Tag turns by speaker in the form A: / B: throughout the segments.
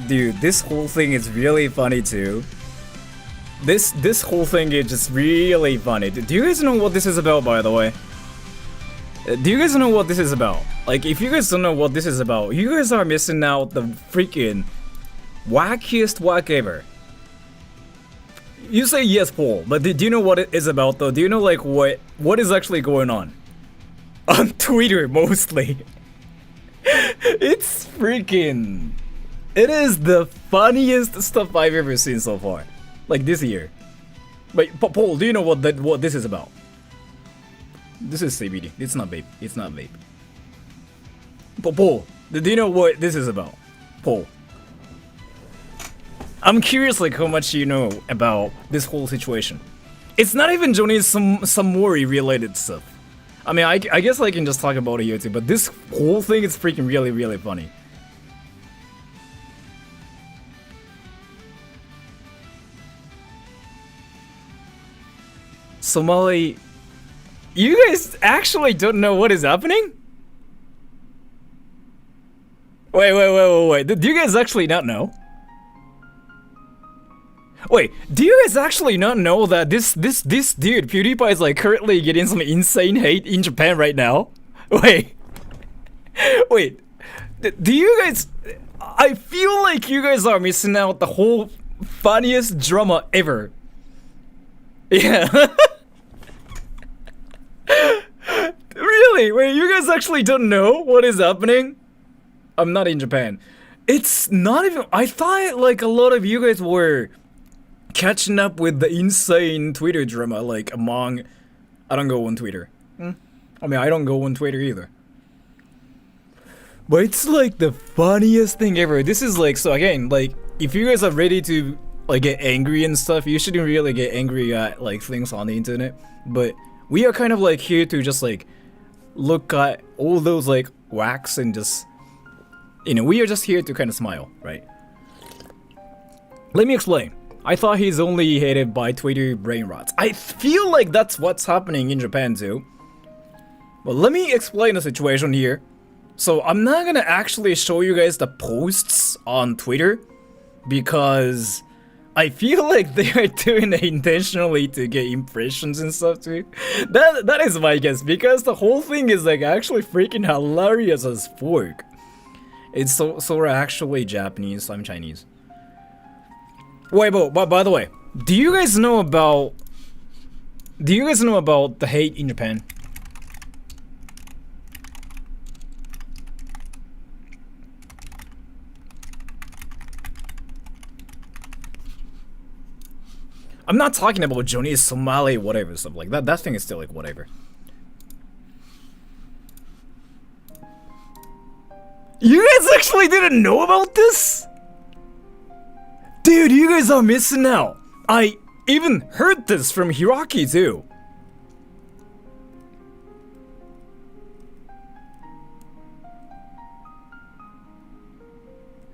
A: Dude, this whole thing is really funny too. This whole thing is just really funny. Do you guys know what this is about, by the way? Do you guys know what this is about? Like, if you guys don't know what this is about, you guys are missing out the freaking wackiest whack ever. You say yes, Paul, but do you know what it is about though? Do you know like what is actually going on? On Twitter, mostly. It's freaking... It is the funniest stuff I've ever seen so far. Like this year. Wait, Paul, do you know what this is about? This is CBD. It's not vape. It's not vape. Paul, do you know what this is about? Paul. I'm curious like how much you know about this whole situation. It's not even Johnny's some Mori related stuff. I mean, I guess I can just talk about it here too, but this whole thing is freaking really, really funny. Somali, you guys actually don't know what is happening? Wait. Do you guys actually not know? Wait, do you guys actually not know that this dude, PewDiePie, is like currently getting some insane hate in Japan right now? Wait. Do you guys... I feel like you guys are missing out the whole funniest drama ever. Yeah. Really? Wait, you guys actually don't know what is happening? I'm not in Japan. It's not even... I thought like a lot of you guys were catching up with the insane Twitter drama, like among... I don't go on Twitter. I mean, I don't go on Twitter either. But it's like the funniest thing ever. This is like, so again, like, if you guys are ready to like get angry and stuff, you shouldn't really get angry at like things on the internet. But we are kind of like here to just like look at all those like whacks and just, you know, we are just here to kind of smile, right? Let me explain. I thought he's only hated by Twitter brain rots. I feel like that's what's happening in Japan too. But let me explain the situation here. So I'm not gonna actually show you guys the posts on Twitter because I feel like they are doing it intentionally to get impressions and stuff too. That is my guess, because the whole thing is like actually freaking hilarious as fork. It's Sora actually Japanese, I'm Chinese. Wait, but by the way, do you guys know about the hate in Japan? I'm not talking about Johnny's Somali whatever stuff like that. That thing is still like whatever. You guys actually didn't know about this? Dude, you guys are missing out. I even heard this from Hiraki too.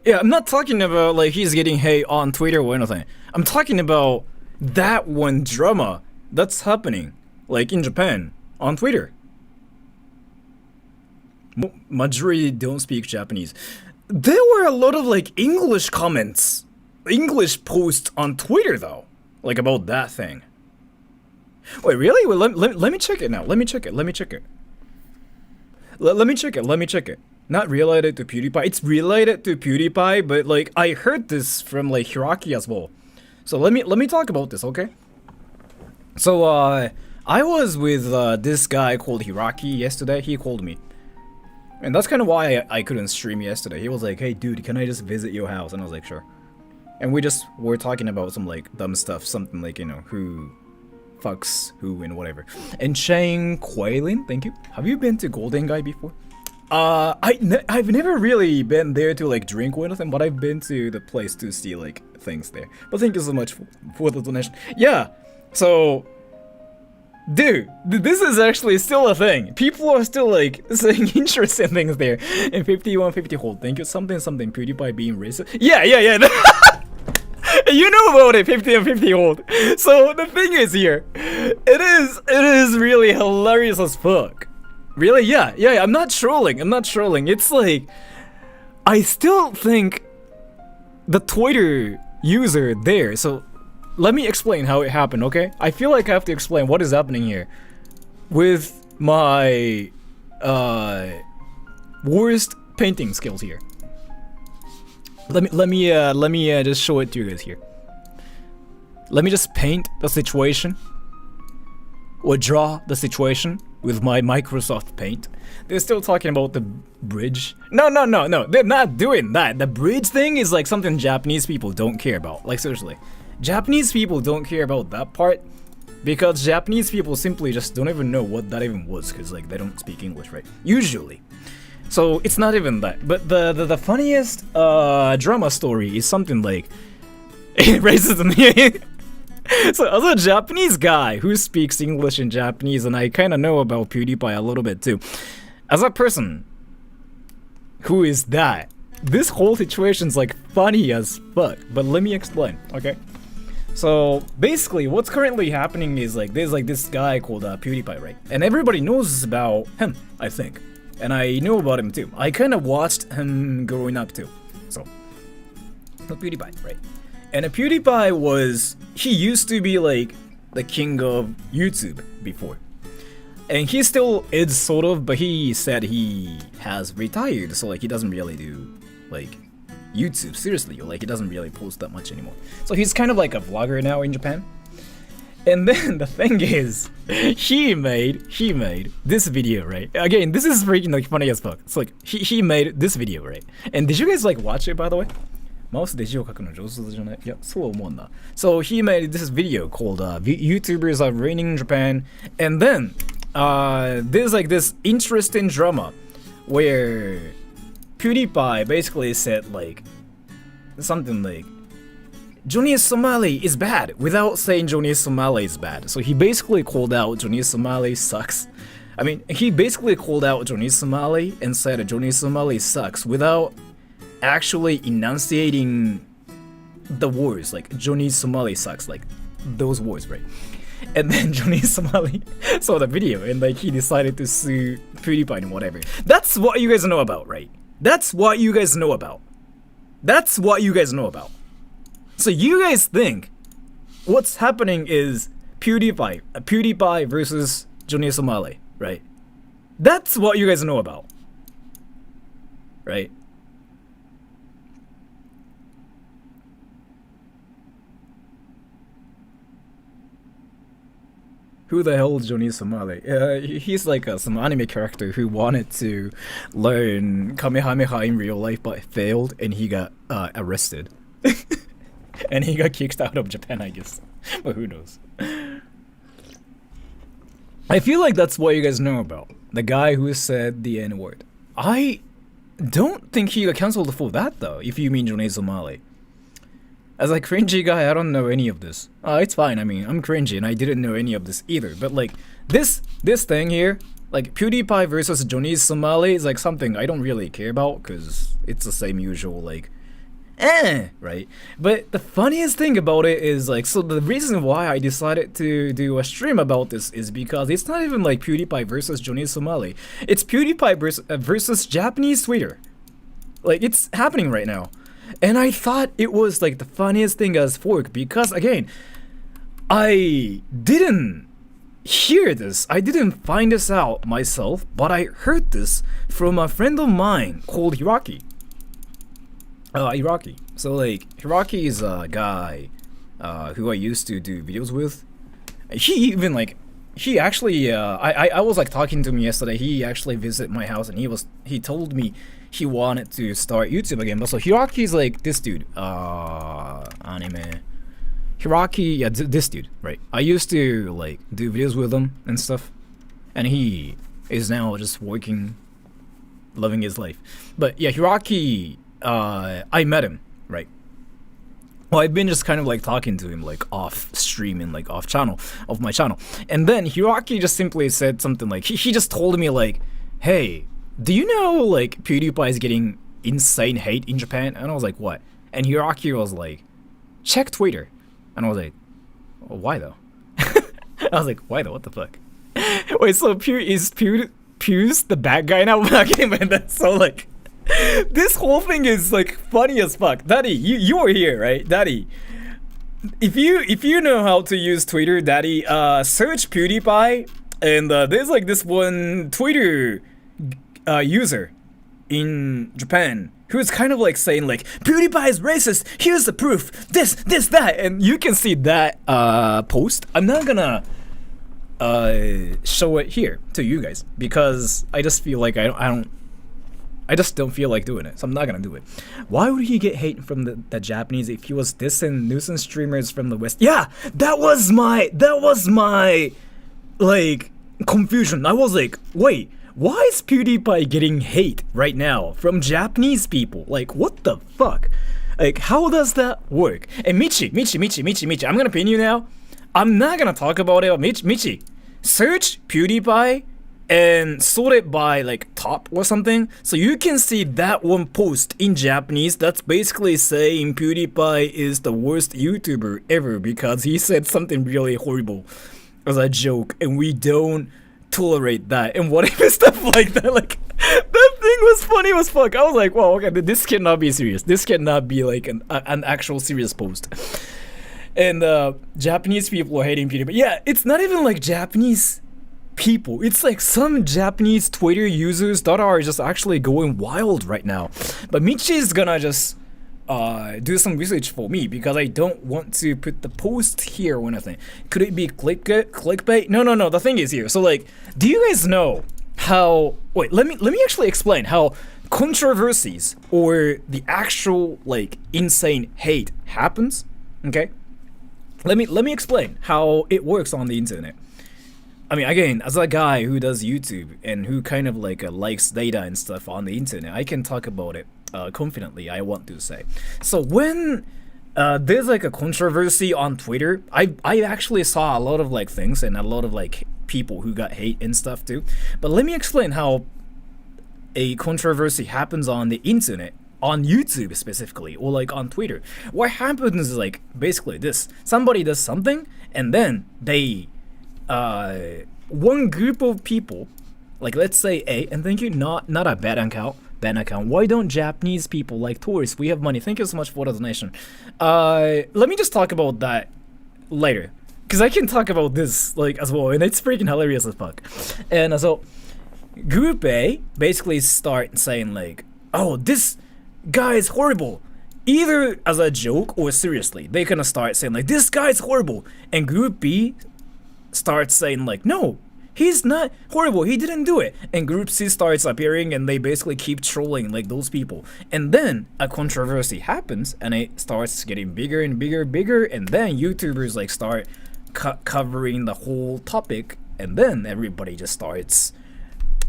A: Yeah, I'm not talking about like he's getting hate on Twitter or anything. I'm talking about that one drama that's happening like in Japan on Twitter. Majority don't speak Japanese. There were a lot of like English comments, English posts on Twitter though, like about that thing. Wait, really? Well, let me check it now. Let me check it. Let me check it. Let me check it. Not related to PewDiePie. It's related to PewDiePie, but like I heard this from like Hiraki as well. So let me talk about this, okay? So I was with this guy called Hiraki yesterday. He called me. And that's kind of why I couldn't stream yesterday. He was like, "Hey dude, can I just visit your house?" And I was like, "Sure." And we just were talking about some like dumb stuff, something like, you know, who fucks who and whatever. And Shane Quailin, thank you. Have you been to Golden Guy before? I've never really been there to like drink or anything, but I've been to the place to see like things there. But thank you so much for the donation. Yeah, so dude, this is actually still a thing. People are still like saying interesting things there. And 5150 hold, thank you. Something PewDiePie being racist. Yeah. You know about it, 50 and 50 hold. So the thing is here, it is really hilarious as fuck. Really? Yeah, I'm not trolling. It's like, I still think the Twitter user there. So let me explain how it happened, okay? I feel like I have to explain what is happening here with my worst painting skills here. Let me just show it to you guys here. Let me just paint the situation or draw the situation with my Microsoft Paint. They're still talking about the bridge. No, they're not doing that. The bridge thing is like something Japanese people don't care about. Like seriously, Japanese people don't care about that part because Japanese people simply just don't even know what that even was because like they don't speak English, right? Usually. So it's not even that. But the funniest drama story is something like racism. So as a Japanese guy who speaks English and Japanese, and I kind of know about PewDiePie a little bit too, as a person who is that, this whole situation's like funny as fuck. But let me explain, okay? So basically what's currently happening is like there's like this guy called PewDiePie, right? And everybody knows about him, I think. And I know about him too. I kind of watched him growing up too. So, PewDiePie, right? And PewDiePie he used to be like the king of YouTube before. And he still is sort of, but he said he has retired, so like he doesn't really do like YouTube seriously, or like he doesn't really post that much anymore. So he's kind of like a vlogger now in Japan. And then the thing is, he made this video, right? Again, this is freaking like funny as fuck. It's like he made this video, right? And did you guys like watch it, by the way? Mouse de字を書くの上手じゃない? Yeah, そう思うんだ. So he made this video called YouTubers are reigning in Japan. And then there's like this interesting drama where PewDiePie basically said like something like Johnny Somali is bad without saying Johnny Somali is bad. So he basically called out Johnny Somali sucks. I mean, he basically called out Johnny Somali and said Johnny Somali sucks without actually enunciating the words like Johnny Somali sucks, like those words, right? And then Johnny Somali saw the video and like he decided to sue PewDiePie and whatever. That's what you guys know about, right? That's what you guys know about. That's what you guys know about. So you guys think what's happening is PewDiePie versus Johnny Somali, right? That's what you guys know about, right? Who the hell is Johnny Somali? He's like some anime character who wanted to learn Kamehameha in real life but failed and he got arrested. And he got kicked out of Japan, I guess. But who knows? I feel like that's what you guys know about. The guy who said the N-word. I don't think he got cancelled for that though, if you mean Johnny Somali. As a cringy guy, I don't know any of this. It's fine, I mean, I'm cringy and I didn't know any of this either. But like, this thing here, like PewDiePie versus Johnny Somali is like something I don't really care about because it's the same usual like, right? But the funniest thing about it is like, so the reason why I decided to do a stream about this is because it's not even like PewDiePie versus Johnny Somali. It's PewDiePie versus Japanese Twitter. Like, it's happening right now. And I thought it was like the funniest thing as fork because again, I didn't hear this. I didn't find this out myself, but I heard this from a friend of mine called Hiraki. Hiraki. So like, Hiraki is a guy who I used to do videos with. He even like, he actually, I was like talking to him yesterday. He actually visited my house and he told me he wanted to start YouTube again. But so Hiraki's like this dude, anime. Hiraki, yeah, this dude, right? I used to like do videos with him and stuff, and he is now just working, loving his life. But yeah, Hiraki, I met him, right? Well, I've been just kind of like talking to him like off stream and like off my channel. And then Hiraki just simply said something like, he just told me like, hey, do you know like PewDiePie is getting insane hate in Japan? And I was like, what? And Hiraki was like, check Twitter. And I was like, oh, why though? I was like, why though? What the fuck? Wait, so Pew's the bad guy now? Okay, man, that's so like, This whole thing is like funny as fuck. Daddy, you were here, right? Daddy, if you know how to use Twitter, Daddy, search PewDiePie, and there's like this one Twitter user in Japan who's kind of like saying like PewDiePie is racist. Here's the proof. This, that, and you can see that post. I'm not gonna show it here to you guys because I just feel like I just don't feel like doing it, so I'm not gonna do it. Why would he get hate from the Japanese if he was dissing nuisance streamers from the West? Yeah, that was my like confusion. I was like, wait, why is PewDiePie getting hate right now from Japanese people? Like, what the fuck? Like, how does that work? And Michi, I'm gonna pin you now. I'm not gonna talk about it. Michi, search PewDiePie and sort it by like top or something, so you can see that one post in Japanese that's basically saying PewDiePie is the worst YouTuber ever because he said something really horrible as a joke, and we don't tolerate that and whatever stuff like that. Like, that thing was funny as fuck. I was like, wow, okay, this cannot be serious. This cannot be like an actual serious post. And Japanese people are hating PewDiePie. Yeah, it's not even like Japanese people, it's like some Japanese Twitter users that are just actually going wild right now. But Michi is gonna just do some research for me because I don't want to put the post here or anything. Could it be clickbait? No. The thing is here. So like, do you guys know how? Wait, let me actually explain how controversies or the actual like insane hate happens. Okay, let me explain how it works on the internet. I mean, again, as a guy who does YouTube and who kind of like likes data and stuff on the internet, I can talk about it confidently, I want to say. So when there's like a controversy on Twitter, I actually saw a lot of like things and a lot of like people who got hate and stuff too. But let me explain how a controversy happens on the internet, on YouTube specifically, or like on Twitter. What happens is like basically this: somebody does something and then they one group of people, like let's say A, and thank you, not a bad account. Why don't Japanese people like tourists? We have money. Thank you so much for the donation. Let me just talk about that later, because I can talk about this like as well, and it's freaking hilarious as fuck. And so group A basically start saying like, oh, this guy is horrible, either as a joke or seriously. They kind of start saying like, this guy's horrible, and group B starts saying like, no, he's not horrible, he didn't do it. And group C starts appearing and they basically keep trolling like those people. And then a controversy happens and it starts getting bigger and bigger, and then YouTubers like start covering the whole topic, and then everybody just starts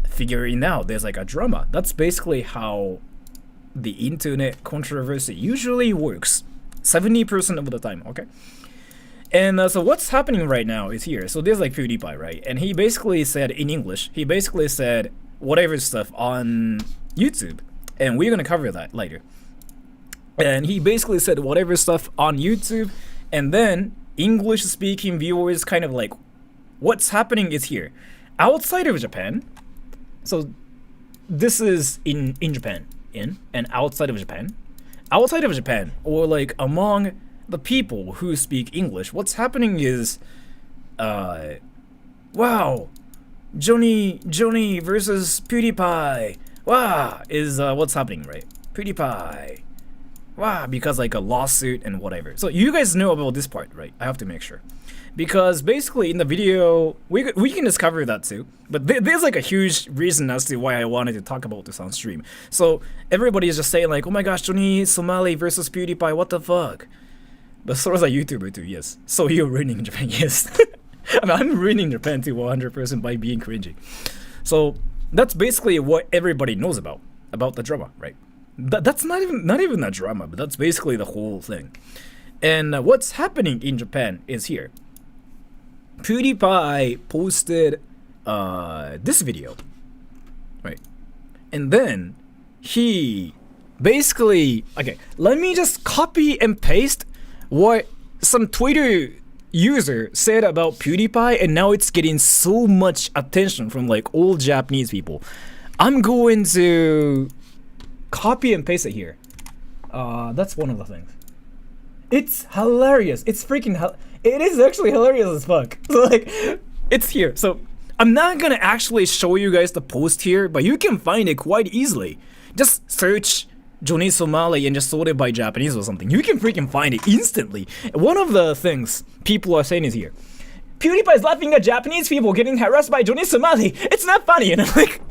A: figuring out there's like a drama. That's basically how the internet controversy usually works 70% of the time, okay? And so what's happening right now is here. So there's like PewDiePie, right? And he basically said in English, he basically said whatever stuff on YouTube. And we're going to cover that later. And he basically said whatever stuff on YouTube. And then English speaking viewers kind of like, what's happening is here. Outside of Japan. So this is in Japan. And outside of Japan. Outside of Japan, or like among the people who speak English, what's happening is, wow, Johnny versus PewDiePie, wow, is what's happening, right? PewDiePie, wow, because like a lawsuit and whatever. So you guys know about this part, right? I have to make sure, because basically in the video we can discover that too. But there's like a huge reason as to why I wanted to talk about this on stream. So everybody is just saying like, oh my gosh, Johnny Somali versus PewDiePie, what the fuck? But Sora's a YouTuber too, yes. So you're ruining Japan, yes. I mean, I'm ruining Japan too 100% by being cringy. So that's basically what everybody knows about the drama, right? That's not even a drama, but that's basically the whole thing. And what's happening in Japan is here. PewDiePie posted this video, right? And then he basically, okay, let me just copy and paste what some Twitter user said about PewDiePie, and now it's getting so much attention from like all Japanese people. I'm going to copy and paste it here. That's one of the things. It's hilarious. It's freaking it is actually hilarious as fuck. So like, it's here. So I'm not gonna actually show you guys the post here, but you can find it quite easily. Just search Johnny Somali and just sort it by Japanese or something. You can freaking find it instantly. One of the things people are saying is here. PewDiePie is laughing at Japanese people getting harassed by Johnny Somali. It's not funny. And I'm like,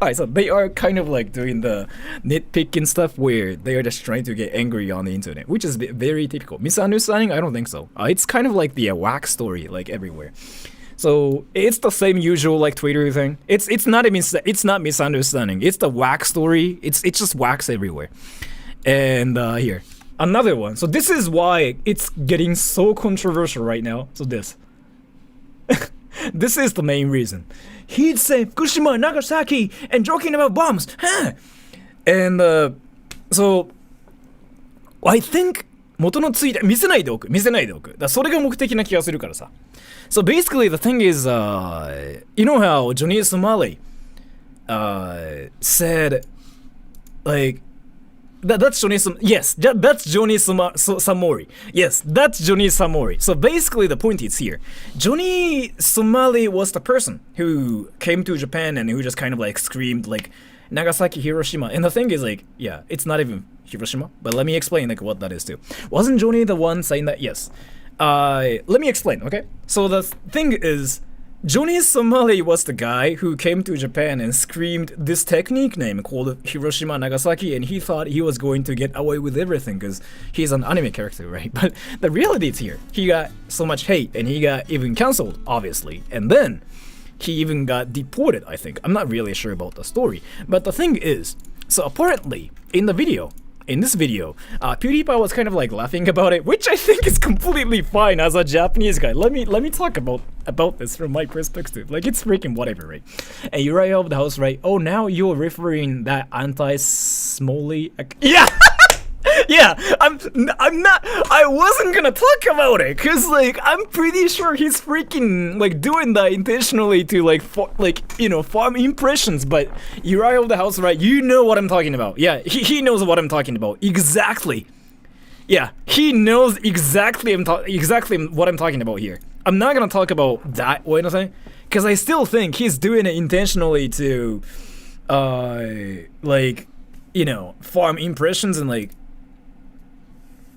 A: alright, so they are kind of like doing the nitpicking stuff where they are just trying to get angry on the internet, which is very typical. Misunderstanding? I don't think so. It's kind of like the whack story like everywhere. So it's the same usual like Twitter thing. It's not misunderstanding. It's the whack story. It's just whacks everywhere. And here, another one. So this is why it's getting so controversial right now. So this. This is the main reason. He'd say Fukushima, Nagasaki, and joking about bombs, huh? And so I think 元のツイート見せないでおく。だそれが目的な気がするからさ。So basically the thing is, you know how Johnny Somali said like that's Johnny that's Johnny Samori. Yes, that's Johnny Samori. So basically the point is here. Johnny Somali was the person who came to Japan and who just kind of like screamed like Nagasaki, Hiroshima. And the thing is like, yeah, it's not even Hiroshima, but let me explain like what that is too. Wasn't Johnny the one saying that? Yes. Let me explain, okay? So the thing is, Johnny Somali was the guy who came to Japan and screamed this technique name called Hiroshima Nagasaki, and he thought he was going to get away with everything because he's an anime character, right? But the reality is here, he got so much hate and he got even cancelled, obviously, and then he even got deported, I think. I'm not really sure about the story, but the thing is, so apparently in this video, PewDiePie was kind of like laughing about it, which I think is completely fine as a Japanese guy. Let me talk about this from my perspective. Like, it's freaking whatever, right? And Uriah of the House, right? Oh, now you're referring that anti-Smoley. Yeah. Yeah, I wasn't gonna talk about it, cause like I'm pretty sure he's freaking like doing that intentionally to like farm impressions. But Uriah of the House, right? You know what I'm talking about. Yeah, he knows what I'm talking about exactly. Yeah, he knows exactly what I'm talking about here. I'm not gonna talk about that or anything, cause I still think he's doing it intentionally to, farm impressions and like.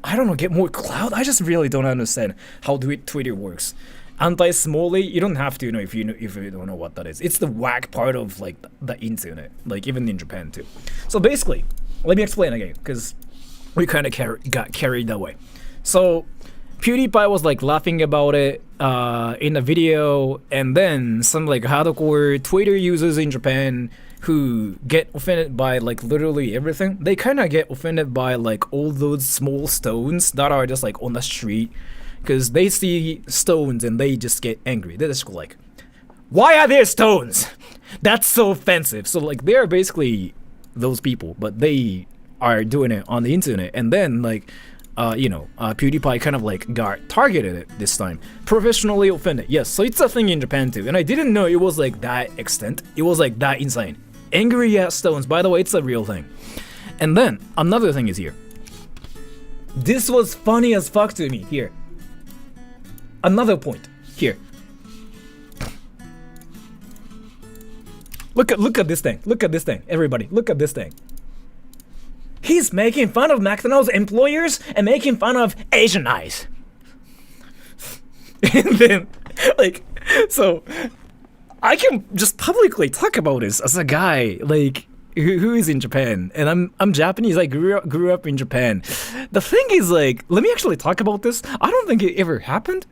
A: I don't know, get more clout? I just really don't understand how Twitter works. Anti-Smoley, you don't have to know if you don't know what that is. It's the whack part of like the internet, like even in Japan too. So basically, let me explain again, because we kind of got carried away. So PewDiePie was like laughing about it in the video, and then some like hardcore Twitter users in Japan who get offended by like literally everything. They kind of get offended by like all those small stones that are just like on the street, because they see stones and they just get angry. They just go like, why are there stones? That's so offensive. So like they're basically those people, but they are doing it on the internet. And then like PewDiePie kind of like got targeted this time. Professionally offended. Yes, so it's a thing in Japan too. And I didn't know it was like that extent. It was like that insane. Angry at stones. By the way, it's a real thing. And then another thing is here. This was funny as fuck to me. Here. Another point. Here. Look at this thing. Look at this thing. Everybody, look at this thing. He's making fun of McDonald's employers and making fun of Asian eyes. And then, like, so I can just publicly talk about this as a guy like who is in Japan, and I'm Japanese. I grew up in Japan. The thing is, like, let me actually talk about this. I don't think it ever happened.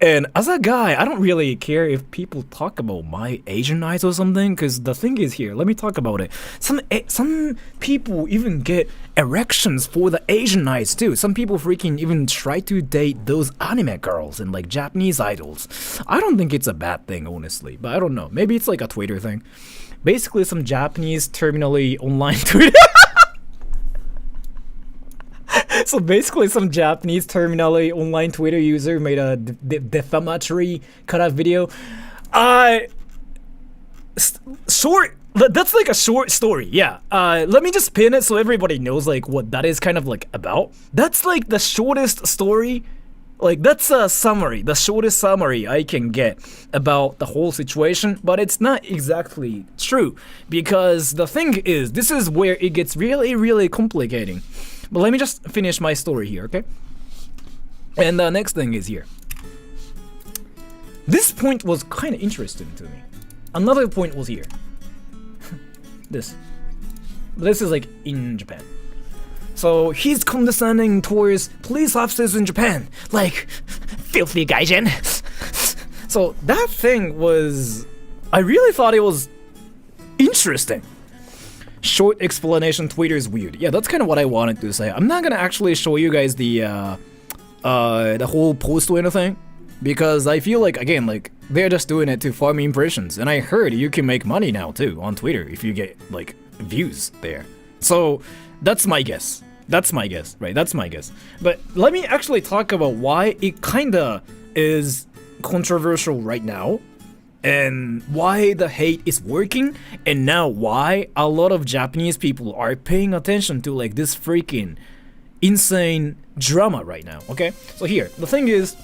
A: And as a guy, I don't really care if people talk about my Asian eyes or something, because the thing is here, let me talk about it. Some people even get erections for the Asian eyes too. Some people freaking even try to date those anime girls and like Japanese idols. I don't think it's a bad thing, honestly, but I don't know. Maybe it's like a Twitter thing. Basically, some Japanese terminally online Twitter. So basically, some Japanese terminally online Twitter user made a defamatory cutout video. Short That's like a short story, yeah. Let me just pin it so everybody knows like what that is kind of like about. That's like the shortest story. Like that's a summary, the shortest summary I can get about the whole situation, but it's not exactly true because the thing is, this is where it gets really, really complicating. But let me just finish my story here, okay? And the next thing is here. This point was kind of interesting to me. Another point was here. This is like in Japan. So he's condescending towards police officers in Japan, like filthy gaijin. So that thing was, I really thought it was interesting. Short explanation, Twitter is weird. Yeah, that's kind of what I wanted to say. I'm not gonna actually show you guys the whole post or anything, because I feel like, again, like they're just doing it to farm impressions, and I heard you can make money now too on Twitter if you get like views there. So that's my guess. That's my guess, right? That's my guess. But let me actually talk about why it kinda is controversial right now, and why the hate is working, and now why a lot of Japanese people are paying attention to like this freaking insane drama right now, okay? So here, the thing is,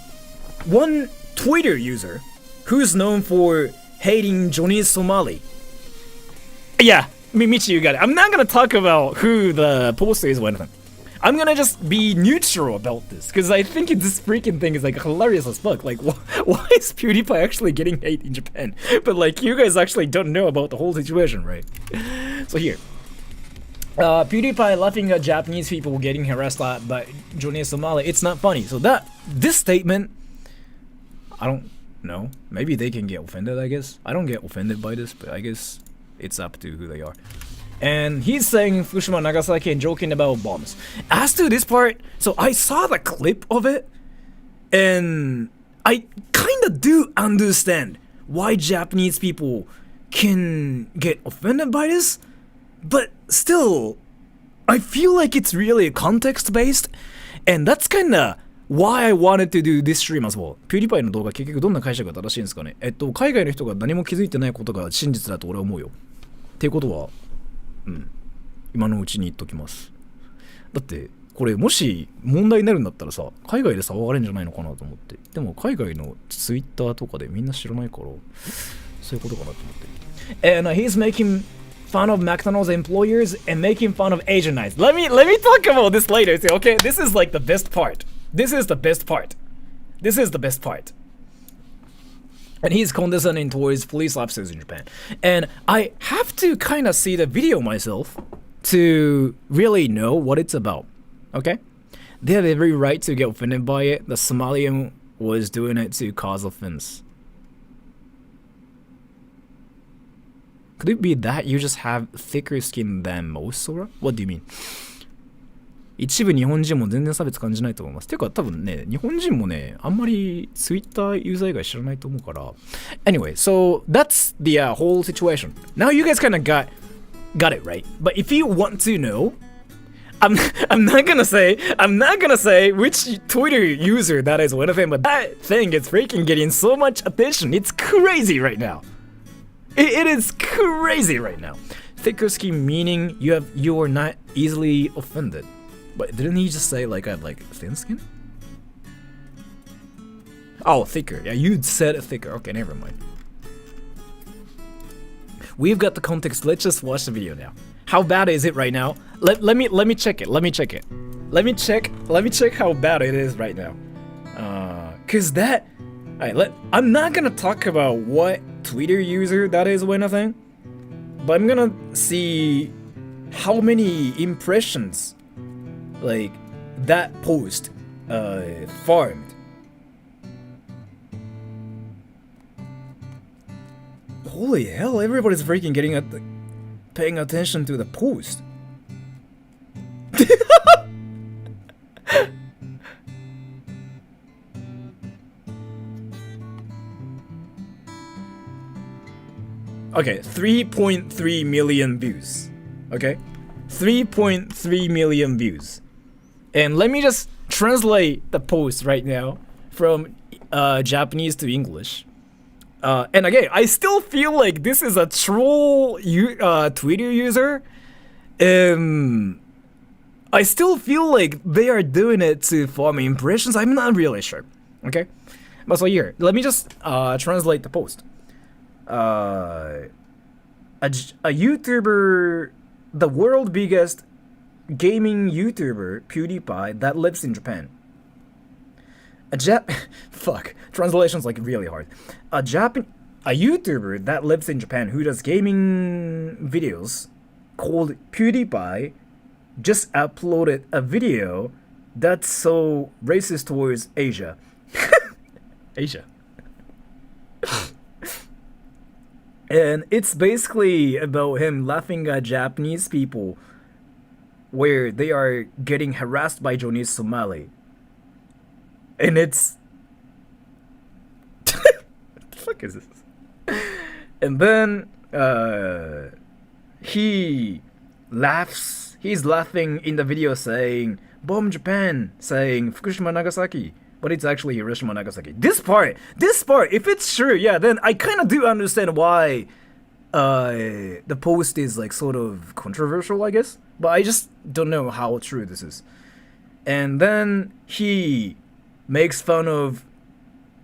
A: one Twitter user who's known for hating Johnny Somali. Yeah, Michi, you got it. I'm not gonna talk about who the poster is or anything. I'm gonna just be neutral about this, because I think this freaking thing is like hilarious as fuck. Like, why is PewDiePie actually getting hate in Japan? But like, you guys actually don't know about the whole situation, right? So here. PewDiePie laughing at Japanese people getting harassed by Johnny Somali. It's not funny. So this statement, I don't know. Maybe they can get offended, I guess. I don't get offended by this, but I guess it's up to who they are. And he's saying Fukushima, Nagasaki, and joking about bombs. As to this part, so I saw the clip of it, and I kinda do understand why Japanese people can get offended by this, but still, I feel like it's really context-based, and that's kinda why I wanted to do this stream as well. PewDiePie の動画結局どんな解釈が正しいんですかね。海外の人が何も気づいてないことが真実だと俺は思うよ。っていうことは、今のうちに言っときます。だってこれもし問題になるんだったらさ、海外で騒がれるんじゃないのかなと思って。でも海外のツイッターとかでみんな知らないから、そういうことかなと思って。And he's making fun of McDonald's employers and making fun of Asian nights. Let me talk about this later. Okay, this is like the best part. This is the best part. This is the best part. And he's condescending towards police officers in Japan. And I have to kind of see the video myself to really know what it's about. Okay? They have every right to get offended by it. The Somalian was doing it to cause offense. Could it be that you just have thicker skin than most, Sora? What do you mean? 一部日本人も全然差別感じないと思います。てか多分ね、日本人もね、あんまり Twitter ユーザー以外知らないと思うから。Anyway, so that's the whole situation. Now you guys kind of got it right. But if you want to know, I'm not gonna say which Twitter user that is one of them, but that thing is freaking getting so much attention. It's crazy right now. It is crazy right now. Thicker skin meaning you are not easily offended. But didn't he just say like I have like thin skin? Oh, thicker. Yeah, you said thicker. Okay, never mind. We've got the context. Let's just watch the video now. How bad is it right now? Let me check it. Let me check how bad it is right now. Cause that. Alright, I'm not gonna talk about what Twitter user that is or anything, but I'm gonna see how many impressions like that post farmed. Holy hell, everybody's freaking paying attention to the post. Okay, 3.3 million views. Okay? 3.3 million views. And let me just translate the post right now from Japanese to English. And again, I still feel like this is a troll Twitter user. I still feel like they are doing it to farm impressions. I'm not really sure. Okay? But so here, let me just translate the post. A YouTuber, the world biggest gaming YouTuber, PewDiePie, that lives in Japan. Fuck. Translation's like really hard. A YouTuber that lives in Japan who does gaming videos called PewDiePie just uploaded a video that's so racist towards Asia. Asia. And it's basically about him laughing at Japanese people where they are getting harassed by Johnny Somali. And it's... what the fuck is this? And then he laughs. He's laughing in the video saying, Bomb Japan, saying Fukushima Nagasaki. But it's actually Hiroshima Nagasaki. This part, if it's true, yeah, then I kind of do understand why the post is like sort of controversial, I guess. But I just don't know how true this is. And then he makes fun of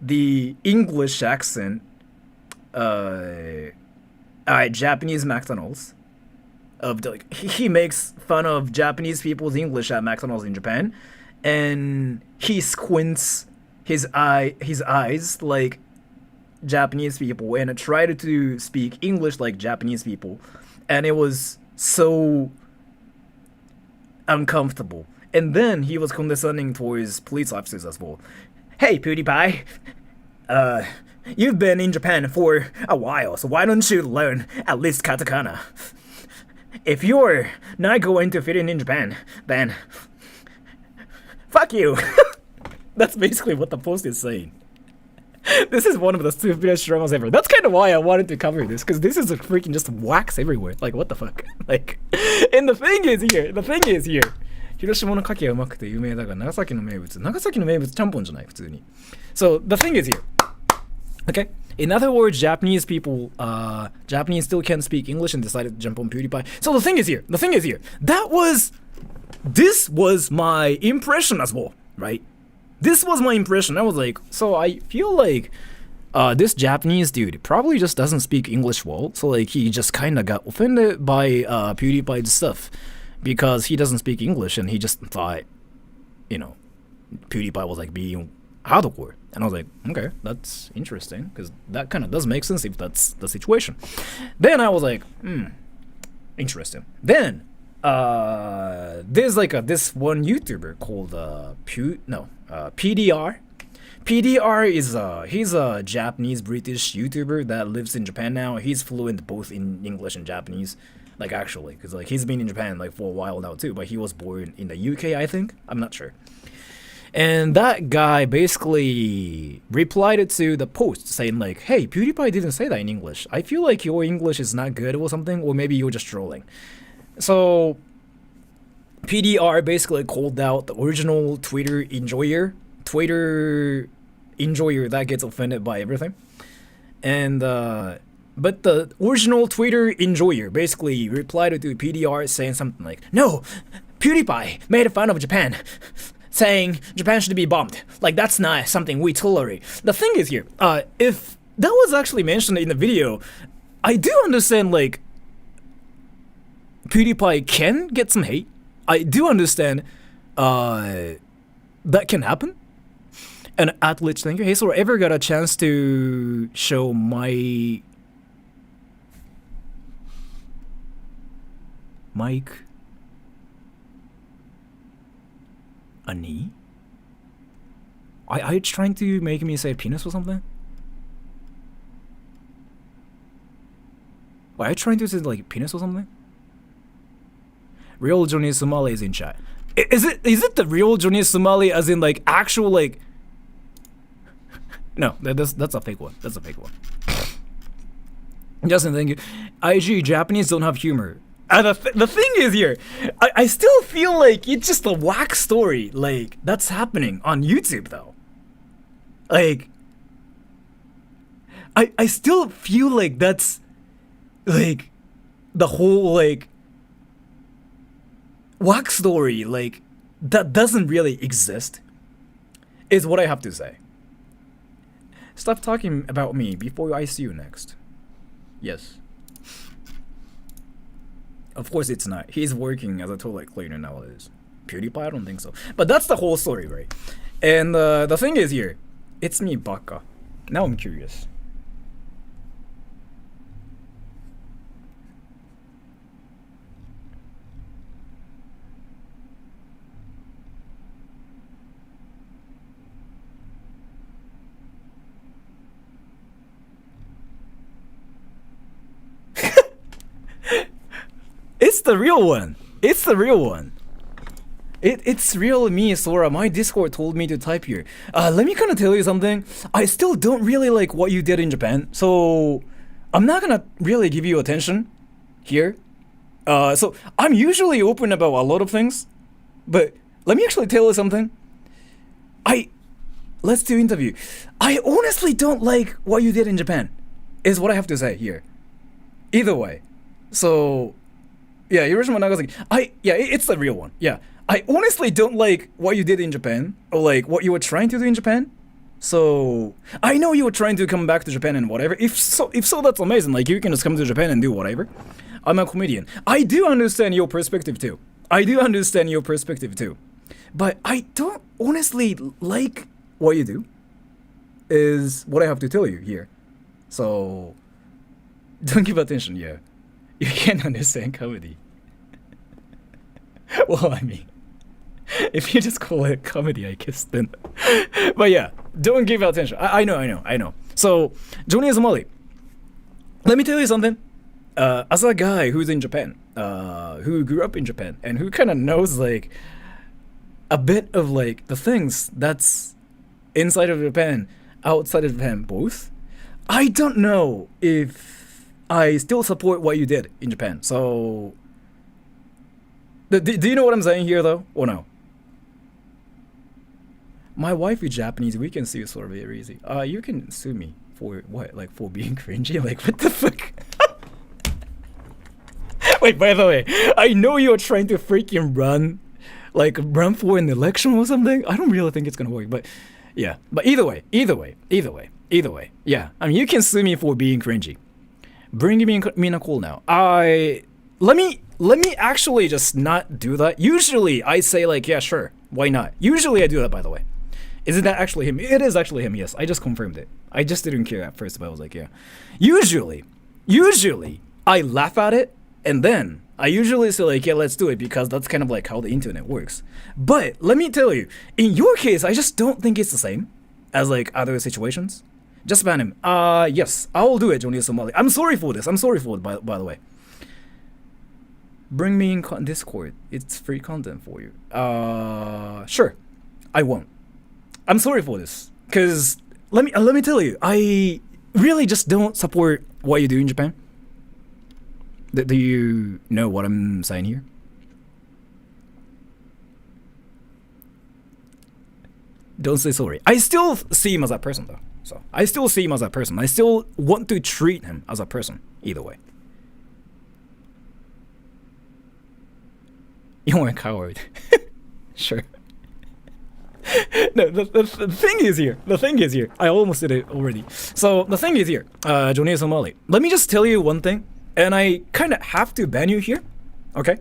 A: the English accent Japanese McDonald's. He makes fun of Japanese people's English at McDonald's in Japan, and he squints his eyes like Japanese people and tried to speak English like Japanese people, and it was so uncomfortable. And then he was condescending towards police officers as well. Hey, PewDiePie, you've been in Japan for a while, so why don't you learn at least katakana? If you're not going to fit in Japan, then fuck you. That's basically what the post is saying. This is one of the stupidest dramas ever. That's kind of why I wanted to cover this, because this is a freaking just wax everywhere. Like, what the fuck? Like, and the thing is here. 広島の牡蠣はうまくて有名だが、長崎の名物ちゃんぽんじゃない、普通に。So, the thing is here. Okay? In other words, Japanese still can't speak English and decided to jump on PewDiePie. So the thing is here. This was my impression as well, right? This was my impression. I was like, so I feel like this Japanese dude probably just doesn't speak English well. So like he just kind of got offended by PewDiePie's stuff because he doesn't speak English and he just thought, PewDiePie was like being hardcore. And I was like, okay, that's interesting, because that kind of does make sense if that's the situation. Then I was like, interesting. Then there's like this one YouTuber called PDR. PDR is he's a Japanese British YouTuber that lives in Japan now. He's fluent both in English and Japanese, like actually, because like he's been in Japan like for a while now too. But he was born in the UK, I think. I'm not sure. And that guy basically replied to the post saying like, hey, PewDiePie didn't say that in English. I feel like your English is not good or something, or maybe you're just trolling. So PDR basically called out the original Twitter enjoyer that gets offended by everything. And but the original Twitter enjoyer basically replied to PDR saying something like, no, PewDiePie made fun of Japan, saying Japan should be bombed. Like, that's not something we tolerate. The thing is here, if that was actually mentioned in the video, I do understand, like, PewDiePie can get some hate. I do understand that can happen. And Atlich, thank you. Hey, so ever got a chance to show my mic? A knee? Are you trying to make me say penis or something? Are you trying to say like penis or something? Real Johnny Somali is in chat. Is it the real Johnny Somali as in like actual like? No, that's a fake one. That's a fake one. Justin, thank you. IG, Japanese don't have humor. The thing is here, I still feel like it's just a whack story, like, that's happening on YouTube, though. Like, I still feel like that's like the whole like wax story, like that doesn't really exist, is what I have to say. Stop talking about me before I see you next. Yes. Of course it's not. He's working as a toilet cleaner nowadays. PewDiePie? I don't think so. But that's the whole story, right? And the thing is here, it's me, Baka. Now I'm curious. It's the real one. It's the real one. It's real me, Sora. My Discord told me to type here. Let me kind of tell you something. I still don't really like what you did in Japan, so I'm not gonna really give you attention here. So I'm usually open about a lot of things, but let me actually tell you something. Let's do interview. I honestly don't like what you did in Japan, is what I have to say here. Either way. So, yeah, Hiroshima Nagasaki. It's the real one. Yeah. I honestly don't like what you did in Japan, or like what you were trying to do in Japan. So I know you were trying to come back to Japan and whatever. If so, that's amazing. Like you can just come to Japan and do whatever. I'm a comedian. I do understand your perspective too. But I don't honestly like what you do, is what I have to tell you here. So don't give attention. Yeah, you can't understand comedy. Well, I mean, if you just call it comedy, I guess then. But yeah, don't give attention. I know. So, Johnny Azumali, let me tell you something. As a guy who's in Japan, who grew up in Japan, and who kind of knows like a bit of like the things that's inside of Japan, outside of Japan, both, I don't know if I still support what you did in Japan. So, do you know what I'm saying here though, or no? My wife is Japanese. We can sue Sora very easy. You can sue me for what? Like for being cringy? Like what the fuck? Wait, by the way, I know you're trying to freaking run for an election or something. I don't really think it's gonna work, but yeah. But either way. Yeah, I mean, you can sue me for being cringy. Bring me in a call now. Let me actually just not do that. Usually I say like, yeah, sure, why not? Usually I do that, by the way. Isn't that actually him? It is actually him, yes. I just confirmed it. I just didn't care at first, but I was like, yeah. Usually I laugh at it, and then I usually say like, yeah, let's do it, because that's kind of like how the internet works. But let me tell you, in your case, I just don't think it's the same as like other situations. Just ban him. Yes, I'll do it, Johnny Somali. I'm sorry for this. By the way. Bring me in Discord. It's free content for you. Sure. I won't. I'm sorry for this. Because let me tell you, I really just don't support what you do in Japan. Do you know what I'm saying here? Don't say sorry. I still see him as a person though. So I still see him as a person. I still want to treat him as a person. Either way. You're a coward. Sure. No, the thing is here. I almost did it already. So the thing is here, Johnny Somali. Let me just tell you one thing, and I kind of have to ban you here, okay?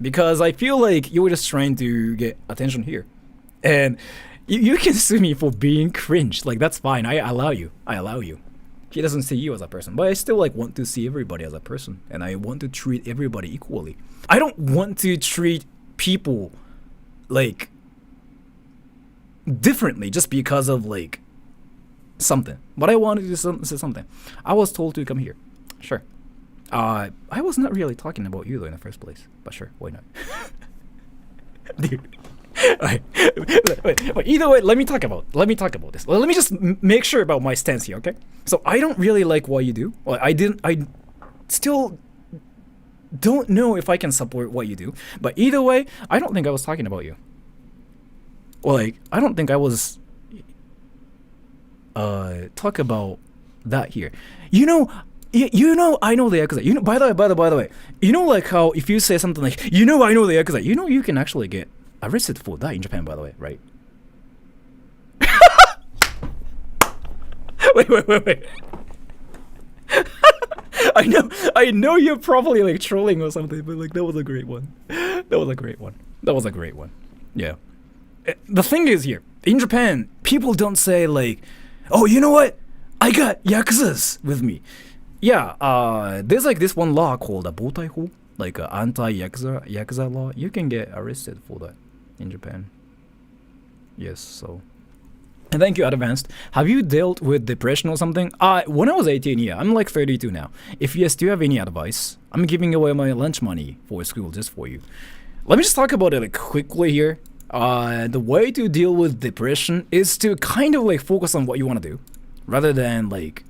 A: Because I feel like you were just trying to get attention here, and you can sue me for being cringe. Like that's fine. I allow you. He doesn't see you as a person, but I still like want to see everybody as a person, and I want to treat everybody equally. I don't want to treat people like differently just because of like something. But I wanted to say something. I was told to come here. Sure. I was not really talking about you though in the first place, but sure, why not? Dude. Alright. Wait, either way, let me talk about this. Let me just make sure about my stance here, okay? So I don't really like what you do. Well, I still don't know if I can support what you do. But either way, I don't think I was talking about you. Well, like, I don't think I was talk about that here. You know, I know the Yakuza. You know, by the way, you know, like how if you say something like, I know the Yakuza, you know, you can actually get arrested for that in Japan, by the way, right? wait. I know you're probably like trolling or something, but like that was a great one. Yeah. The thing is here, in Japan, people don't say like, oh, you know what? I got Yakuzas with me. Yeah, there's like this one law called a Botaiho, like an anti-Yakuza law. You can get arrested for that in Japan. Yes, so. And thank you, Advanced. Have you dealt with depression or something? When I was 18, yeah. I'm like 32 now. If yes, do you have any advice? I'm giving away my lunch money for school just for you. Let me just talk about it like quickly here. The way to deal with depression is to kind of like focus on what you want to do, rather than like.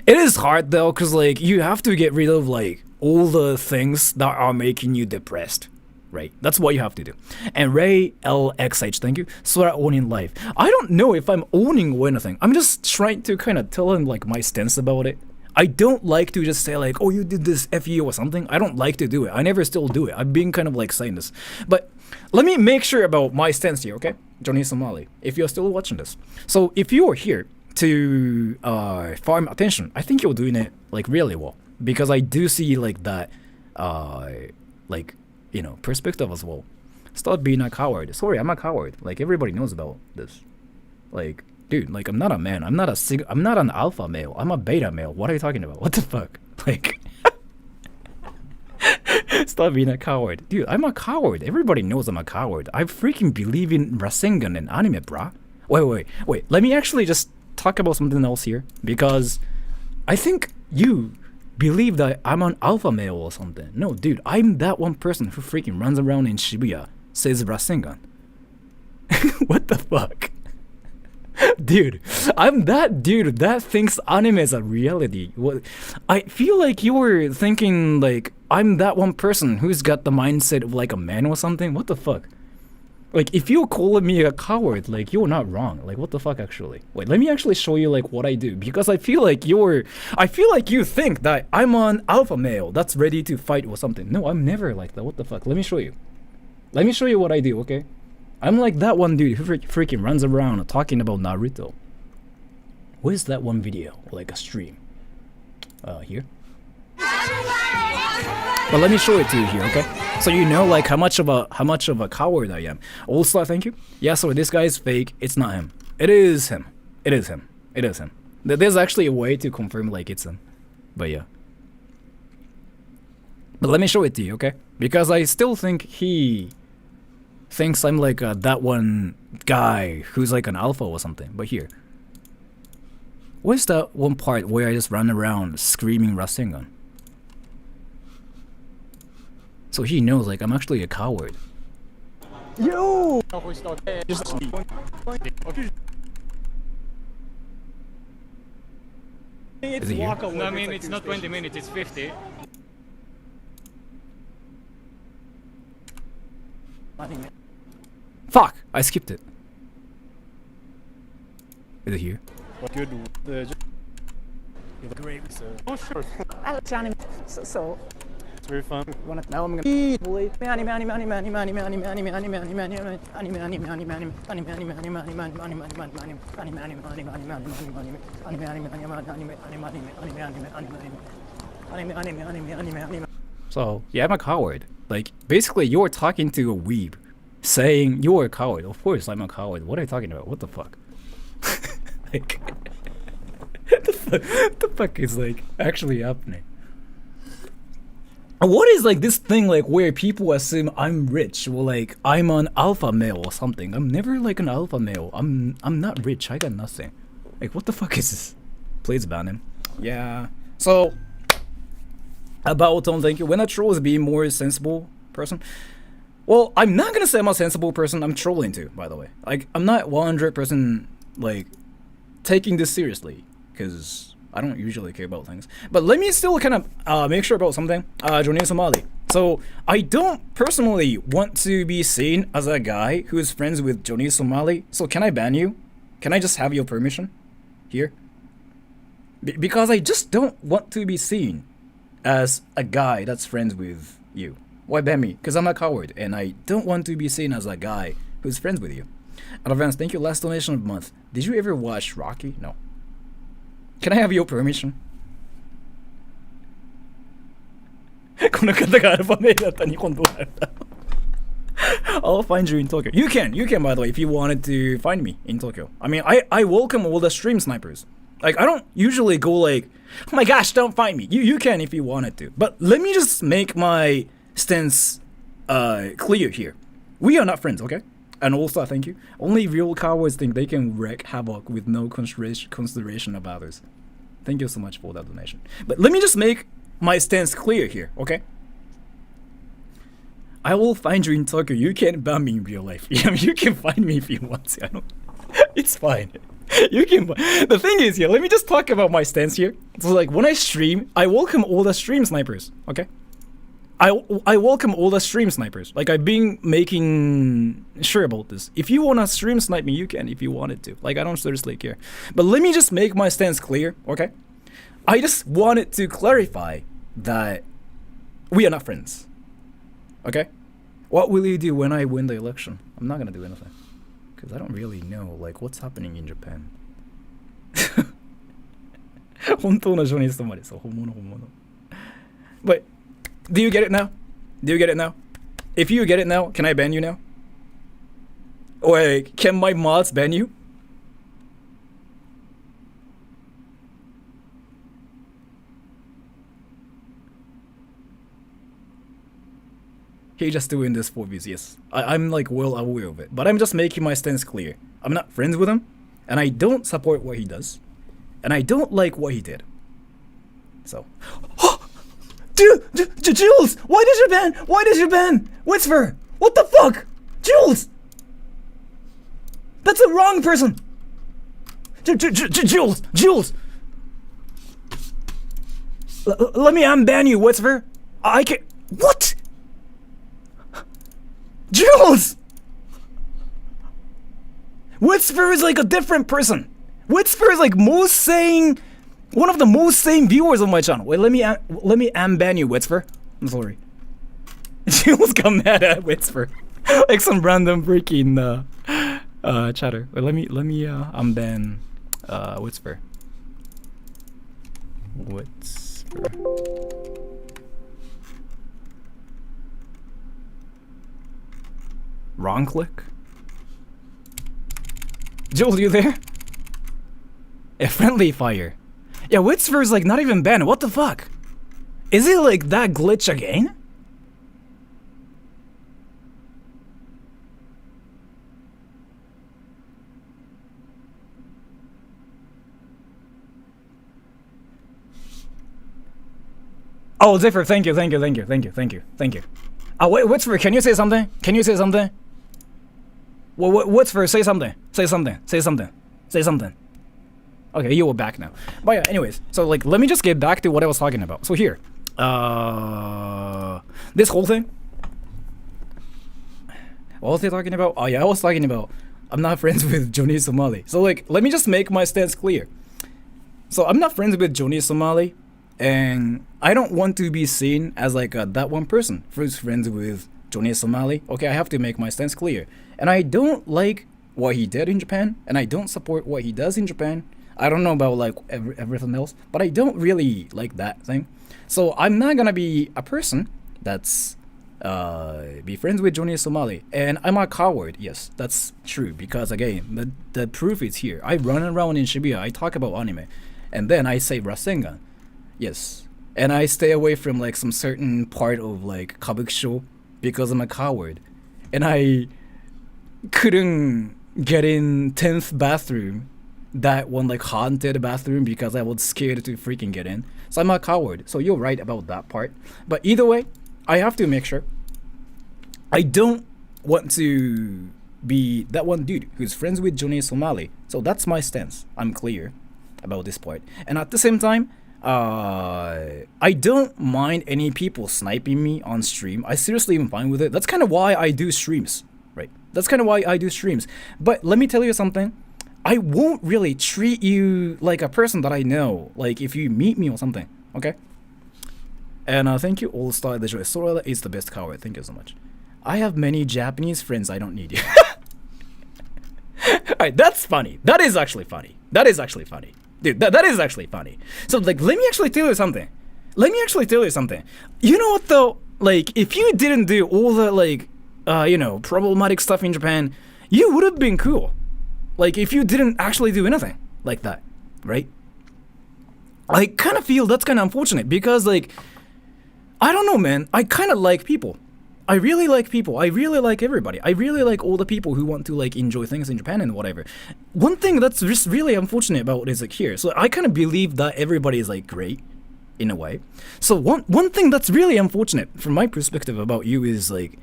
A: It is hard though, cause like you have to get rid of like all the things that are making you depressed. Right, that's what you have to do. And Ray LXH, thank you. Sora owning life. I don't know if I'm owning anything. I'm just trying to kind of tell him like my stance about it. I don't like to just say like, oh, you did this FU or something. I don't like to do it. I never still do it. I've been kind of like saying this. But let me make sure about my stance here, okay? Johnny Somali, if you're still watching this. So if you're here to farm attention, I think you're doing it like really well. Because I do see like that, like, you know, perspective as well. Stop being a coward. Sorry, I'm a coward. Like everybody knows about this. Like, dude, like I'm not a man. I'm not an alpha male. I'm a beta male. What are you talking about? What the fuck? Like, stop being a coward, dude. I'm a coward. Everybody knows I'm a coward. I freaking believe in Rasengan and anime, brah. Wait. Let me actually just talk about something else here because I think you believe that I'm an alpha male or something. No, dude, I'm that one person who freaking runs around in Shibuya, says Rasengan. What the fuck? Dude, I'm that dude that thinks anime is a reality. What? I feel like you were thinking like I'm that one person who's got the mindset of like a man or something. What the fuck? Like, if you're calling me a coward, like, you're not wrong. Like, what the fuck, actually? Wait, let me actually show you, like, what I do. Because I feel like you think that I'm an alpha male that's ready to fight or something. No, I'm never like that. What the fuck? Let me show you. Let me show you what I do, okay? I'm like that one dude who freaking runs around talking about Naruto. Where's that one video? Like, a stream. Here? But let me show it to you here, okay? So you know like how much of a coward I am. Also, thank you. Yeah, so this guy is fake. It's not him. It is him. There's actually a way to confirm like it's him. But yeah. But let me show it to you, okay? Because I still think he thinks I'm like that one guy who's like an alpha or something. But here. Where's that one part where I just run around screaming Rasengan? So he knows like I'm actually a coward. Yo! Is it here?
B: No, I mean it's not 20 minutes, it's 50.
A: Fuck! I skipped it. Is it here?
C: Good. Great. Oh sure.
D: So
C: It's very fun.
D: now I'm gonna
A: So yeah, I'm a coward. Like basically, you're talking to a weeb, saying you're a coward. Of course, I'm a coward. What are you talking about? What the fuck? Like, the fuck is like actually happening? What is like this thing like where people assume I'm rich or like I'm an alpha male or something? I'm never like an alpha male. I'm not rich. I got nothing. Like what the fuck is this? Please ban him. Yeah. So about Tom, thank you. When a troll is being more sensible person. Well, I'm not gonna say I'm a sensible person. I'm trolling too, by the way. Like I'm not 100% like taking this seriously because I don't usually care about things. But let me still kind of make sure about something. Johnny Somali. So I don't personally want to be seen as a guy who is friends with Johnny Somali. So can I ban you? Can I just have your permission here? Because I just don't want to be seen as a guy that's friends with you. Why ban me? Because I'm a coward and I don't want to be seen as a guy who's friends with you. Advance, thank you. Last donation of the month. Did you ever watch Rocky? No. Can I have your permission? この方がアルファメールだった日本どうなるんだ I'll find you in Tokyo. You can, by the way, if you wanted to find me in Tokyo. I mean, I welcome all the stream snipers. Like, I don't usually go like, oh my gosh, don't find me. You can if you wanted to. But let me just make my stance clear here. We are not friends, okay? And also, thank you. Only real cowards think they can wreak havoc with no consideration of others. Thank you so much for that donation. But let me just make my stance clear here, okay? I will find you in Tokyo. You can't ban me in real life. Yeah, you can find me if you want to. I don't. It's fine. You can. The thing is, here, let me just talk about my stance here. So, like, when I stream, I welcome all the stream snipers. Okay. I welcome all the stream snipers. Like, I've been making sure about this. If you wanna stream snipe me, you can. If you wanted to. Like, I don't seriously care. But let me just make my stance clear. Okay. I just wanted to clarify that we are not friends. Okay? What will you do when I win the election? I'm not gonna do anything. Because I don't really know, like, what's happening in Japan. 本当のジョニーストまでそう、本物。But, do you get it now? Do you get it now? If you get it now, can I ban you now? Or, like, can my mods ban you? He just doing this for views, yes. I'm like well aware of it. But I'm just making my stance clear. I'm not friends with him, and I don't support what he does. And I don't like what he did. So. Dude, Jules! Why did you ban? Why did you ban? Whisper! What the fuck? Jules! That's the wrong person! Jules! Let me unban you, Whisper. I can't. What? Jules! Whisper is like a different person. Whisper is like one of the most sane viewers on my channel. Wait, let me unban you, Whisper. I'm sorry. Jules got mad at Whisper. Like some random freaking chatter. Wait, let me unban Whisper. Whisper. Wrong click? Jules, you there? A friendly fire. Yeah, Whisper is like not even banned. What the fuck? Is it like that glitch again? Oh, Ziffer, thank you. Wait, Whisper, can you say something? Well, Whisper, say something. Okay, you were back now. But yeah, anyways, so like, let me just get back to what I was talking about. So here, this whole thing. What was I talking about? Oh yeah, I was talking about I'm not friends with Johnny Somali. So like, let me just make my stance clear. So I'm not friends with Johnny Somali, and I don't want to be seen as like that one person who's friends with Johnny Somali. Okay, I have to make my stance clear. And I don't like what he did in Japan, and I don't support what he does in Japan. I don't know about like everything else, but I don't really like that thing. So I'm not gonna be a person that's be friends with Johnny Somali. And I'm a coward. Yes, that's true, because again, the proof is here. I run around in Shibuya, I talk about anime, and then I say Rasengan. Yes, and I stay away from like some certain part of like kabuki because I'm a coward, and I couldn't get in 10th bathroom, that one like haunted bathroom, because I was scared to freaking get in. So I'm a coward. So you're right about that part. But either way, I have to make sure I don't want to be that one dude who's friends with Johnny Somali. So that's my stance. I'm clear about this part. And at the same time, I don't mind any people sniping me on stream. I seriously am fine with it. That's kind of why I do streams, right? That's kind of why I do streams. But let me tell you something. I won't really treat you like a person that I know, like if you meet me or something, okay? And thank you, All Star Leisure. Sora is the best coward. Thank you so much. I have many Japanese friends. I don't need you. Alright, that's funny. That is actually funny. That is actually funny. Dude, that is actually funny. So, like, let me actually tell you something. You know what, though? Like, if you didn't do all the, like, problematic stuff in Japan, you would have been cool. Like, if you didn't actually do anything like that, right? I kind of feel that's kind of unfortunate because, like, I don't know, man. I kind of like people. I really like people. I really like everybody. I really like all the people who want to, like, enjoy things in Japan and whatever. One thing that's just really unfortunate about is, like, here. So I kind of believe that everybody is, like, great in a way. So one thing that's really unfortunate from my perspective about you is, like,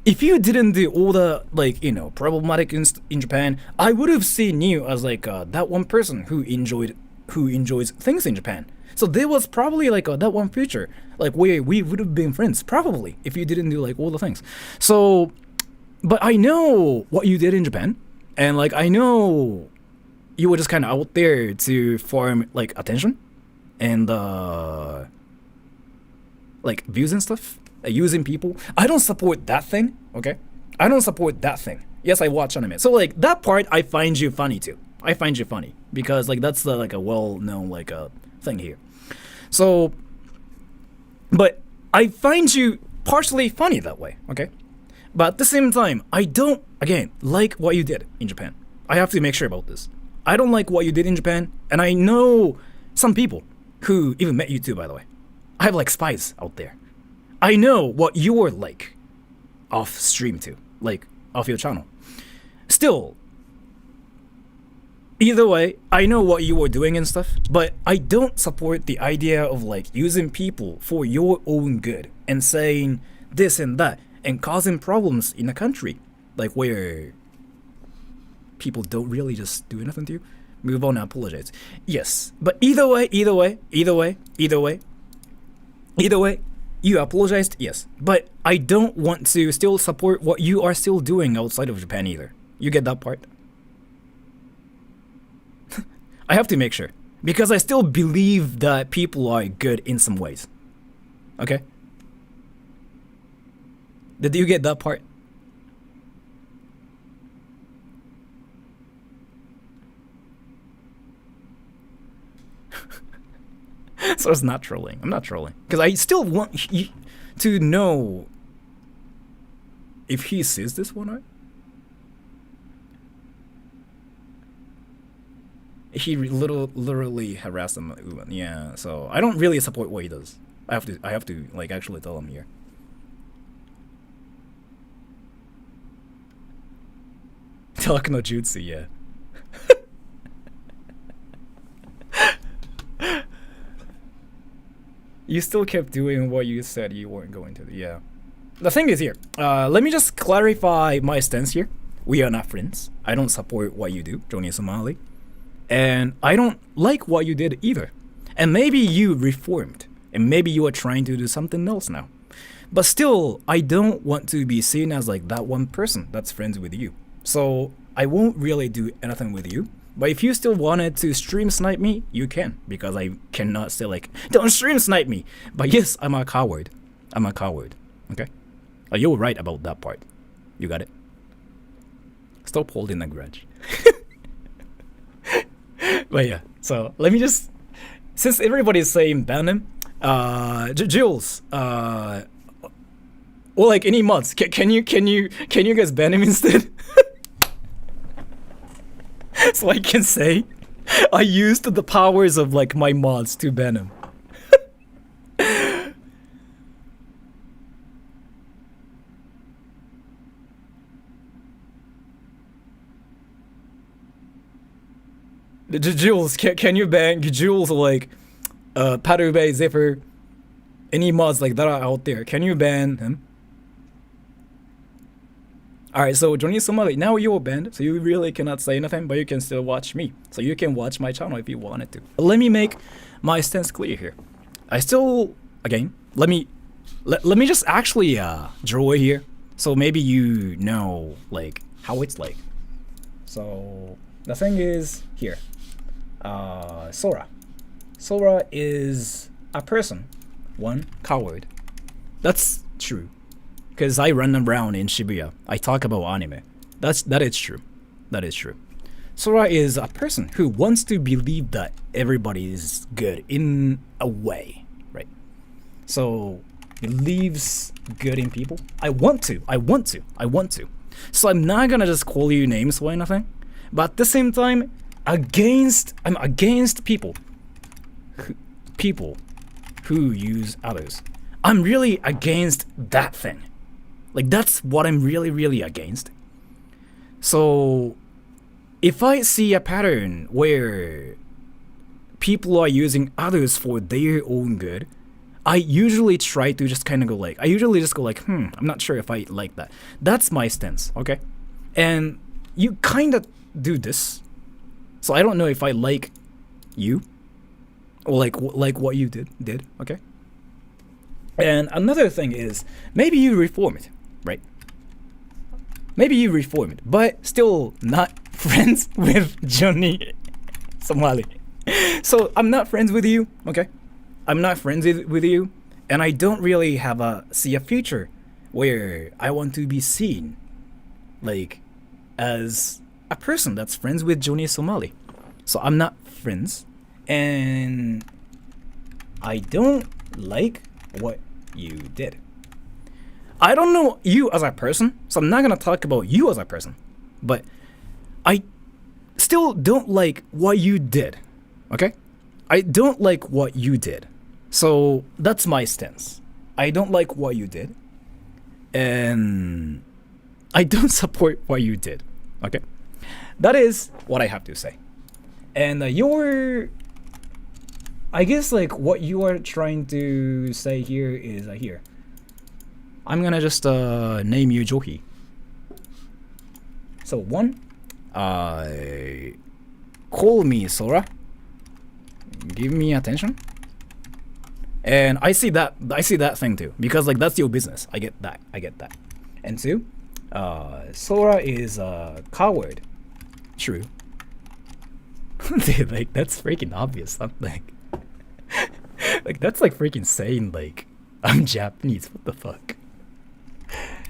A: if you didn't do all the, like, problematic in Japan, I would have seen you as, like, that one person who enjoys things in Japan. So there was probably, like, that one future, like, where we would have been friends, probably, if you didn't do, like, all the things. So, but I know what you did in Japan, and, like, I know you were just kind of out there to farm, like, attention, and, like, views and stuff, using people. I don't support that thing, okay? I don't support that thing. Yes, I watch anime. So, like, that part, I find you funny, too. I find you funny, because, like, that's, like, a well-known, like, thing here. So, but I find you partially funny that way, okay? But at the same time, I don't, again, like what you did in Japan. I have to make sure about this. I don't like what you did in Japan, and I know some people who even met you too, by the way. I have, like, spies out there. I know what you're like off stream too, like, off your channel. Still, either way, I know what you were doing and stuff, but I don't support the idea of, like, using people for your own good and saying this and that and causing problems in a country, like, where people don't really just do anything to you. Move on and apologize. Yes, but either way, you apologized, yes, but I don't want to still support what you are still doing outside of Japan either. You get that part? I have to make sure, because I still believe that people are good in some ways. Okay? Did you get that part? So it's not trolling. I'm not trolling. Because I still want you to know if he sees this one, right? He literally harassed him. Yeah, so I don't really support what he does. I have to like actually tell him here. Talk no jutsu, yeah. You still kept doing what you said you weren't going to do, yeah. The thing is here, let me just clarify my stance here. We are not friends. I don't support what you do, Johnny Somali. And I don't like what you did either. And maybe you reformed. And maybe you are trying to do something else now. But still, I don't want to be seen as like that one person that's friends with you. So I won't really do anything with you. But if you still wanted to stream snipe me, you can. Because I cannot say like, don't stream snipe me. But yes, I'm a coward. I'm a coward. Okay? You're right about that part. You got it? Stop holding a grudge. But yeah, so let me just, since everybody's saying ban him, Jules, or like any mods, can you guys ban him instead? So I can say I used the powers of like my mods to ban him. Jules, can you ban Jules like Parube, Zephyr, any mods like that are out there? Can you ban him? Alright, so Johnny Somali, now you're banned, so you really cannot say anything, but you can still watch me. So you can watch my channel if you wanted to. Let me make my stance clear here. I still, again, let me just actually draw it here, so maybe you know like how it's like. So The thing is here. Sora. Sora is a person. One, coward. That's true. Because I run around in Shibuya. I talk about anime. That is true. That is true. Sora is a person who wants to believe that everybody is good in a way, right? So believes good in people. I want to. So I'm not gonna just call you names or anything, but at the same time, I'm against people who use others. I'm really against that thing. Like, that's what I'm really against. So if I see a pattern where people are using others for their own good, I usually try to just kind of go like, I'm not sure if I like that. That's my stance, okay? And you kind of do this. So I don't know if I like you or like what you did, okay? And another thing is, maybe you reform it, right? Maybe you reform it, but still not friends with Johnny Somali. So I'm not friends with you, okay? I'm not friends with you, and I don't really see a future where I want to be seen like as a person that's friends with Johnny Somali. So I'm not friends, and I don't like what you did. I don't know you as a person, so I'm not gonna talk about you as a person, but I still don't like what you did, okay? I don't like what you did. So that's my stance. I don't like what you did, and I don't support what you did, okay? That is what I have to say. And I guess like what you are trying to say here is here. I'm gonna just name you Johi. So one, call me Sora. Give me attention. And I see that thing too, because like that's your business. I get that. And two, Sora is a coward. True. Dude, like that's freaking obvious. I'm like that's like freaking saying like I'm Japanese. What the fuck?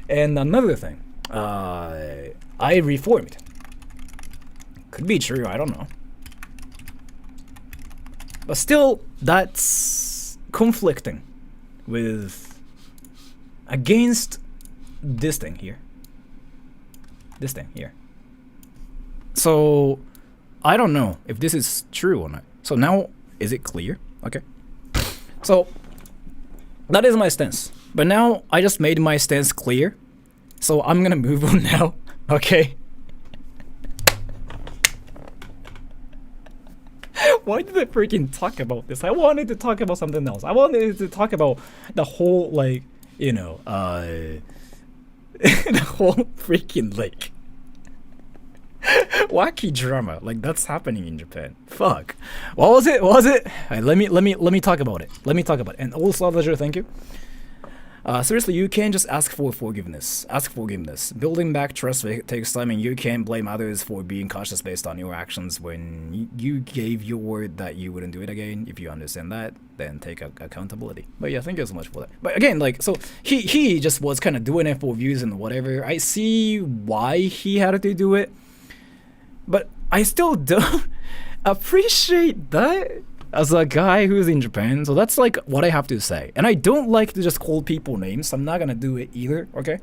A: And another thing, I reformed. Could be true. I don't know. But still, that's conflicting with against this thing here. So I don't know if this is true or not. So now, is it clear? Okay. So that is my stance. But now I just made my stance clear. So I'm gonna move on now. Okay. Why did I freaking talk about this? I wanted to talk about something else. I wanted to talk about the whole the whole freaking wacky drama like that's happening in Japan. Fuck. What was it? Right, let me talk about it. And also, Leisure, thank you. Seriously, you can't just ask for forgiveness. Building back trust takes time, and you can't blame others for being cautious based on your actions when you gave your word that you wouldn't do it again. If you understand that, then take accountability. But yeah, thank you so much for that. But again, like, so he just was kind of doing it for views and whatever. I see why he had to do it, but I still don't appreciate that as a guy who's in Japan. So that's like what I have to say. And I don't like to just call people names. So I'm not gonna do it either, okay?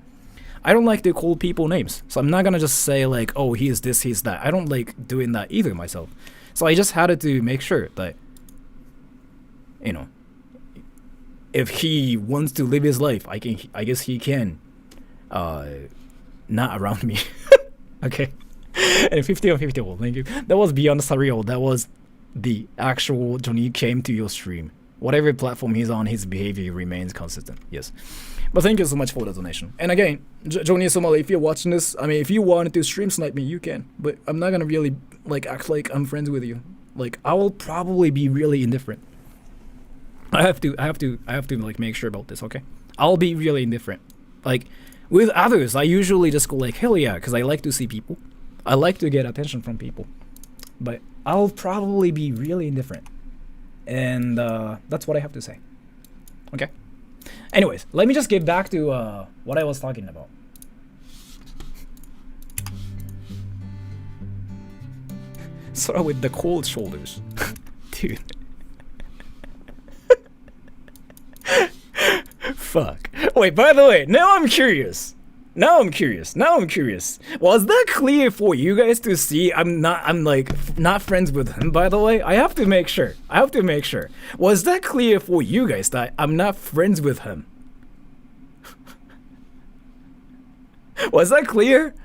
A: I don't like to call people names. So I'm not gonna just say like, oh, he is this, he's that. I don't like doing that either myself. So I just had to make sure that, if he wants to live his life, I guess he can, not around me. Okay? And 50 on 50, well, thank you. That was beyond surreal. That was the actual Johnny came to your stream. Whatever platform he's on, his behavior remains consistent. Yes. But thank you so much for the donation. And again, Johnny Somali, if you're watching this, I mean, if you wanted to stream snipe me, you can. But I'm not gonna really act like I'm friends with you. Like, I will probably be really indifferent. I have to make sure about this, okay? I'll be really indifferent. Like, with others, I usually just go like, hell yeah, because I like to see people. I like to get attention from people, but I'll probably be really indifferent, and that's what I have to say. Okay. Anyways, let me just get back to what I was talking about. Sora with the cold shoulders, dude. Fuck. Wait, by the way, now I'm curious. Was that clear for you guys to see? I'm like not friends with him, by the way. I have to make sure. Was that clear for you guys that I'm not friends with him? Was that clear?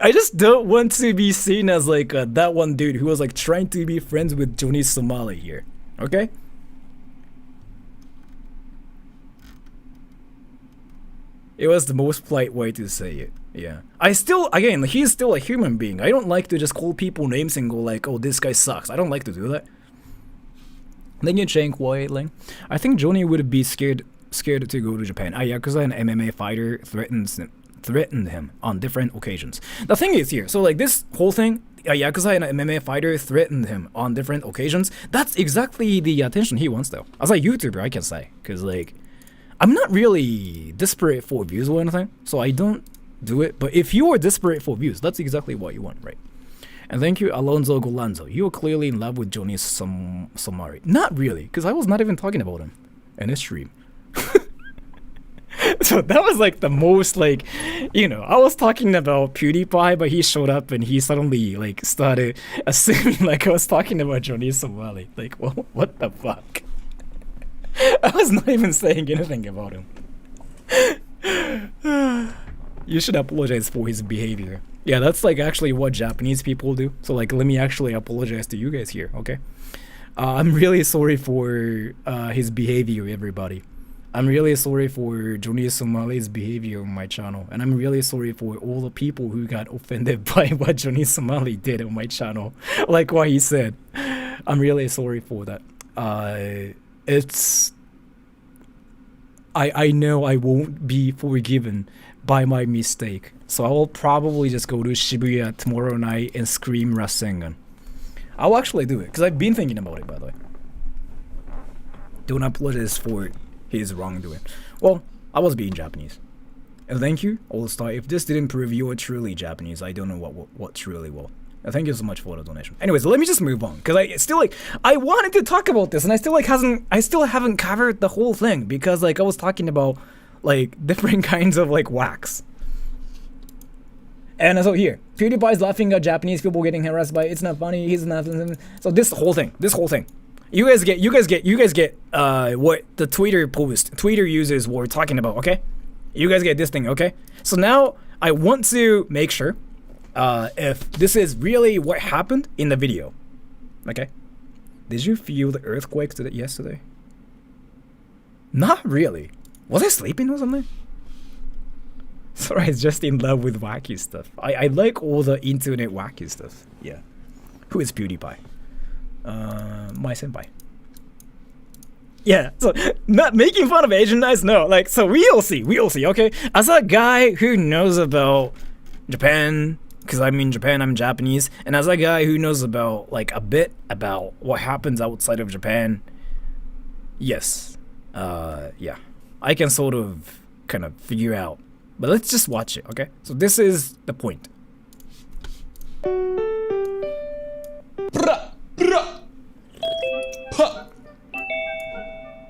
A: I just don't want to be seen as like that one dude who was like trying to be friends with Johnny Somali here. Okay? It was the most polite way to say it. Yeah. Again, he's still a human being. I don't like to just call people names and go like, oh, this guy sucks. I don't like to do that. Then you change quietly. I think Johnny would be scared to go to Japan. Yakuza, an MMA fighter, threatened him on different occasions. The thing is here, so like this whole thing, a Yakuza and an MMA fighter threatened him on different occasions. That's exactly the attention he wants though. As a YouTuber, I can say. Because like, I'm not really desperate for views or anything, so I don't do it. But if you are desperate for views, that's exactly what you want, right? And thank you, Alonso Golanzo. You are clearly in love with Johnny Somari. Not really, because I was not even talking about him in his stream. So that was like the most like, you know, I was talking about PewDiePie, but he showed up and he suddenly like started assuming like I was talking about Johnny Somali. Like, well, what the fuck? I was not even saying anything about him. You should apologize for his behavior. Yeah, that's like actually what Japanese people do. So like, let me actually apologize to you guys here, okay? I'm really sorry for his behavior, everybody. I'm really sorry for Johnny Somali's behavior on my channel. And I'm really sorry for all the people who got offended by what Johnny Somali did on my channel. Like what he said. I'm really sorry for that. I know I won't be forgiven by my mistake, so I will probably just go to Shibuya tomorrow night and scream Rasengan. I'll actually do it, because I've been thinking about it, by the way. Don't apologize for his wrongdoing. Well, I was being Japanese. And thank you, All-Star. If this didn't prove you are truly Japanese, I don't know what truly will. Thank you so much for the donation. Anyways, let me just move on, because I wanted to talk about this, and I still haven't covered the whole thing, because like I was talking about like different kinds of like wax. And so here, PewDiePie is laughing at Japanese people getting harassed by it's not funny, he's not. So this whole thing. You guys get what the Twitter users were talking about, okay? You guys get this thing, okay? So now I want to make sure if this is really what happened in the video. Okay? Did you feel the earthquake yesterday? Not really. Was I sleeping or something? Sorry, it's just in love with wacky stuff. I like all the internet wacky stuff. Yeah. Who is PewDiePie? My senpai. Yeah, so not making fun of Asian guys, no. Like, so we'll see, okay? As a guy who knows about Japan, because I'm in Japan, I'm Japanese, and as a guy who knows about, like, a bit about what happens outside of Japan, yes, yeah, I can sort of kind of figure out. But let's just watch it, okay? So this is the point.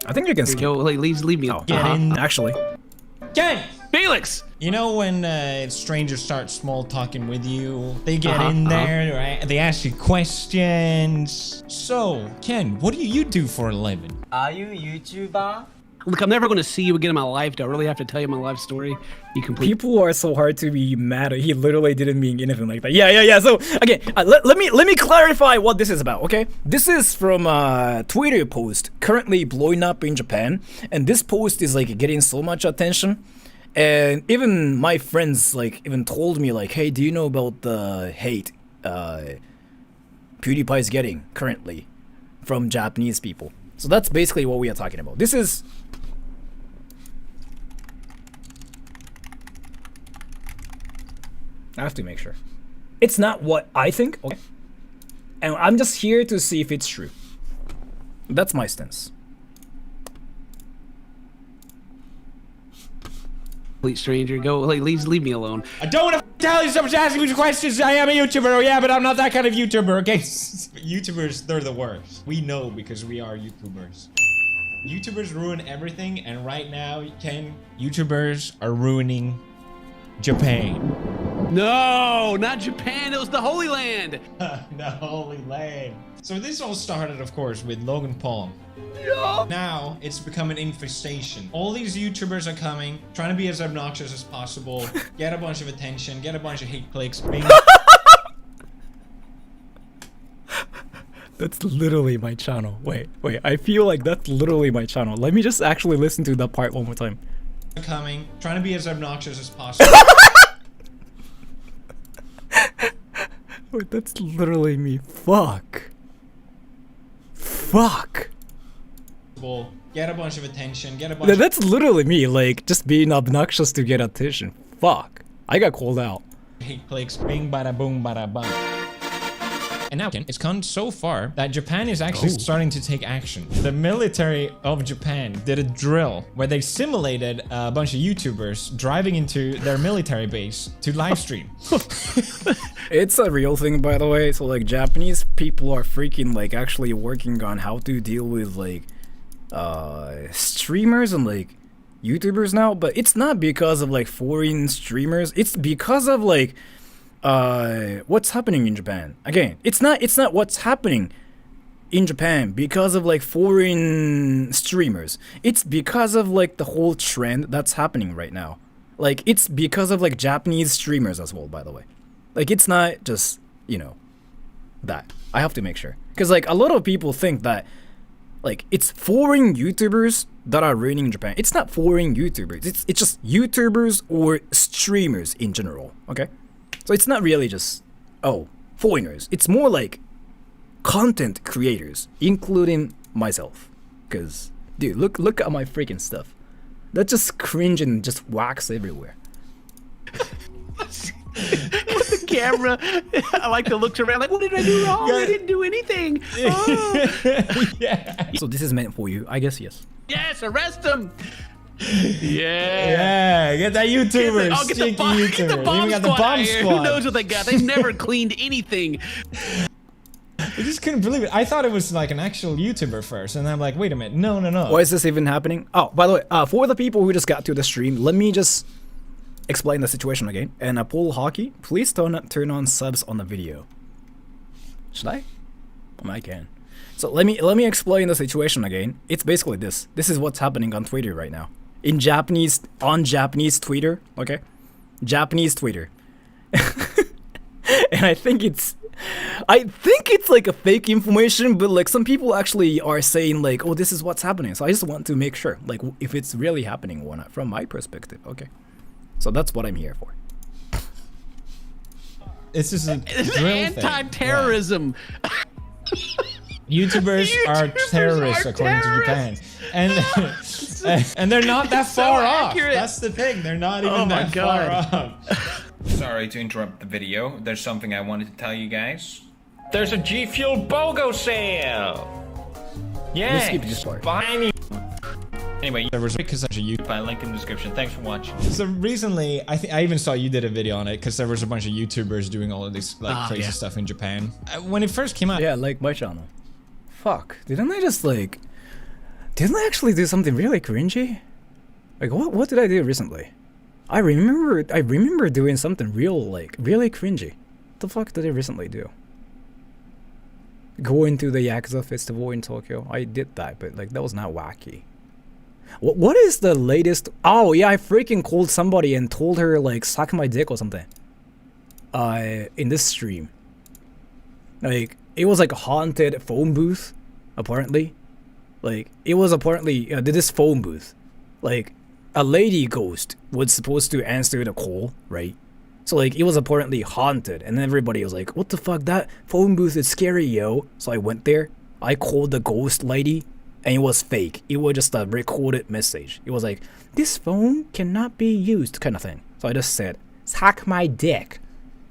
A: I think you can skip.
E: Yo, like, leave me.
A: Oh,
F: Get in.
A: Actually.
F: Gang!
E: Felix!
F: You know when strangers start small talking with you, they get in there, right? They ask you questions. So, Ken, what do you do for a living?
G: Are you a YouTuber?
E: Look, I'm never going to see you again in my life. Do I really have to tell you my life story? You complete.
A: People are so hard to be mad at. He literally didn't mean anything like that. Yeah. So, again, let me clarify what this is about, okay? This is from a Twitter post currently blowing up in Japan. And this post is, like, getting so much attention. And even my friends, like, even told me, like, hey, do you know about the hate PewDiePie is getting currently from Japanese people? So that's basically what we are talking about. This is... I have to make sure. It's not what I think, okay? And I'm just here to see if it's true. That's my stance.
E: Complete stranger. Go, like, leave me alone.
F: I don't want to tell you so much asking me questions. I am a YouTuber. Oh, yeah, but I'm not that kind of YouTuber, okay? YouTubers, they're the worst. We know because we are YouTubers. YouTubers ruin everything, and right now, Ken, YouTubers are ruining Japan.
E: No, not Japan. It was the Holy Land.
F: The Holy Land. So this all started, of course, with Logan Paul. Now it's become an infestation. All these YouTubers are coming, trying to be as obnoxious as possible, get a bunch of attention, get a bunch of hate clicks.
A: That's literally my channel. Wait, I feel like that's literally my channel. Let me just actually listen to that part one more time.
F: Coming, trying to be as obnoxious as possible.
A: Wait, that's literally me. Fuck.
F: Get a bunch of attention, get a bunch
A: That's literally me, like, just being obnoxious to get attention. Fuck. I got called out.
F: of hate clicks, bing bada boom bada bum. And now, Ken, it's gone so far that Japan is actually starting to take action. The military of Japan did a drill where they simulated a bunch of YouTubers driving into their military base to live stream.
A: It's a real thing, by the way. So, like, Japanese people are freaking, like, actually working on how to deal with, like, streamers and, like, YouTubers now. But it's not because of, like, foreign streamers. It's because of, like, what's happening in Japan. Again, it's not what's happening in Japan because of, like, foreign streamers. It's because of, like, the whole trend that's happening right now. Like, it's because of, like, Japanese streamers as well, by the way. Like, it's not just, you know, that. I have to make sure. Because, like, a lot of people think that, like, it's foreign YouTubers that are ruining Japan. It's not foreign YouTubers. It's just YouTubers or streamers in general, okay? So it's not really just, oh, foreigners. It's more like content creators, including myself. Because, dude, look at my freaking stuff. That's just cringe and just wax everywhere.
E: The camera, I like to look around like, what did I do wrong? I didn't do anything. Oh.
F: Yeah.
A: So this is meant for you, I guess, yes.
E: Yes, arrest him.
F: Yeah, get that YouTuber.
E: Get the bomb, get the bomb
F: Even got the
E: squad out
F: bomb
E: here.
F: squad.
E: Who knows what they got? They've never cleaned anything.
F: I just couldn't believe it. I thought it was like an actual YouTuber first, and I'm like, wait a minute, no.
A: Why is this even happening? Oh, by the way, for the people who just got to the stream, let me just explain the situation again. And Paul Hockey, please turn on subs on the video. Should I? I can. So let me explain the situation again. It's basically this. This is what's happening on Twitter right now. In Japanese, on Japanese Twitter, okay? Japanese Twitter. And I think it's like a fake information, but like some people actually are saying like, oh, this is what's happening. So I just want to make sure, like, if it's really happening or not from my perspective, okay? So that's what I'm here for.
F: It's just a
E: It's
F: drill
E: anti-terrorism.
F: thing. Yeah. YouTubers are terrorists according to Japan, and they're not that far off.
E: accurate.
F: That's the thing. They're not even
E: my
F: that
E: God.
F: far off.
H: Sorry to interrupt the video. There's something I wanted to tell you guys. There's a G Fuel BOGO sale! Yeah!
A: Let's skip this part.
H: Buy me! Anyway,
F: There was because such a YouTube.
H: my link in the description. Thanks for watching.
F: So recently, I even saw you did a video on it because there was a bunch of YouTubers doing all of this like crazy
E: yeah.
F: stuff in Japan. When it first came out,
A: Yeah, like my channel. Fuck, didn't I actually do something really cringy? Like what did I do recently? I remember doing something really cringy. What the fuck did I recently do? Going to the Yakuza festival in Tokyo. I did that, but like that was not wacky. What is the latest? Oh yeah, I freaking called somebody and told her like suck my dick or something. In this stream. Like it was like a haunted phone booth, apparently. Like it was apparently this phone booth. Like a lady ghost was supposed to answer the call, right? So like it was apparently haunted, and then everybody was like, "What the fuck? That phone booth is scary, yo!" So I went there. I called the ghost lady, and it was fake. It was just a recorded message. It was like, "This phone cannot be used," kind of thing. So I just said, "Suck my dick,"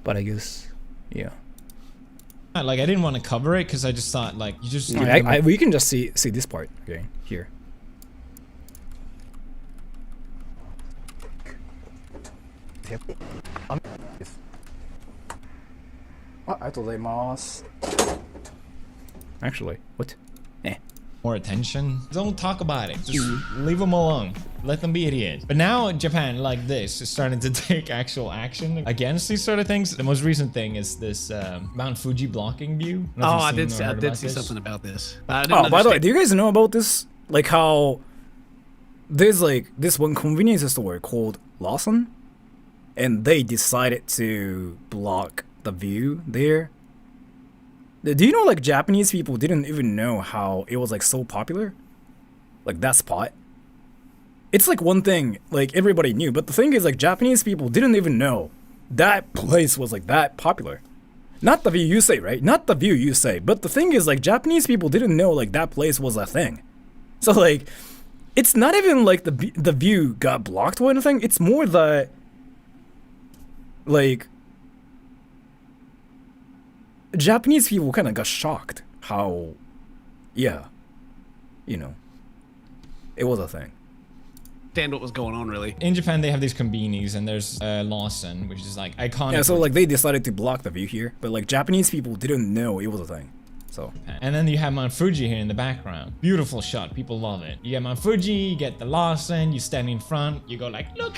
A: but I guess Yeah.
F: Like, I didn't want to cover it because I just thought, like, you just...
A: We can just see this part. Okay, here. Actually, what?
F: more attention. Don't talk about it. Just leave them alone. Let them be idiots. But now Japan, like this, is starting to take actual action against these sort of things. The most recent thing is this Mount Fuji blocking view.
E: Oh, I did see something about this.
A: Oh, by the way, do you guys know about this? Like how there's like this one convenience store called Lawson, and they decided to block the view there. Do you know, like, Japanese people didn't even know how it was, like, so popular? Like, that spot. It's, like, one thing, like, everybody knew. But the thing is, like, Japanese people didn't even know that place was, like, that popular. Not the view you say, right? Not the view you say. But the thing is, like, Japanese people didn't know, like, that place was a thing. So, like, it's not even, like, the view got blocked or anything. It's more that, like... Japanese people kind of got shocked how, yeah, you know, it was a thing.
E: Understand what was going on, really.
F: In Japan, they have these konbinis, and there's Lawson, which is like iconic.
A: Yeah, so like they decided to block the view here, but like Japanese people didn't know it was a thing. So.
F: And then you have Mount Fuji here in the background. Beautiful shot, people love it. You get Mount Fuji, you get the Lawson, you stand in front, you go like, look,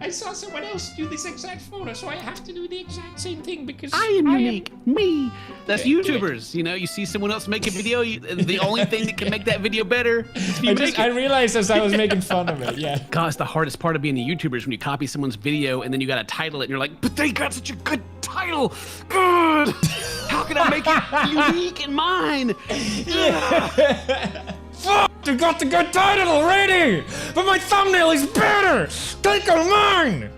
F: I saw someone else do this exact photo, so I have to do the exact same thing because
E: I am unique. Me. That's YouTubers. You know, you see someone else make a video, the only thing that can make that video better is you make it.
F: I realized as I was making fun of it, yeah.
E: God, it's the hardest part of being a YouTuber is when you copy someone's video and then you gotta title it and you're like, but they got such a good title. Good. How can I make it unique and mine?
F: Fuck! You got the good title already! But my thumbnail is better! Take on mine!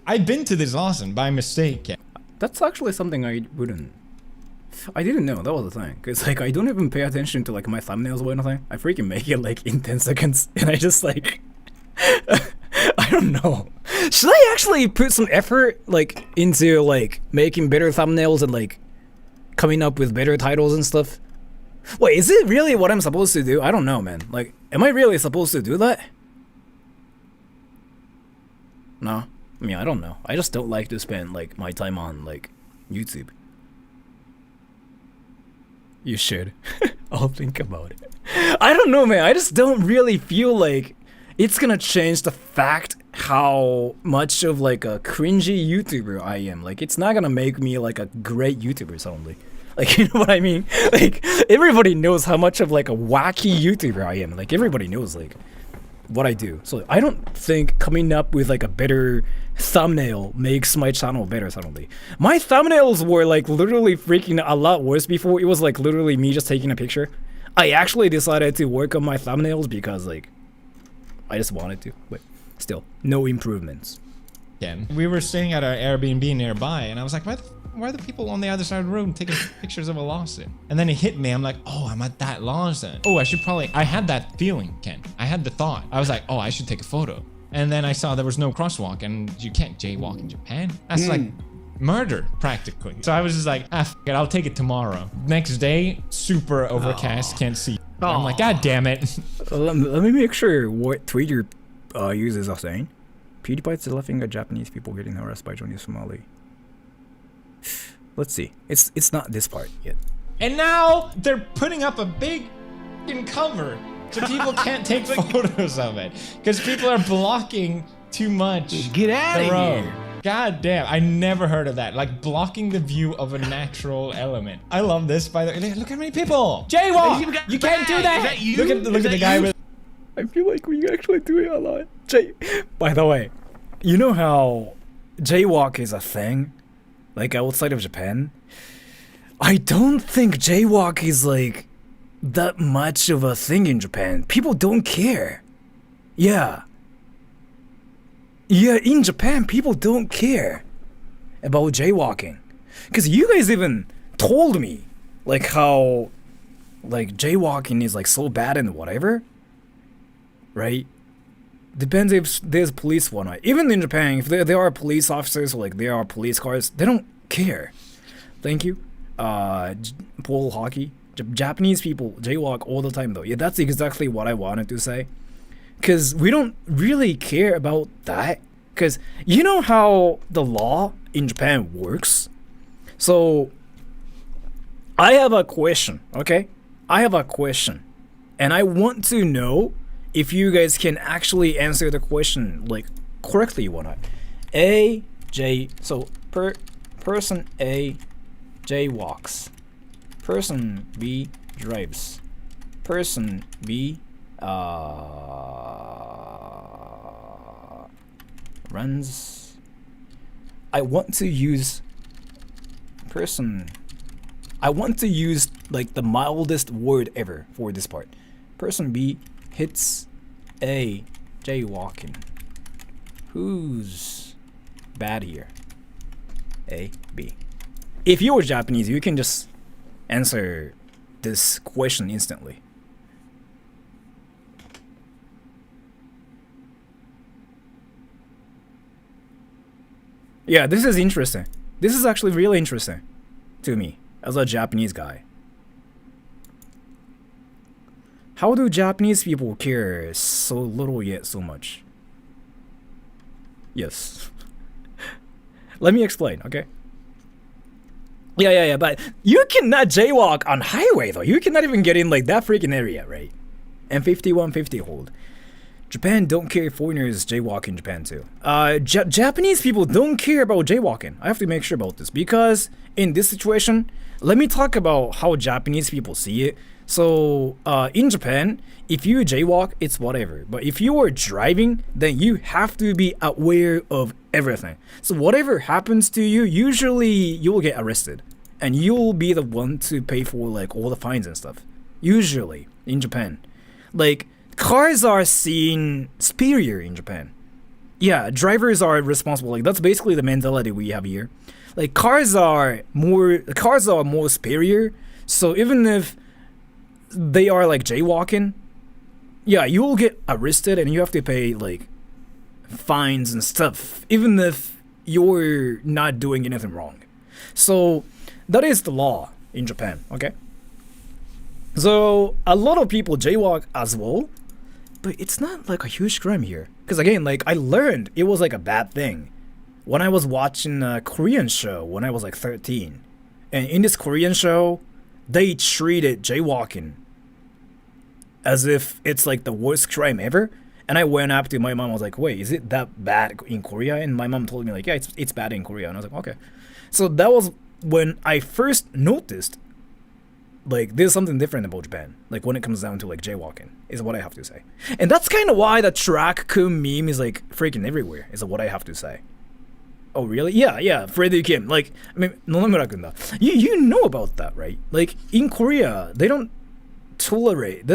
F: I've been to this Lawson by mistake.
A: That's actually something I didn't know that was a thing. Cause like I don't even pay attention to like my thumbnails or anything. I freaking make it like in 10 seconds and I just like I don't know. Should I actually put some effort like into like making better thumbnails and like coming up with better titles and stuff? Wait, is it really what I'm supposed to do? I don't know, man. Like, am I really supposed to do that? No. I mean, I don't know. I just don't like to spend, like, my time on, like, YouTube. You should. I'll think about it. I don't know, man. I just don't really feel like it's gonna change the fact how much of, like, a cringy YouTuber I am. Like, it's not gonna make me, like, a great YouTuber suddenly. Like, you know what I mean? Like, everybody knows how much of, like, a wacky YouTuber I am. Like, everybody knows, like, what I do. So, I don't think coming up with, like, a better thumbnail makes my channel better suddenly. My thumbnails were, like, literally freaking a lot worse before. It was, like, literally me just taking a picture. I actually decided to work on my thumbnails because, like, I just wanted to. But still, no improvements.
F: We were staying at our Airbnb nearby, and I was like, why are the people on the other side of the room taking pictures of a Lawson? And then it hit me. I'm like, oh, I'm at that Lawson. Oh, I had that feeling, Ken. I had the thought. I was like, oh, I should take a photo. And then I saw there was no crosswalk, and you can't jaywalk in Japan. That's like murder, practically. So I was just like, f it, I'll take it tomorrow. Next day, super overcast, can't see. I'm like, god damn it.
A: Let me make sure what Twitter users are saying. PewDiePie is laughing at Japanese people getting harassed by Johnny Somali. Let's see. It's not this part yet.
F: And now they're putting up a big cover so people can't take photos of it because people are blocking too much.
E: Get out of here.
F: God damn, I never heard of that. Like blocking the view of a natural element. I love this, by the way. Look how many people. Jaywalk! You can't do that!
E: Is that you?
F: Look at the guy with...
A: I feel like we actually do it a lot. By the way, you know how jaywalk is a thing? Like outside of Japan? I don't think jaywalk is like that much of a thing in Japan. People don't care. Yeah, in Japan, people don't care about jaywalking. Because you guys even told me like how like jaywalking is like so bad and whatever. Right? depends if there's police or not. Even in Japan, if there are police officers, like there are police cars, they don't care. Thank you. Pole hockey. Japanese people jaywalk all the time though. Yeah, that's exactly what I wanted to say. Because we don't really care about that. Because you know how the law in Japan works? So, I have a question, okay? I have a question. And I want to know if you guys can actually answer the question, like, correctly or not. Person A jaywalks. Person B drives. Person B runs. I want to use like the mildest word ever for this part. Person B hits A jaywalking. Who's bad here? A, B. If you're Japanese, you can just answer this question instantly. Yeah, this is interesting. This is actually really interesting to me as a Japanese guy. How do Japanese people care so little yet so much? Yes. Let me explain, okay? Yeah, but you cannot jaywalk on highway though. You cannot even get in like that freaking area, right? And 5150 hold. Japan don't care if foreigners jaywalk in Japan too. Japanese people don't care about jaywalking. I have to make sure about this because in this situation, let me talk about how Japanese people see it. So in Japan, if you jaywalk, it's whatever. But if you are driving, then you have to be aware of everything. So whatever happens to you, usually you'll get arrested. And you'll be the one to pay for like all the fines and stuff. Usually in Japan. Like cars are seen superior in Japan. Yeah, drivers are responsible. Like that's basically the mentality we have here. Like cars are more superior. So even if they are like jaywalking, yeah, you will get arrested and you have to pay like fines and stuff, even if you're not doing anything wrong. So that is the law in Japan, okay? So a lot of people jaywalk as well, but it's not like a huge crime here. Because again, like I learned it was like a bad thing when I was watching a Korean show when I was like 13. And in this Korean show, they treated jaywalking as if it's like the worst crime ever. And I went up to my mom, I was like, wait, is it that bad in Korea? And my mom told me like, yeah, it's bad in Korea. And I was like, okay. So that was when I first noticed like there's something different about Japan. Like when it comes down to like jaywalking is what I have to say. And that's kind of why the track Kun meme is like freaking everywhere is what I have to say. Oh really? Yeah, Freddy Kim. Like, I mean, Nonomura-kun da. You know about that, right? Like in Korea, they don't tolerate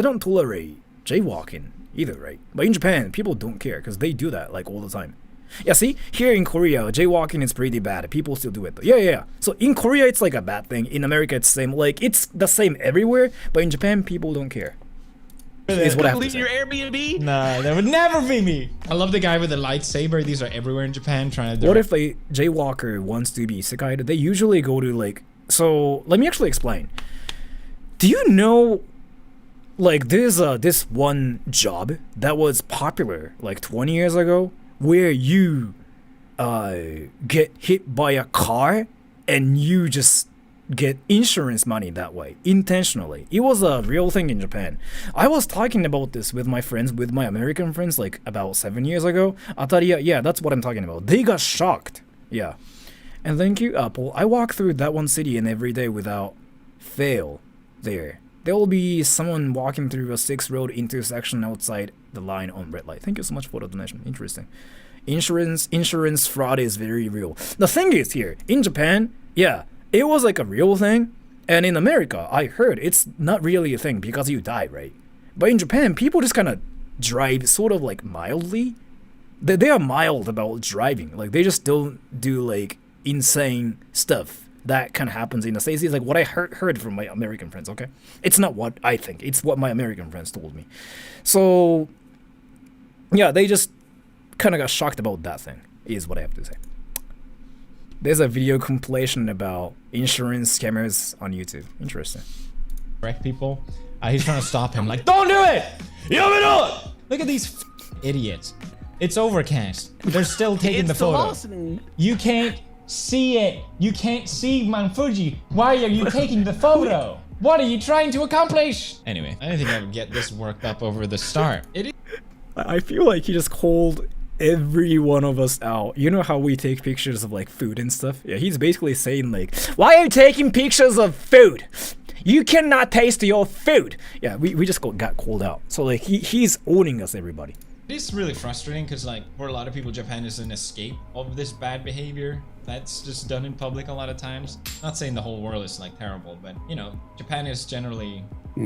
A: jaywalking either, right? But in Japan, people don't care because they do that like all the time. Yeah, see, here in Korea, jaywalking is pretty bad. People still do it though. Yeah. So in Korea, it's like a bad thing. In America, it's the same. Like it's the same everywhere. But in Japan, people don't care. Is what I have to say.
E: Your Airbnb?
F: Nah, that would never be me. I love the guy with the lightsaber. These are everywhere in Japan trying to.
A: What if a jaywalker wants to be isekai? They usually go to like. So let me actually explain. Do you know? Like there's this one job that was popular like 20 years ago, where you get hit by a car and you just get insurance money that way intentionally. It was a real thing in Japan. I was talking about this with my friends, with my American friends, like about 7 years ago. Ataria, yeah, that's what I'm talking about. They got shocked. Yeah. And thank you, Apple. I walk through that one city and every day without fail there. There will be someone walking through a 6-road intersection outside the line on red light. Thank you so much for the donation. Interesting. Insurance fraud is very real. The thing is here, in Japan, yeah, it was like a real thing. And in America, I heard it's not really a thing because you die, right? But in Japan, people just kind of drive sort of like mildly. They are mild about driving. Like they just don't do like insane stuff that kind of happens in the States. It's like what I heard from my American friends, okay? It's not what I think. It's what my American friends told me. So yeah, they just kind of got shocked about that thing, is what I have to say. There's a video compilation about insurance scammers on YouTube. Interesting.
F: Correct people. He's trying to stop him. Like, don't do it! Look at these idiots. It's overcast. They're still taking the photo. You can't see it. You can't see Mount Fuji. Why are you taking the photo? What are you trying to accomplish? Anyway, I didn't think I would get this worked up over the start.
A: I feel like he just called every one of us out. You know how we take pictures of like food and stuff? Yeah, he's basically saying like, why are you taking pictures of food? You cannot taste your food. Yeah, we just got called out. So like he's owning us, everybody.
F: It's really frustrating because like for a lot of people, Japan is an escape of this bad behavior that's just done in public a lot of times. Not saying the whole world is like terrible, but you know, Japan is generally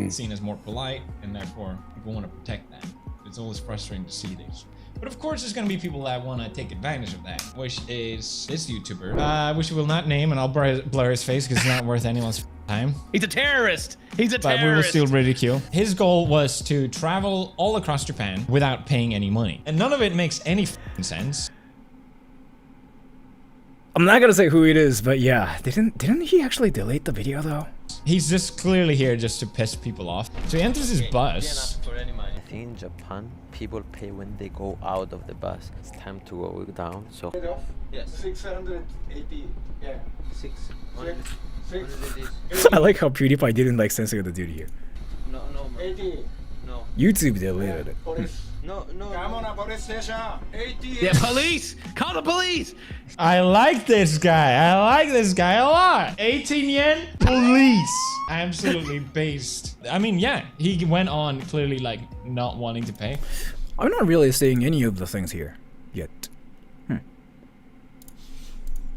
F: seen as more polite, and therefore people want to protect that. It's always frustrating to see this. But of course, there's gonna be people that want to take advantage of that, which is this YouTuber, which we will not name, and I'll blur his face because it's not worth anyone's time.
E: He's a terrorist. He's a terrorist.
F: But we will still ridicule. His goal was to travel all across Japan without paying any money, and none of it makes any sense.
A: I'm not gonna say who it is, but yeah, didn't he actually delete the video though?
F: He's just clearly here just to piss people off. So he enters his bus.
I: In Japan, people pay when they go out of the bus. It's time to go down. So
G: Yes. 680. Yeah. 6.
A: I like how PewDiePie didn't like censor the dude here.
G: No, no. 80. No.
A: YouTube deleted it.
G: No, no. Come on, police station. 80.
E: Yeah, police! Call the police!
F: I like this guy. I like this guy a lot. 18 yen? Police. Absolutely based. I mean, yeah, he went on clearly like not wanting to pay.
A: I'm not really saying any of the things here yet.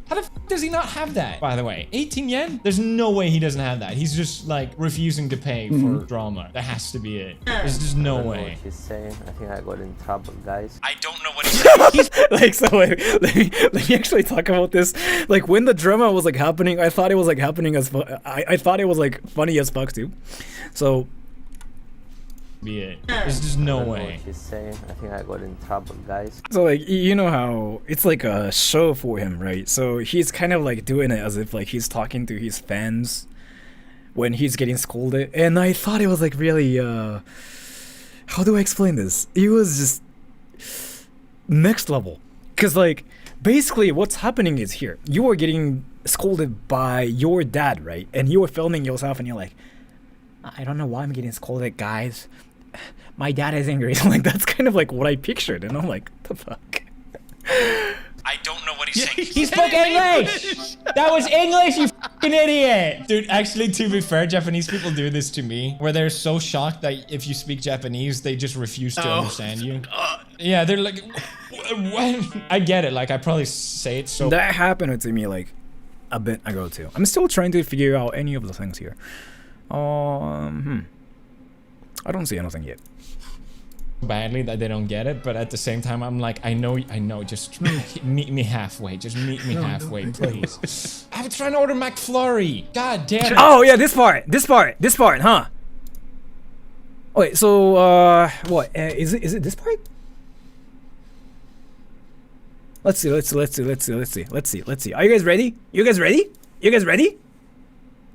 F: How the f does he not have that? By the way, 18 yen? There's no way he doesn't have that. He's just like refusing to pay for drama. That has to be it. There's just no way.
I: he's saying, I think I got in trouble, guys.
E: I don't know what he's saying.
A: Like, so wait, let me actually talk about this. Like when the drama was like happening, I thought it was like happening as I thought it was like funny as fuck too. So
F: Be it. There's just no way.
I: He's saying, I think I got in trouble, guys.
A: So like you know how it's like a show for him, right? So he's kind of like doing it as if like he's talking to his fans when he's getting scolded, and I thought it was like really how do I explain this? It was just next level, because like basically what's happening is here you are getting scolded by your dad, right? And you are filming yourself and you're like, I don't know why I'm getting scolded, guys. My dad is angry. Like that's kind of like what I pictured, and I'm like, what the fuck?
E: I don't know what he's saying.
F: He spoke English! That was English, you fucking idiot! Dude, actually, to be fair, Japanese people do this to me, where they're so shocked that if you speak Japanese, they just refuse to understand you. Yeah, they're like, what? I get it, like, I probably say it so...
A: That happened to me like a bit ago too. I'm still trying to figure out any of the things here. I don't see anything yet.
F: Badly that they don't get it, but at the same time I'm like, I know, just meet me halfway, just meet me halfway, please. I'm trying to order McFlurry. God damn it.
A: Oh yeah, this part, huh? Wait, so what? Is it this part? Let's see. Are you guys ready? You guys ready?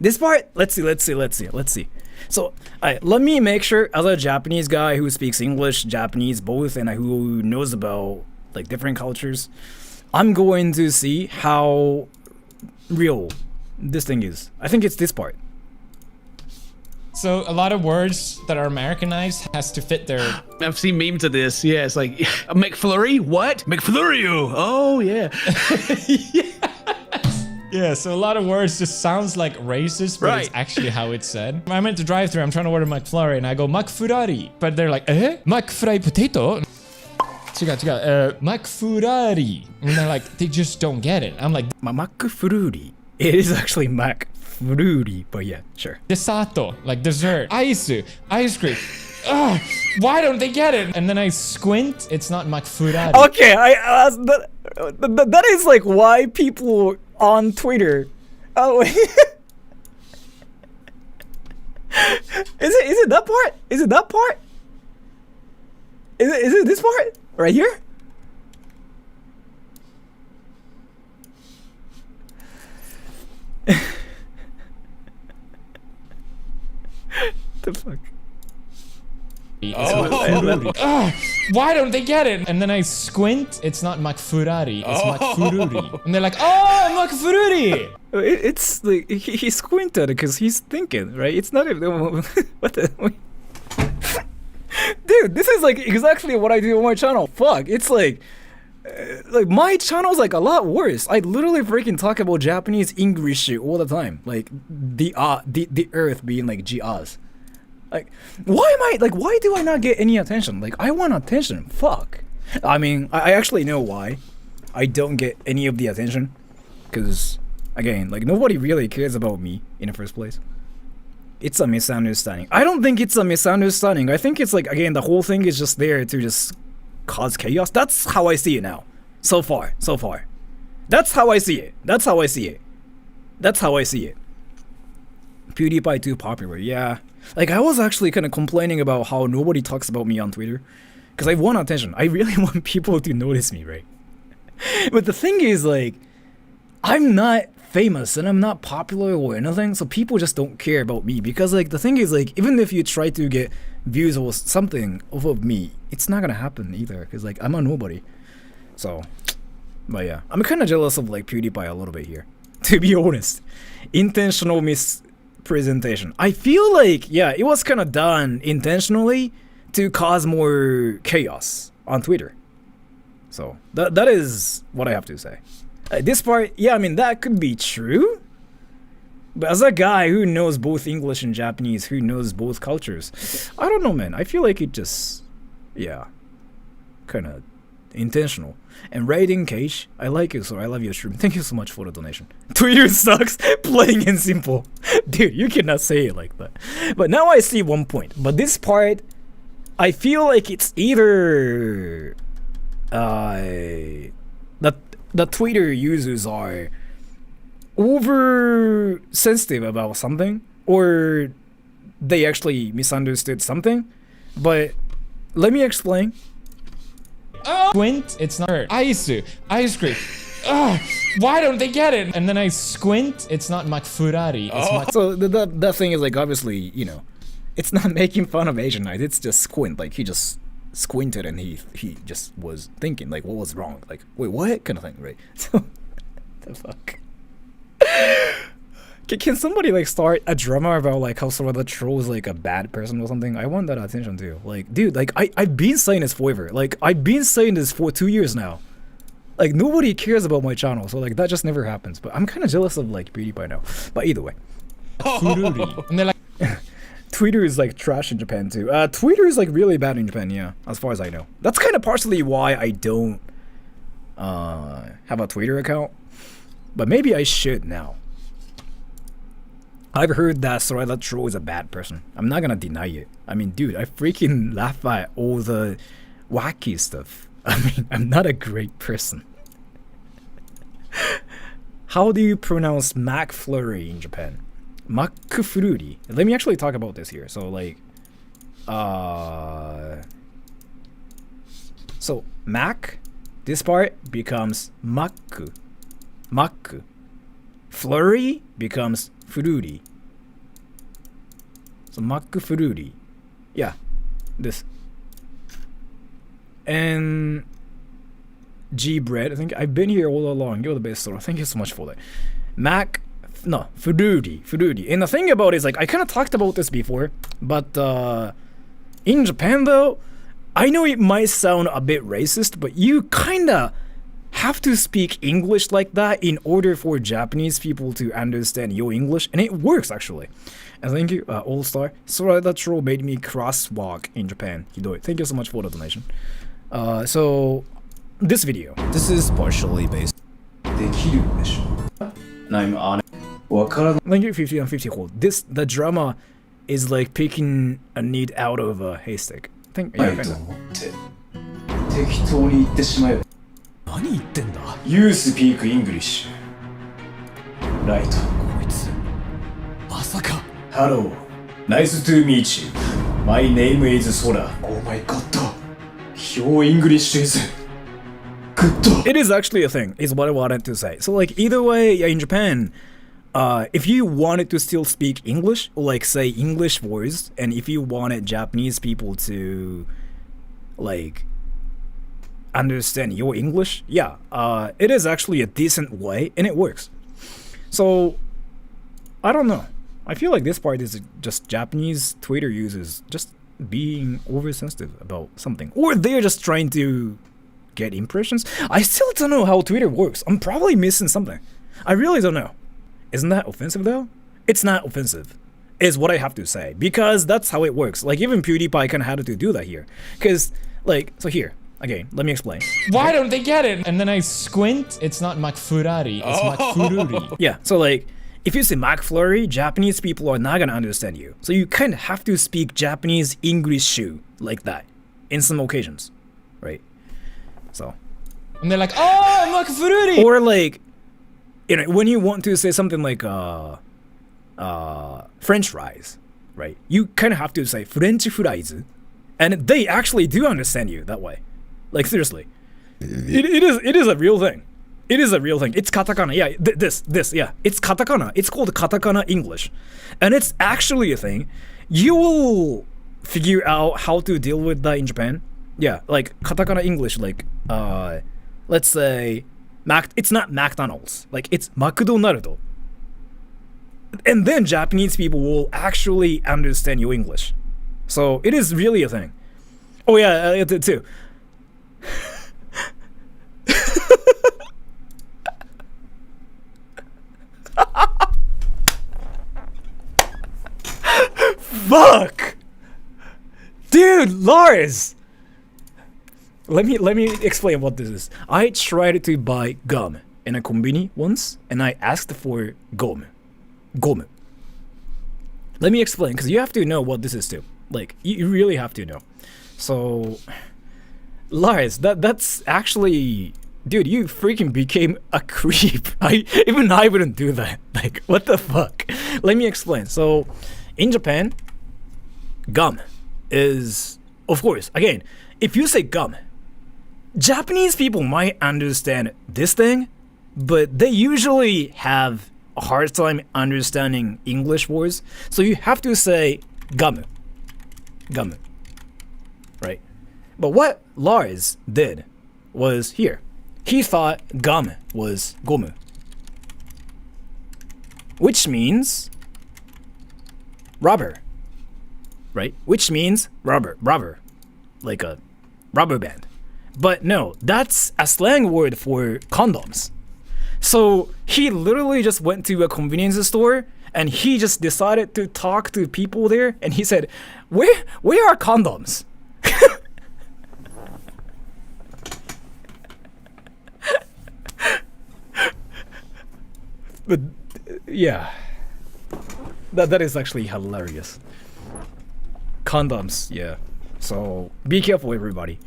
A: This part? Let's see. So, let me make sure, as a Japanese guy who speaks English, Japanese both, and who knows about like different cultures, I'm going to see how real this thing is. I think it's this part.
F: So a lot of words that are Americanized has to fit their...
E: I've seen memes of this. Yeah, it's like, McFlurry? What? McFlurry? Oh, yeah.
F: Yeah, so a lot of words just sounds like racist, but it's actually how it's said. I'm at the drive-thru, I'm trying to order McFlurry, and I go, McFurari. But they're like, McFry potato? McFurari. And they're like, they just don't get it. I'm like,
A: McFururi. It is actually McFururi, but yeah, sure.
F: Desato, like dessert. Ice cream. Ugh, why don't they get it? And then I squint, it's not McFurari.
A: Okay, that is like why people on Twitter. Oh wait. Is it that part? Is it this part? Right here? The fuck?
F: Why don't they get it? And then I squint, it's not McFurari, it's McFururi. And they're like, oh, McFururi!
A: It's like he squinted because he's thinking, right? It's not even what the dude. This is like exactly what I do on my channel. Fuck, it's like my channel's like a lot worse. I literally freaking talk about Japanese English shit all the time, like the earth being like G-Oz. Like, why do I not get any attention? Like, I want attention. Fuck. I mean, I actually know why I don't get any of the attention. Because, again, like, nobody really cares about me in the first place. It's a misunderstanding. I don't think it's a misunderstanding. I think it's like, again, the whole thing is just there to just cause chaos. That's how I see it now. So far. That's how I see it. That's how I see it. PewDiePie too popular, yeah. Like, I was actually kind of complaining about how nobody talks about me on Twitter. Because I want attention. I really want people to notice me, right? But the thing is, like, I'm not famous and I'm not popular or anything, so people just don't care about me. Because, like, the thing is, like, even if you try to get views or something off of me, it's not gonna happen either. Because, like, I'm a nobody. So, but yeah. I'm kind of jealous of, like, PewDiePie a little bit here. To be honest. Intentional presentation. I feel like, yeah, it was kind of done intentionally to cause more chaos on Twitter. So that is what I have to say. This part, yeah, I mean, that could be true. But as a guy who knows both English and Japanese, who knows both cultures, I don't know, man. I feel like it just, yeah, kind of intentional. And raiding Cage, I like you, so I love your stream. Thank you so much for the donation. Twitter sucks, plain and simple. Dude, you cannot say it like that. But now I see one point. But this part, I feel like it's either the Twitter users are oversensitive about something, or they actually misunderstood something. But let me explain.
F: Squint, it's not ice cream. Why don't they get it? And then I squint, it's not McFurari, it's
A: So that thing is like, obviously, you know, it's not making fun of Asian night, it's just squint. Like, he just squinted and he just was thinking, like, what was wrong? Like, wait, what? Kind of thing, right? So, the fuck? Can somebody, like, start a drama about, like, how Sora the Troll is, like, a bad person or something? I want that attention, too. Like, dude, like, I've been saying this forever. Like, I've been saying this for 2 years now. Like, nobody cares about my channel, so, like, that just never happens. But I'm kind of jealous of, like, PewDiePie now. But either way.
F: And they're like,
A: Twitter is, like, trash in Japan, too. Twitter is, like, really bad in Japan, yeah, as far as I know. That's kind of partially why I don't have a Twitter account. But maybe I should now. I've heard that Sora the Troll is a bad person. I'm not gonna deny it. I mean, dude, I freaking laugh at all the wacky stuff. I mean, I'm not a great person. How do you pronounce McFlurry in Japan? McFlurry. Let me actually talk about this here. So, like, so Mac, this part becomes Maku. Maku. Flurry becomes Fururi. So McFlurry. Yeah. This. And G bread. I think I've been here all along. You're the best, Sora. Thank you so much for that. Fururi. And the thing about it is, like, I kind of talked about this before, but in Japan though, I know it might sound a bit racist, but you kind of have to speak English like that in order for Japanese people to understand your English, and it works actually. And thank you, All Star. Sora the Troll made me crosswalk in Japan. Hidoy. Thank you so much for the donation. So this video, this is partially based. Thank you, 50 and 50 hold. The drama is like picking a need out of a haystack. Yeah, kind of. You speak English. Right. Hello. Nice to meet you. My name is Sora. Oh my god.
F: Your English is good.
A: It is actually a thing, is what I wanted to say. So like either way, yeah, in Japan, if you wanted to still speak English, or like say English words, and if you wanted Japanese people to like understand your English, yeah, it is actually a decent way, and it works. So I don't know. I feel like this part is just Japanese Twitter users just being oversensitive about something, or they're just trying to get impressions. I still don't know how Twitter works. I'm probably missing something. I really don't know. Isn't that offensive though? It's not offensive, is what I have to say, because that's how it works. Like even PewDiePie kind of had to do that here, because like, so here again, let me explain.
F: Why don't they get it? And then I squint. It's not McFlurry. It's McFlurry.
A: Yeah, so like if you say McFlurry, Japanese people are not gonna understand you. So you kind of have to speak Japanese English like that in some occasions, right? So.
F: And they're like, oh, McFlurry.
A: Or like, you know, when you want to say something like French fries, right? You kind of have to say French fries, and they actually do understand you that way. Like seriously, it is a real thing. It is a real thing. It's katakana. Yeah, this. Yeah, it's katakana. It's called katakana English, and it's actually a thing. You will figure out how to deal with that in Japan. Yeah, like katakana English. Like let's say it's not McDonald's. Like it's McDonald's. And then Japanese people will actually understand your English. So it is really a thing. Oh yeah, too. Fuck! Dude, Lars! Let me explain what this is. I tried to buy gum in a konbini once, and I asked for gum. Gum. Let me explain, because you have to know what this is too. Like, you really have to know. So, Lars, that's actually... Dude, you freaking became a creep. Even I wouldn't do that. Like, what the fuck? Let me explain. So, in Japan, gum is... Of course, again, if you say gum, Japanese people might understand this thing, but they usually have a hard time understanding English words. So you have to say gum. Gum. Right? But what Lars did was here. He thought gum was gomu, which means rubber, right? Which means rubber, like a rubber band. But no, that's a slang word for condoms. So he literally just went to a convenience store and he just decided to talk to people there, and he said, where are condoms? But yeah, that is actually hilarious. Condoms, yeah. So be careful, everybody.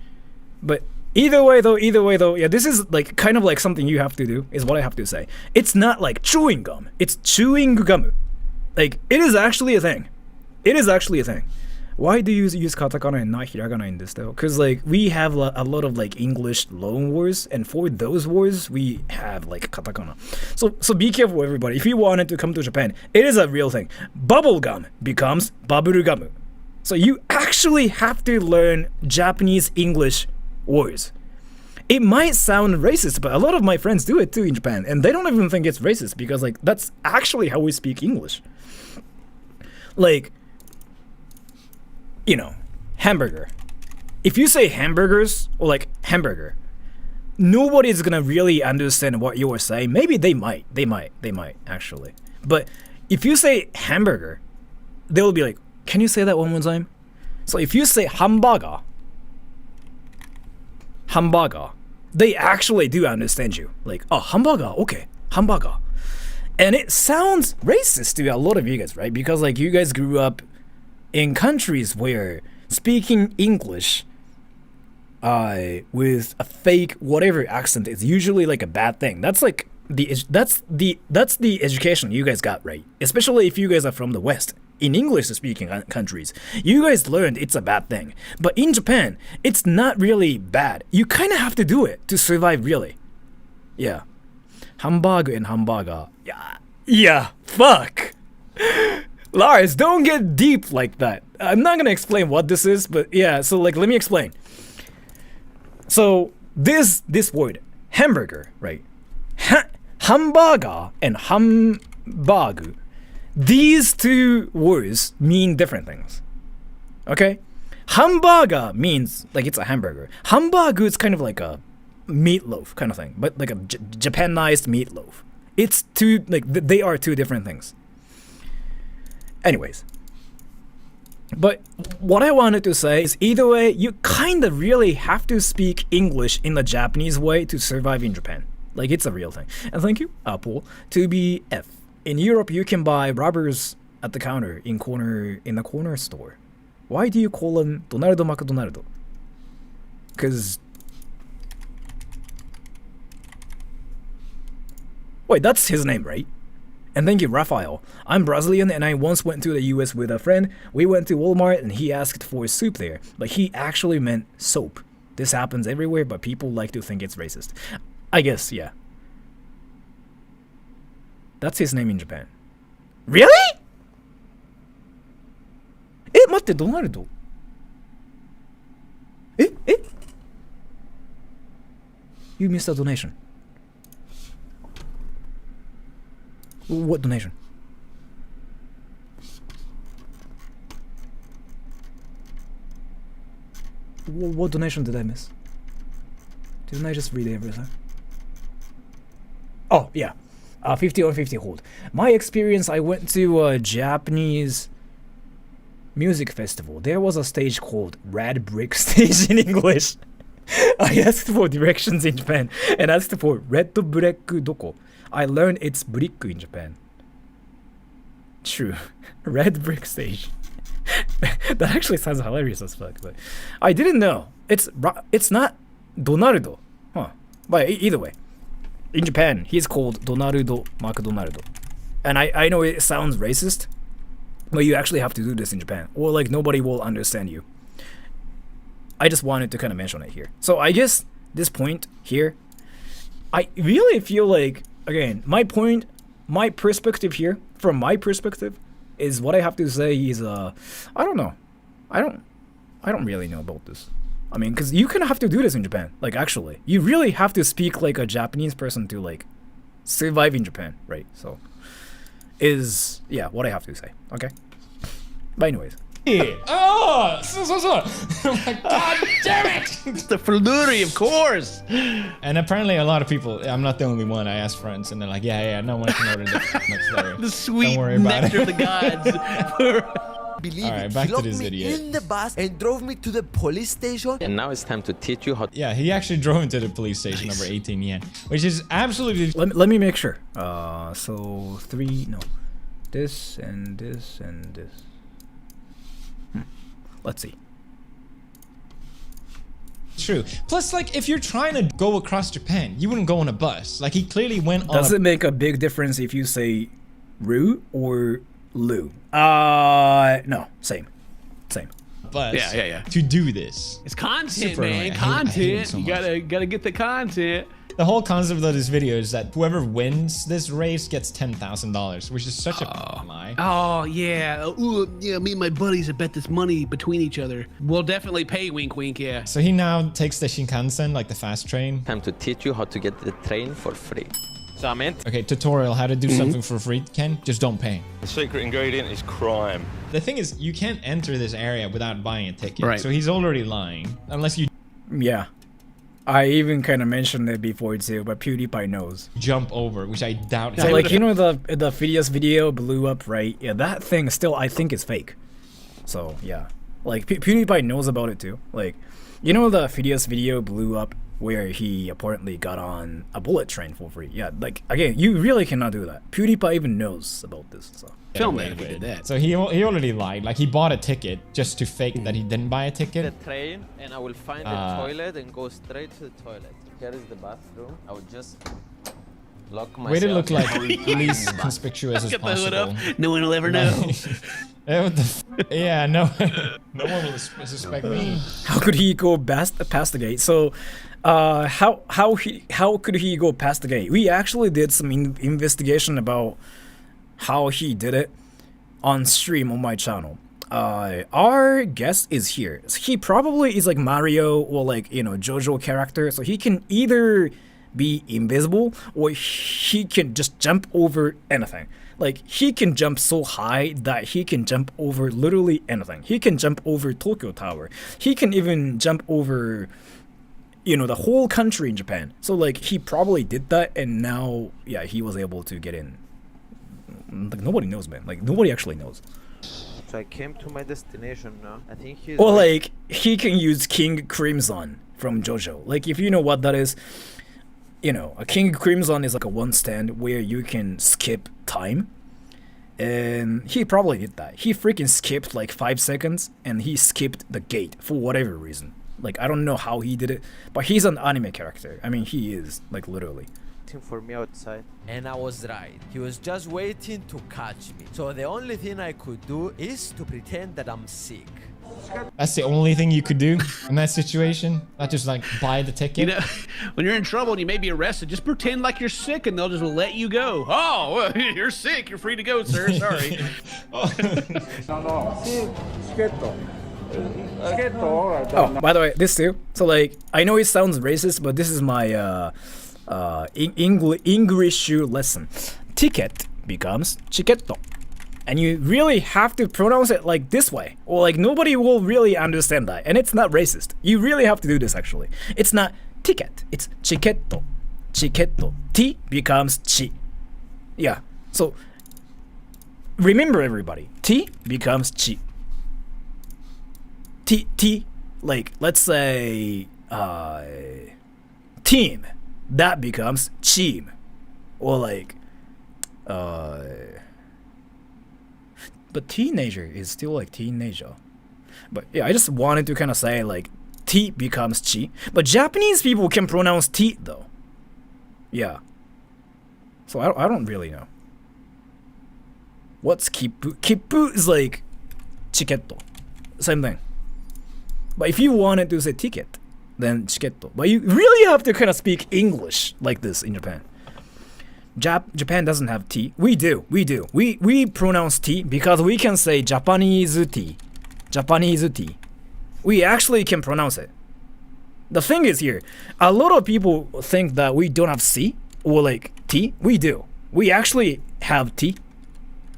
A: But either way though, yeah, this is like kind of like something you have to do, is what I have to say. It's not like chewing gum. It's chewing gum. Like, it is actually a thing. It is actually a thing. Why do you use katakana and not hiragana in this though? Because like we have a lot of like English loan words, and for those words we have like katakana. So be careful, everybody. If you wanted to come to Japan, it is a real thing. Bubble gum becomes baburu gum. So you actually have to learn Japanese English words. It might sound racist, but a lot of my friends do it too in Japan, and they don't even think it's racist, because like that's actually how we speak English. Like, you know, hamburger. If you say hamburgers or like hamburger, nobody's gonna really understand what you are saying. Maybe they might actually. But if you say hamburger, they'll be like, can you say that one more time? So if you say hamburger, they actually do understand you. Like, oh, hamburger, okay, hamburger. And it sounds racist to a lot of you guys, right? Because like you guys grew up in countries where speaking English with a fake whatever accent is usually like a bad thing. That's like that's the education you guys got, right? Especially if you guys are from the West, in English-speaking countries, you guys learned it's a bad thing. But in Japan, it's not really bad. You kind of have to do it to survive, really. Yeah. Hamburger and hamburger. Yeah, fuck. Lars, don't get deep like that. I'm not gonna explain what this is, but yeah, so like, let me explain. So, this word, hamburger, right? Hamburger and hamburger, these two words mean different things. Okay? Hamburger means like it's a hamburger. Hamburger is kind of like a meatloaf kind of thing, but like a Japanized meatloaf. It's two, like, they are two different things. Anyways. But what I wanted to say is either way, you kind of really have to speak English in the Japanese way to survive in Japan. Like, it's a real thing. And thank you, Apple, 2BF. In Europe, you can buy rubbers at the counter in the corner store. Why do you call them Donaldo McDonaldo? Because... Wait, that's his name, right? And thank you, Raphael. I'm Brazilian and I once went to the US with a friend. We went to Walmart and he asked for soup there, but he actually meant soap. This happens everywhere, but people like to think it's racist. I guess, yeah. That's his name in Japan. Really? 待って、ドナルド。You missed a donation. What donation? What donation did I miss? Didn't I just read everything? Oh, yeah. 50 on 50 hold. My experience, I went to a Japanese music festival. There was a stage called Red Brick Stage in English. I asked for directions in Japan and asked for Red Brick Doko. I learned it's brick in Japan. True. Red Brick Stage. That actually sounds hilarious as fuck, but I didn't know. It's not Donaldo. Huh. But either way. In Japan, he's called Donaldo McDonaldo. And I know it sounds racist, but you actually have to do this in Japan, or like nobody will understand you. I just wanted to kind of mention it here. So I guess this point here, I really feel like, again, my perspective here, from my perspective, is what I have to say is, I don't know. I don't really know about this. I mean, because you kind of have to do this in Japan. Like, actually. You really have to speak like a Japanese person to, like, survive in Japan, right? So, yeah, what I have to say. Okay? But anyways.
F: Oh, I'm like, God damn it!
E: It's the flurry, of course.
F: And apparently a lot of people, I'm not the only one. I asked friends and they're like, yeah, no one can order the
E: The sweet
F: Don't worry about
E: nectar
F: it.
E: of the gods.
F: Alright, back to this video.
J: In the bus and drove me to the police station.
I: And now it's time to teach you how.
F: Yeah, he actually drove into the police station number 18 yen, which is absolutely.
A: Let me make sure. So 3, no. This and this and this. Let's see.
F: True. Plus, like, if you're trying to go across Japan, you wouldn't go on a bus. Like, he clearly went on
A: Does it make a big difference if you say Ru or Lu? No, same.
F: bus
E: Yeah.
F: to do this.
E: It's content,
F: Super
E: man.
F: annoying. I hate it
E: Content.
F: so
E: You
F: much.
E: gotta get the content.
F: The whole concept of this video is that whoever wins this race gets $10,000, which is such a lie.
E: Oh yeah. Ooh, yeah. Me and my buddies have bet this money between each other. We'll definitely pay. Wink, wink. Yeah.
F: So he now takes the Shinkansen, like the fast train.
I: Time to teach you how to get the train for free. So I meant
F: Okay, tutorial, how to do something for free, Ken. Just don't pay.
K: The secret ingredient is crime.
F: The thing is, you can't enter this area without buying a ticket.
E: Right.
F: So he's already lying. Unless you
A: Yeah. I even kind of mentioned it before too, but PewDiePie knows.
F: jump over, which I doubt.
A: So like, you know, the Phidias video blew up, right? Yeah, that thing still I think is fake. So yeah, like PewDiePie knows about it too. Like, you know, the Phidias video blew up where he apparently got on a bullet train for free. Yeah, like again, you really cannot do that. PewDiePie even knows about this. So
E: Film that if he did that.
F: So he already lied. Like, he bought a ticket just to fake that he didn't buy a ticket.
I: the train and I will find the toilet and go straight to the toilet. Here is the bathroom. I will just lock myself.
F: Way to look like
I: in the
F: least conspicuous as
E: Get the hood up.
F: possible.
E: No one will ever know.
F: What yeah, no, no one will suspect me.
A: How could he go past the gate? So, how could he go past the gate? We actually did some investigation about how he did it on stream on my channel. Our guest is here. He probably is like Mario or like, you know, JoJo character. So he can either be invisible or he can just jump over anything. Like, he can jump so high that he can jump over literally anything. He can jump over Tokyo Tower. He can even jump over, you know, the whole country in Japan. So like, he probably did that, and now, yeah, he was able to get in. Like, nobody knows, man. Like, nobody actually knows.
I: So I came to my destination now. I think he's...
A: Or like, he can use King Crimson from JoJo. Like, if you know what that is, you know, a King Crimson is like a one stand where you can skip time. And he probably did that. He freaking skipped like 5 seconds, and he skipped the gate for whatever reason. Like, I don't know how he did it, but he's an anime character. I mean, he is, like, literally.
I: For me outside.
J: And I was right. He was just waiting to catch me. So the only thing I could do is to pretend that I'm sick.
F: That's the only thing you could do in that situation. Not just like buy the ticket.
E: You know, when you're in trouble and you may be arrested, just pretend like you're sick and they'll just let you go. Oh, well, you're sick. You're free to go, sir. Sorry.
A: Oh, by the way, this too. So like, I know it sounds racist, but this is my English lesson. Ticket becomes chiketto. And you really have to pronounce it like this way, or like nobody will really understand that. And it's not racist. You really have to do this actually. It's not ticket, it's chiketto. Chiketto. T becomes chi. Yeah. So remember everybody. T becomes chi. T like let's say team. That becomes team. Or like but teenager is still like teenager. But yeah, I just wanted to kind of say like T becomes chi. But Japanese people can pronounce T though. Yeah. So I don't really know. What's kippu? Kippu is like chiketto. Same thing. But if you wanted to say ticket, then chiketto. But you really have to kind of speak English like this in Japan. Japan doesn't have T. We do. We pronounce T because we can say Japanese T. Japanese T. We actually can pronounce it. The thing is here, a lot of people think that we don't have C or like T. We do. We actually have T.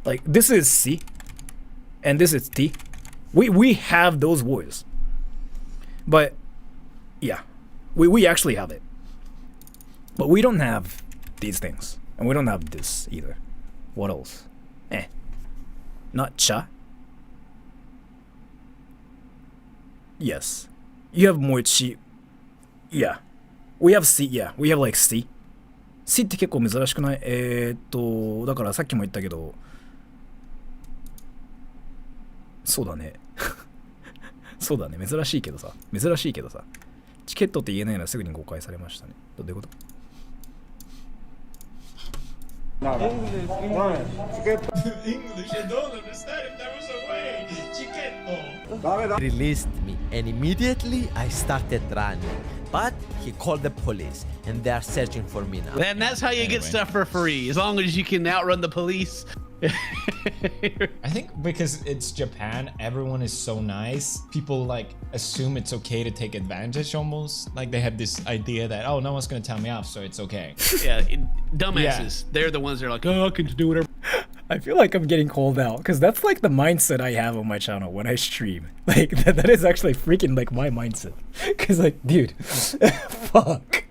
A: Like this is C and this is T. We have those words. But yeah, we actually have it. But we don't have these things. And we don't have this either. What else? Not cha. Yes. You have more chi. Yeah. We have C. Yeah. We have like C. C って結構珍しくない？だからさっきも言ったけど、そうだね。そうだね。珍しいけどさ。チケットって言えないのはすぐに誤解されましたね。どういうこと
G: English, I
F: don't understand if there was a way. Chiketto.
J: He released me, and immediately I started running. But he called the police, and they are searching for me now.
E: And that's how you get stuff for free, as long as you can outrun the police.
F: I think because it's Japan, everyone is so nice. People like assume it's okay to take advantage almost. Like they have this idea that, oh, no one's gonna tell me off, so it's okay.
E: Yeah, dumbasses. Yeah. They're the ones that are like, oh, I can do whatever.
A: I feel like I'm getting called out because that's like the mindset I have on my channel when I stream. Like that is actually freaking like my mindset. Because like, dude, fuck.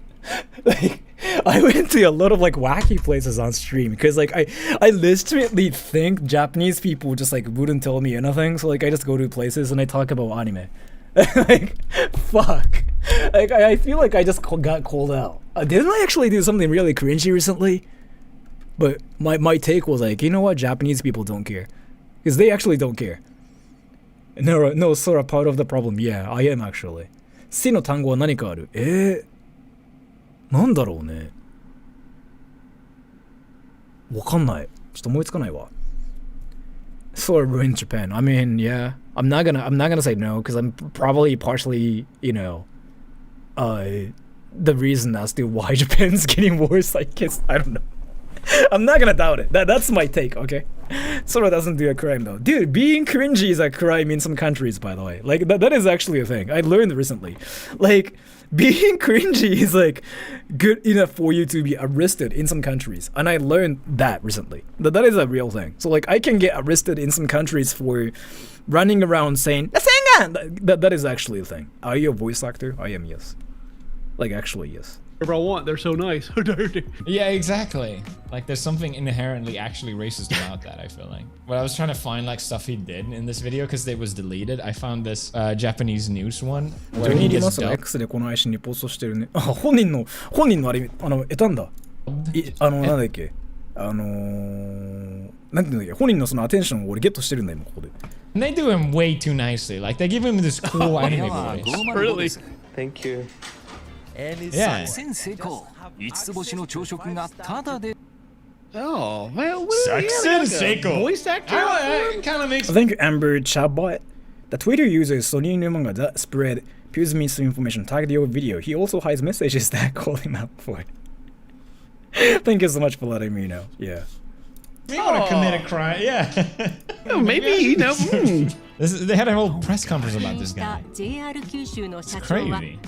A: Like I went to a lot of like wacky places on stream because like I legitimately think Japanese people just like wouldn't tell me anything. So like I just go to places and I talk about anime. Like fuck. Like I feel like I just got called out. Didn't I actually do something really cringy recently? But my take was like, you know what? Japanese people don't care. Because they actually don't care. No, Sora part of the problem. Yeah, I am actually. C の単語は何かある？なんだろうね。わかんない。ちょっと思いつかないわ。Sora ruined Japan. I mean, yeah. I'm not gonna say no because I'm probably partially, you know, the reason as to why Japan's getting worse. I guess I don't know. I'm not gonna doubt it. That's my take. Okay. Sora doesn't do a crime though. Dude, being cringy is a crime in some countries, by the way. Like that is actually a thing. I learned recently. Like being cringy is like good enough for you to be arrested in some countries. And I learned that recently. That is a real thing. So like I can get arrested in some countries for running around saying that is actually a thing. Are you a voice actor? I am, yes. Like actually, yes.
E: Whatever I want, they're so nice.
F: Yeah, exactly. Like there's something inherently actually racist about that, I feel like. When I was trying to find like stuff he did in this video because it was deleted, I found this Japanese news one where he gets dubbed.
A: X でこの配信にポストしてるね。あ、本人のあれ得たんだ。なんだっけ。なんていうんだっけ。本人のそのアテンションを俺ゲットしてるんだ今ここで。
F: And they do him way too nicely. Like they give him this cool anime voice.
E: Really?
I: Thank you.
F: Yeah.
E: Oh, well,
F: Success Seiko.
E: Voice actor?
F: Kind of makes.
A: Thank you, Amber Chatbot. The Twitter user is Sonny Numanga that spread Pew's misinformation tagged your video. He also hides messages that call him out for it. Thank you so much for letting me know. Yeah.
F: We want to commit a crime. Yeah.
E: Maybe, you know.
F: They had a whole press conference about this guy. It's crazy.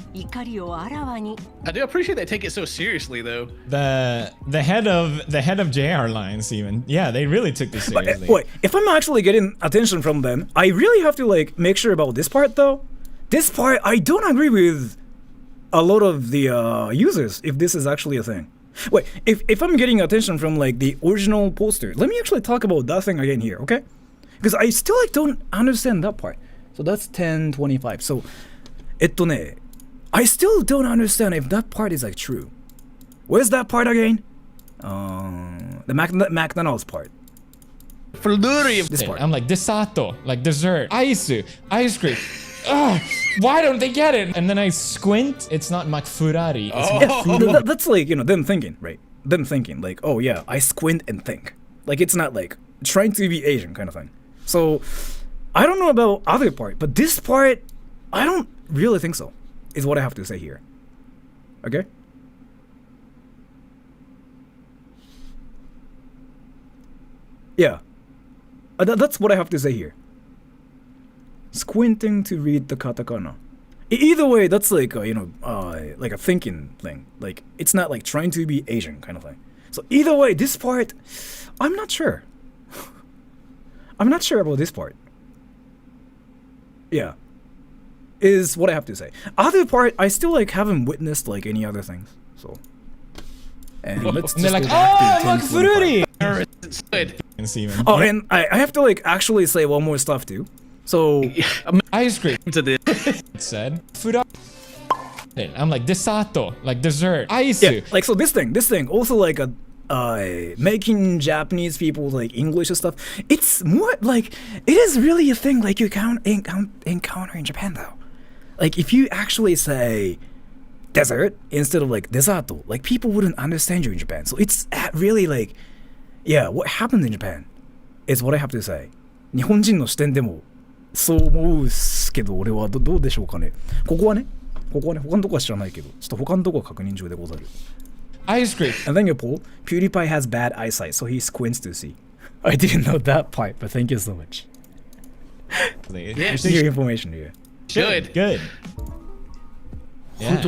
E: I do appreciate they take it so seriously, though.
F: The head of JR Lines even. Yeah, they really took this seriously.
A: But, wait, if I'm actually getting attention from them, I really have to like make sure about this part though. This part I don't agree with a lot of the users if this is actually a thing. Wait, if I'm getting attention from like the original poster, let me actually talk about that thing again here, okay? Because I still like don't understand that part. So that's 1025. So, I still don't understand if that part is like true. Where's that part again? The McDonald's part. This part.
F: I'm like desato, like dessert, ice cream. Ugh, why don't they get it? And then I squint. It's not McFurari. It's
A: that's like, you know, them thinking, right? Them thinking like, oh yeah, I squint and think. Like it's not like trying to be Asian kind of thing. So I don't know about other part, but this part, I don't really think so, is what I have to say here. Okay? Yeah. That's what I have to say here. Squinting to read the katakana. Either way, that's like a, you know, like a thinking thing. Like it's not like trying to be Asian kind of thing. So either way, this part, I'm not sure. I'm not sure about this part. Yeah, is what I have to say. Other part, I still like haven't witnessed like any other things. So, and let's just
F: they're like,
A: go back to
F: McFurry.
A: 10:25. Oh, and I have to like actually say one more stuff too. So
F: ice cream. It said food. I'm like desato, like dessert. Ice.
A: Yeah, like so this thing also like a making Japanese people like English and stuff. It's more like it is really a thing like you encounter in Japan though. Like if you actually say dessert instead of like desato, like people wouldn't understand you in Japan. So it's really like, yeah, what happens in Japan is what I have to say. 日本人の視点でもそう思うけど俺はどうでしょうかね。ここはね他のとこは知らないけどちょっと他のとこは確認中でござる。
F: Ice cream.
A: And then you pull. PewDiePie has bad eyesight, so he squints to see. I didn't know that part, but thank you so much.
F: Yes.
A: New information here.
E: Good.
F: Good. Yeah.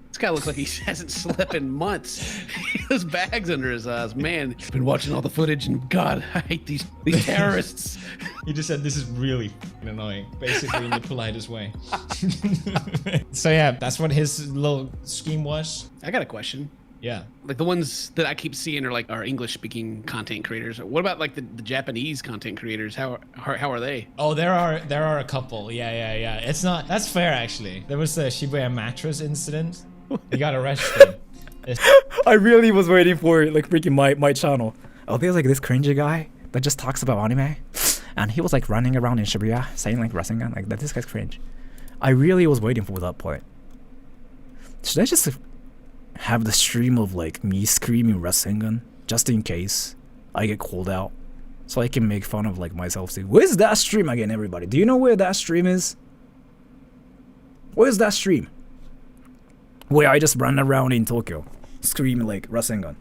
E: This guy looks like he hasn't slept in months. Those bags under his eyes. Man, he's been watching all the footage and God, I hate these terrorists.
F: He just said this is really annoying, basically in the politest way. So yeah, that's what his little scheme was.
E: I got a question.
F: Yeah.
E: Like the ones that I keep seeing are like our English-speaking content creators. What about like the Japanese content creators? How are they?
F: Oh, there are a couple. Yeah. It's not. That's fair actually. There was the Shibuya mattress incident. He got arrested.
A: I really was waiting for like freaking my channel. Oh, there's like this cringy guy that just talks about anime, and he was like running around in Shibuya saying like Rasengan, like that. This guy's cringe. I really was waiting for that part. Should I just have the stream of like me screaming Rasengan just in case I get called out? So I can make fun of like myself too. Where's that stream again, everybody? Do you know where that stream is? Where's that stream? Where I just run around in Tokyo, scream like Rasengan.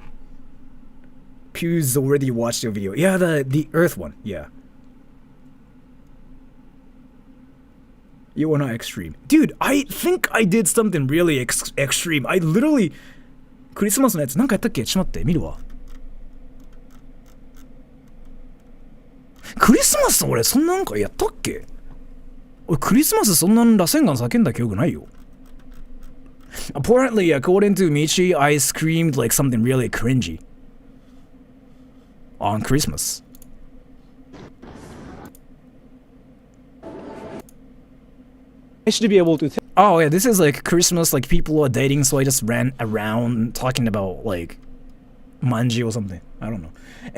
A: Pew's already watched your video. Yeah, the Earth one. Yeah. You were not extreme. Dude, I think I did something really extreme. I literally... クリスマスのやつなんかやったっけ？ちょっと待って、見るわ。クリスマス俺そんなんかやったっけ？俺クリスマスそんな螺旋丸叫んだ記憶ないよ。Apparently, according to Michi, I screamed like something really cringy on Christmas. I should be able to. Oh yeah, this is like Christmas, like people are dating, so I just ran around talking about like manji or something. I don't know.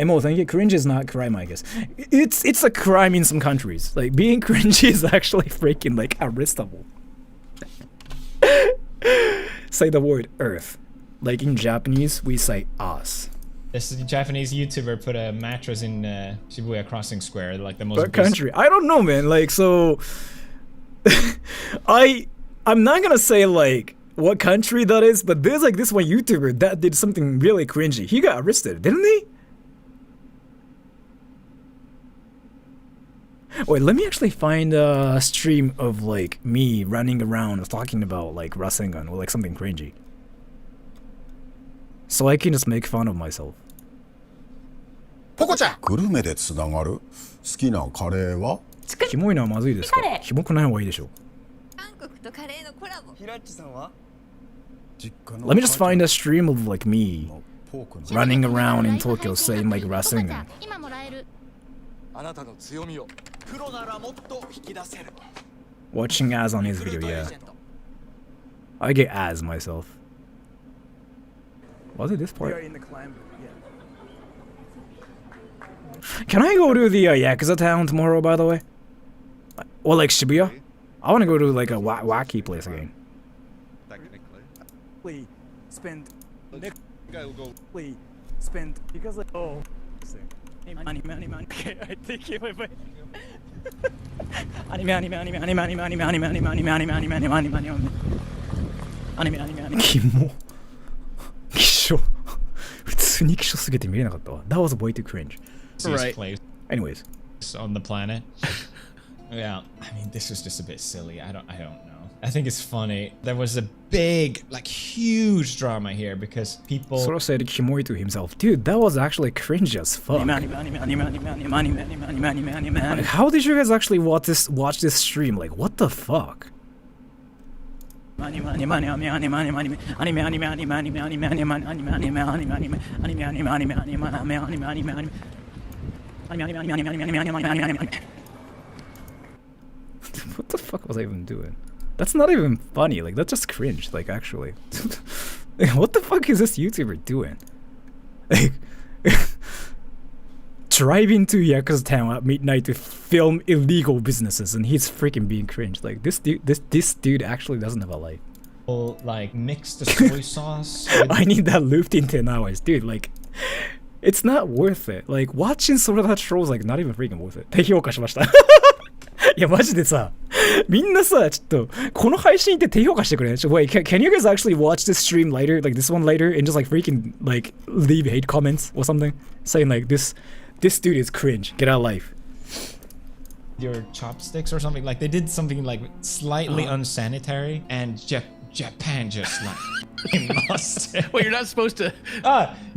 A: Mo, thank you. Cringe is not crime, I guess. It's a crime in some countries. Like being cringy is actually freaking like arrestable. Say the word Earth. Like in Japanese, we say us.
F: This Japanese YouTuber put a mattress in Shibuya Crossing Square, like the most.
A: What country? I don't know, man. Like so. I'm not gonna say like what country that is, but there's like this one YouTuber that did something really cringy. He got arrested, didn't he? Wait, let me actually find a stream of like me running around talking about like Rasengan or like something cringy, so I can just make fun of myself.
G: ポコちゃん。グルメでつながる。好きなカレーは？
A: キモいのはまずいですか？キモくない方がいいでしょ。
L: 韓国とカレーのコラボ。ひらっちさんは？
A: Let me just find a stream of like me running around in Tokyo saying like Rasengan.
L: 今もらえる。あなたの強みをプロならもっと引き出せる。
A: Watching ads on his video, yeah. I get ads myself. Was it this part? Can I go to the Yakuza town tomorrow, by the way? Or like Shibuya? I want to go to like a wacky place again.
D: Please spend. Please spend because like oh. Money. Okay, I think you wait. Anime.
A: キモ。希少。普通に希少すぎて見れなかったわ。That was way too cringe.
F: Right. Place
A: Anyways.
F: on the planet. Yeah, I mean this was just a bit silly. I don't know. I think it's funny. There was a big, like huge drama here because people.
A: Sora said "kimoi" to himself. Dude, that was actually cringe as fuck. Like, how did you guys actually watch this stream? Like, what the fuck? What the fuck was I even doing? That's not even funny. Like, that's just cringe. Like, actually. Like, what the fuck is this YouTuber doing? Like, driving to Yakuza town at midnight to film illegal businesses, and he's freaking being cringe. Like, this dude actually doesn't have a life.
F: Like mix the soy sauce.
A: I need that looped in 10 hours, dude. Like, it's not worth it. Like, watching Sora that show is like not even freaking worth it. 低評価しました。いやマジでさ、みんなさ、ちょっとこの配信って低評価してくれ。Wait, can you guys actually watch this stream later, like this one later, and just like freaking like leave hate comments or something, saying like this dude is cringe. Get out of life.
F: Your chopsticks or something. Like they did something like slightly unsanitary, and Japan just like lost it.
E: Well, you're not supposed to.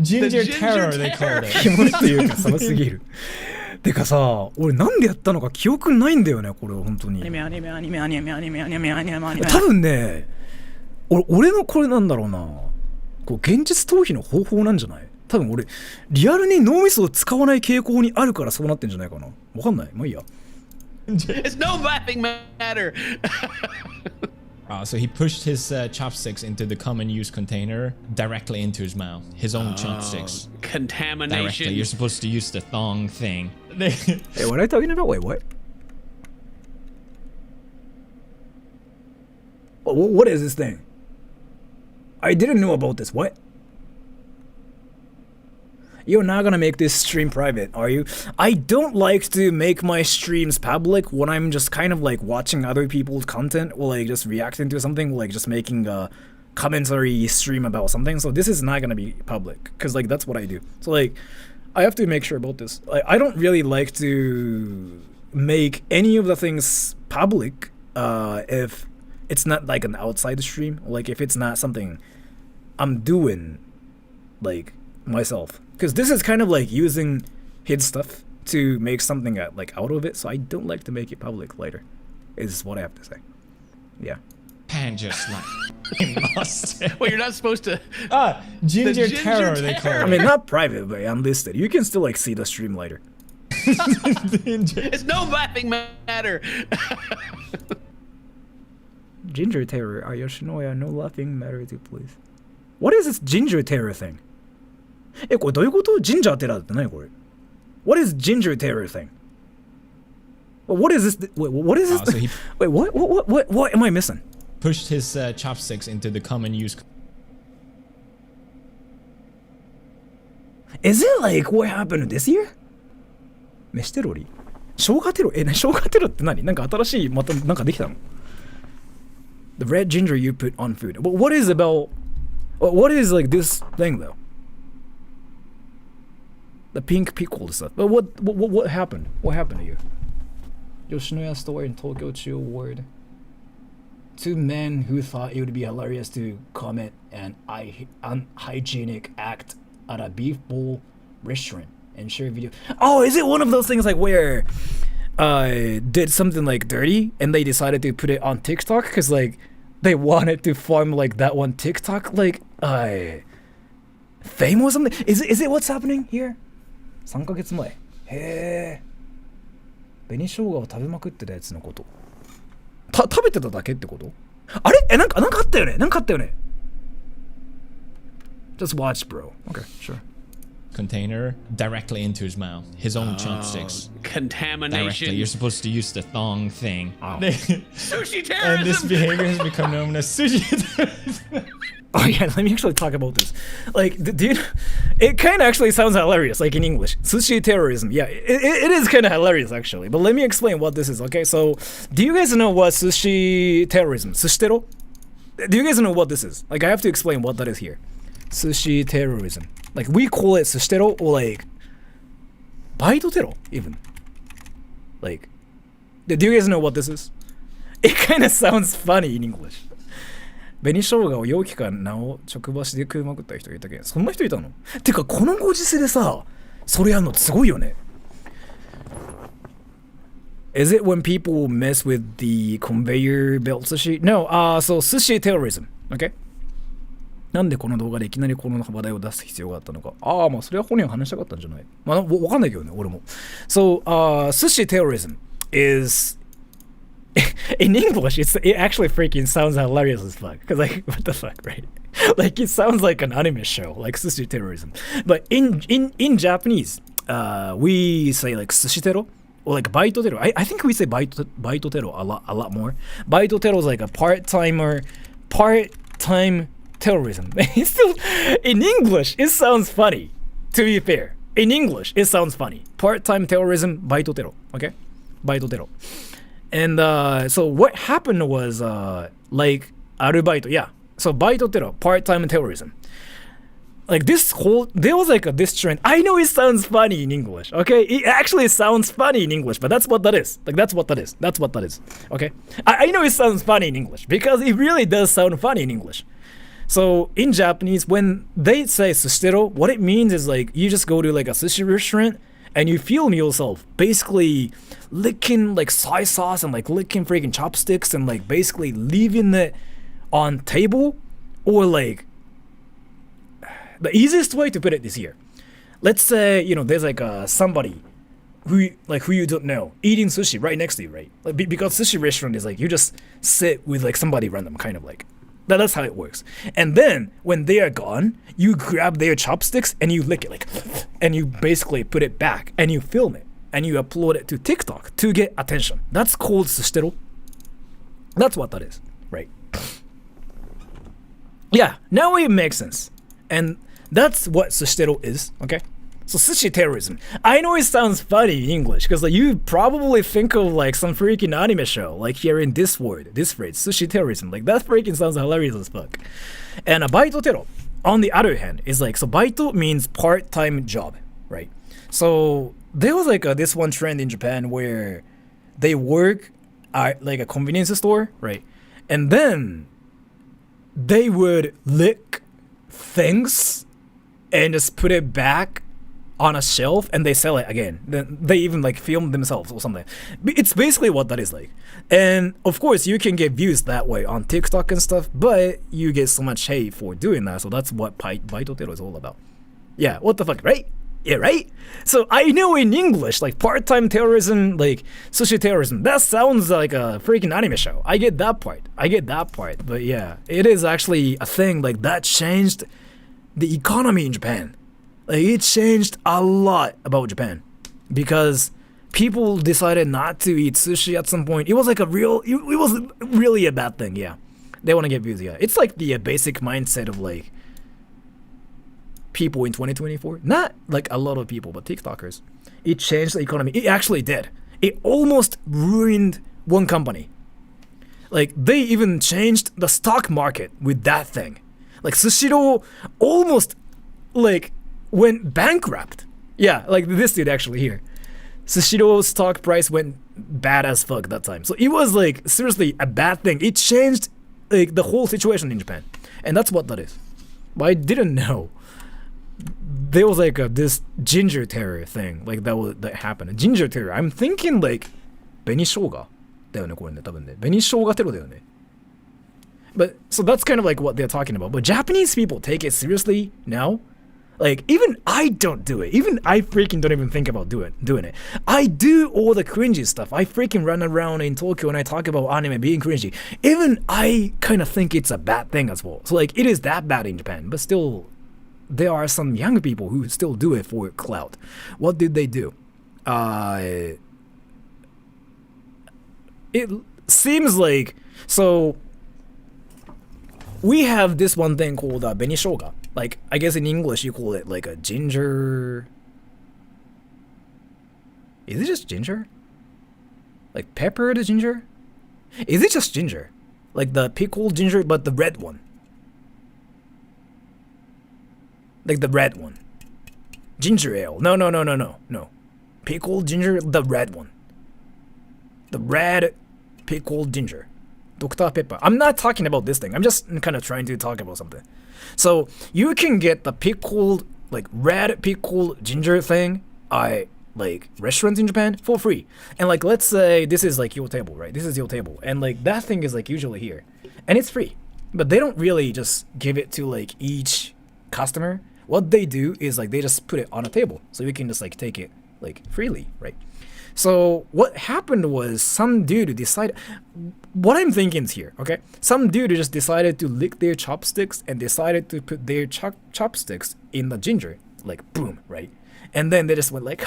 F: Ginger terror they called it.
A: キモいっていうか寒すぎる。てかさ、俺なんでやったのか記憶ないんだよね、これ本当に。多分ね、俺のこれなんだろうな。こう現実逃避の方法なんじゃない？多分俺リアルに脳みそを使わない傾向にあるからそうなってんじゃないかな。わかんない。まあいいや。
E: It's no laughing matter.
F: So he pushed his chopsticks into the common use container directly into his mouth. His own chopsticks.
E: Contamination.
F: Directly. You're supposed to use the thong thing.
A: Hey, what are you talking about? Wait, what? What is this thing? I didn't know about this. What? You're not gonna make this stream private, are you? I don't like to make my streams public when I'm just kind of like watching other people's content or like just reacting to something, like just making a commentary stream about something. So this is not gonna be public because like that's what I do. So like I have to make sure about this. Like I don't really like to make any of the things public if it's not like an outside stream, like if it's not something I'm doing like myself, because this is kind of like using his stuff to make something like out of it, so I don't like to make it public later, is what I have to say. Yeah.
F: And just like lost.
E: Well, you're not supposed to.
F: Ginger terror they call it.
A: I mean, not private, but unlisted. You can still like see the stream later.
E: It's no laughing matter.
A: Ginger terror, Yoshinoya, no laughing matter too, please. What is this ginger terror thing? これどういうこと? Ginger terror って何これ? What is ginger terror thing? What is this? Wait, what is this?
F: So he
A: Wait, what am I missing?
F: pushed his chopsticks into the common use.
A: Is it like what happened this year? 飯テロリ? 生姜テロ? 生姜テロって何? なんか新しいまたなんかできたの? The red ginger you put on food. What is about? What is like this thing though? The pink pickle stuff. But what happened? What happened to you? Yoshinoya store in Tokyo Chill Ward. Two men who thought it would be hilarious to comment an unhygienic act at a beef bowl restaurant and share video. Oh, is it one of those things like where did something like dirty and they decided to put it on TikTok because like they wanted to form like that one TikTok like fame or something? Is it what's happening here? 3ヶ月前。へえ。紅生姜を食べまくってたやつのこと。食べてただけってこと？あれ？なんかあったよね。なんかあったよね。Just watch, bro. Okay, sure.
F: Container directly into his mouth. His own chopsticks.
E: Contamination.
F: Directly. You're supposed to use the thong thing.
A: Oh.
E: Sushi terrorism.
F: And this behavior has become known as sushi terrorism.
A: Oh yeah, let me actually talk about this. Like, dude, it kind of actually sounds hilarious, like in English. Sushi terrorism. Yeah, it is kind of hilarious actually. But let me explain what this is. Okay, so do you guys know what sushi terrorism? Sushitero? Do you guys know what this is? Like, I have to explain what that is here. Sushi terrorism. Like, we call it sushitero or like baitotero even. Like, do you guys know what this is? It kind of sounds funny in English. 紅生姜を容器から名を直箸で食いまくった人がいたけん。そんな人いたの？てかこのご時世でさ、それやるのすごいよね。Is it when people mess with the conveyor belt sushi? No, so sushi terrorism. Okay? なんでこの動画でいきなりこの話題を出す必要があったのか。まあそれは本人は話したかったんじゃない。まあわかんないけどね、俺も。So, sushi terrorism is in English, it actually freaking sounds hilarious as fuck. Cause like, what the fuck, right? Like it sounds like an anime show, like sushi terrorism. But in Japanese, we say like sushitero or like baitotero. I think we say baitotero a lot more. Baitotero is like a part-time terrorism. It's still in English. It sounds funny. To be fair, in English, it sounds funny. Part-time terrorism, baitotero. Okay, baitotero. And so what happened was like arubaito, yeah. So baitotero, part-time terrorism. Like there was like this trend. I know it sounds funny in English, okay? It actually sounds funny in English, but that's what that is. Like that's what that is. That's what that is, okay? I know it sounds funny in English because it really does sound funny in English. So in Japanese, when they say sushitero, what it means is like you just go to like a sushi restaurant and you film yourself basically licking like soy sauce and like licking freaking chopsticks and like basically leaving it on table, or like the easiest way to put it is here. Let's say, you know, there's like somebody who you don't know eating sushi right next to you, right? Like because sushi restaurant is like you just sit with like somebody random, kind of like that's how it works. And then when they are gone, you grab their chopsticks and you lick it like, and you basically put it back and you film it and you upload it to TikTok to get attention. That's called sushitero. That's what that is, right? Yeah, now it makes sense. And that's what sushitero is, okay? So sushi terrorism. I know it sounds funny in English because like you probably think of like some freaking anime show, like hearing this word, this phrase, sushi terrorism. Like that freaking sounds hilarious as fuck. And a baito tero, on the other hand, is like, so baito means part-time job, right? So there was like this one trend in Japan where they work at like a convenience store, right? And then they would lick things and just put it back on a shelf and they sell it again. Then they even like film themselves or something. It's basically what that is like. And of course you can get views that way on TikTok and stuff, but you get so much hate for doing that. So that's what baito tero is all about. Yeah, what the fuck, right? Yeah, right? So I know in English, like part-time terrorism, like sushi terrorism, that sounds like a freaking anime show. I get that part. But yeah, it is actually a thing like that changed the economy in Japan. Like it changed a lot about Japan because people decided not to eat sushi at some point. It was like it was really a bad thing, yeah. They want to get views, yeah. It's like the basic mindset of like people in 2024. Not like a lot of people, but TikTokers. It changed the economy. It actually did. It almost ruined one company. Like they even changed the stock market with that thing. Like Sushiro almost like went bankrupt. Yeah, like this dude actually here. Sushiro's stock price went bad as fuck that time. So it was like seriously a bad thing. It changed like the whole situation in Japan. And that's what that is. But I didn't know there was like this ginger terror thing like that happened. Ginger terror. I'm thinking like 紅生姜だよねこれね多分ね。紅生姜テロだよね。But so that's kind of like what they're talking about. But Japanese people take it seriously now. Like even I don't do it. Even I freaking don't even think about doing it. I do all the cringy stuff. I freaking run around in Tokyo and I talk about anime being cringy. Even I kind of think it's a bad thing as well. So like it is that bad in Japan, but still there are some young people who still do it for clout. What did they do? It seems like so. We have this one thing called benishoga. Like, I guess in English you call it like a ginger. Is it just ginger? Like peppered ginger? Is it just ginger? Like the pickled ginger, but the red one. Like the red one. Ginger ale. No. Pickled ginger, the red one. The red pickled ginger. Dr. Pepper. I'm not talking about this thing. I'm just kind of trying to talk about something. So you can get the pickled, like red pickled ginger thing at like restaurants in Japan for free. And like let's say this is like your table, right? This is your table. And like that thing is like usually here. And it's free. But they don't really just give it to like each customer. What they do is like they just put it on a table. So you can just like take it like freely, right? So what happened was some dude decided, what I'm thinking is here, okay? Some dude just decided to lick their chopsticks and decided to put their chopsticks in the ginger, like boom, right? And then they just went like,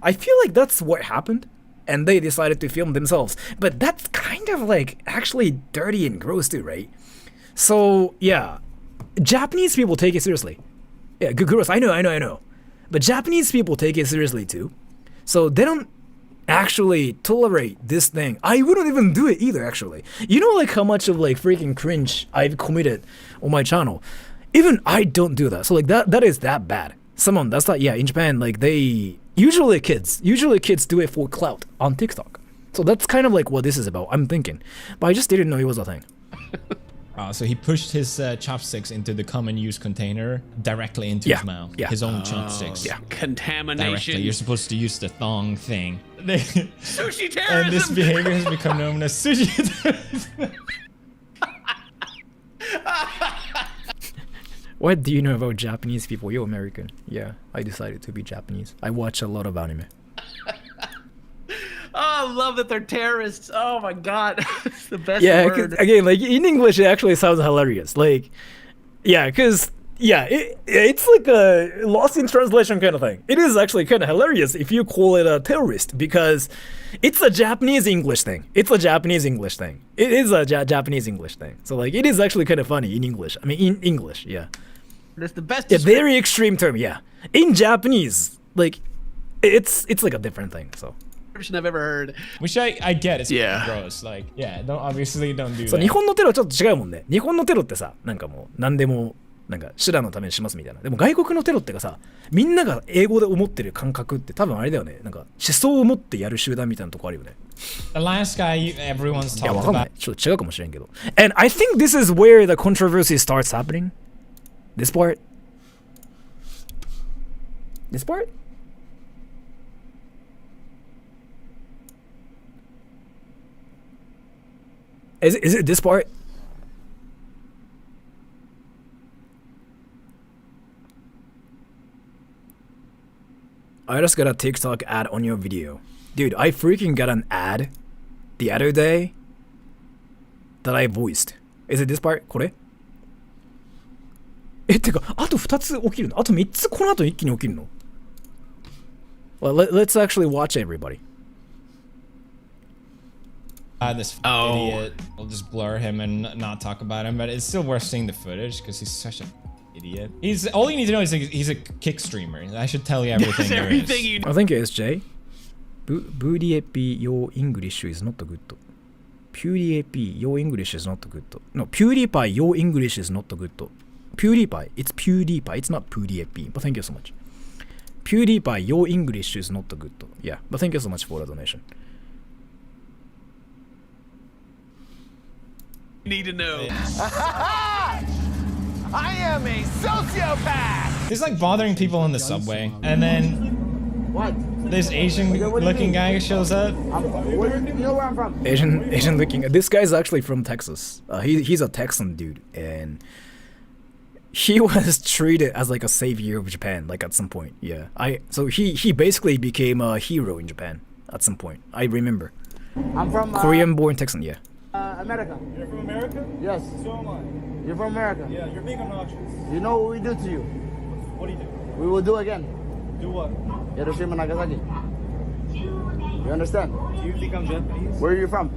A: I feel like that's what happened. And they decided to film themselves. But that's kind of like actually dirty and gross too, right? So yeah, Japanese people take it seriously. Yeah, gross, I know. But Japanese people take it seriously too. So they don't actually tolerate this thing. I wouldn't even do it either, actually. You know like how much of like freaking cringe I've committed on my channel. Even I don't do that. So like that is that bad. Someone that's not, yeah, in Japan, like they, usually kids do it for clout on TikTok. So that's kind of like what this is about, I'm thinking. But I just didn't know it was a thing.
F: So he pushed his chopsticks into the common use container directly into his mouth. Yeah. His own chopsticks.
E: Yeah. Contamination.
F: Directly. You're supposed to use the thong thing.
E: Sushi terrorism!
F: And this behavior has become known as sushi terrorism.
A: What do you know about Japanese people? You're American. Yeah, I decided to be Japanese. I watch a lot of anime.
E: Oh, I love that they're terrorists. Oh my god. It's the best word.
A: Again, like in English it actually sounds hilarious. Like, yeah, because yeah, it's like a lost in translation kind of thing. It is actually kind of hilarious if you call it a terrorist because it's a Japanese English thing. It is a Japanese English thing. So like it is actually kind of funny in English. I mean in English, yeah.
E: That's the best.
A: Yeah, very extreme term. Yeah, in Japanese, like it's like a different thing. So.
E: Description I've ever heard.
F: Which I get. It's
E: Yeah.
F: gross. Like, yeah, don't obviously don't do
A: そう
F: that.
A: 日本のテロはちょっと違うもんね。日本のテロってさ、なんかもう何でもなんか手段のためにしますみたいな。でも外国のテロってかさ、みんなが英語で思ってる感覚って多分あれだよね。なんか思想を持ってやる集団みたいなとこあるよね。
F: The last guy everyone's
A: いや、
F: talked
A: わかんな
F: about.
A: い。ちょっと違うかもしれんけど。And I think this is where the controversy starts happening. This part? This part? Is it this part? I just got a TikTok ad on your video. Dude, I freaking got an ad the other day that I voiced. Is it this part? これ？てか、あと2つ起きるの？あと3つこの後一気に起きるの？ Well, let's actually watch everybody.
F: This idiot. We'll just blur him and not talk about him, but it's still worth seeing the footage because he's such an idiot. He's all you need to know is he's a kick streamer. I should tell you everything there is.
A: I think it's Jay. Pewdiepie, your English is not good. PewDiePie, your English is not good. No, PewDiePie, your English is not good. PewDiePie, it's PewDiePie, it's not PewDiePie. But thank you so much. PewDiePie, your English is not good. Yeah, but thank you so much for the donation.
E: Need to know.
L: I am a sociopath.
F: He's like bothering people in the subway, and then this Asian-looking guy shows up.
L: You know where I'm from?
A: Asian looking. This guy's actually from Texas. He's a Texan dude, and he was treated as like a savior of Japan, like at some point. Yeah, so he basically became a hero in Japan at some point. I remember.
L: I'm from
A: Korean-born Texan. Yeah.
L: America.
C: You're from America?
L: Yes.
C: So am I.
L: You're from America.
C: Yeah, you're being obnoxious.
L: You know what we do to you?
C: What do you do?
L: We will do again.
C: Do what?
L: Hiroshima, Nagasaki. You understand?
C: Do you think I'm Japanese?
L: Where are you from?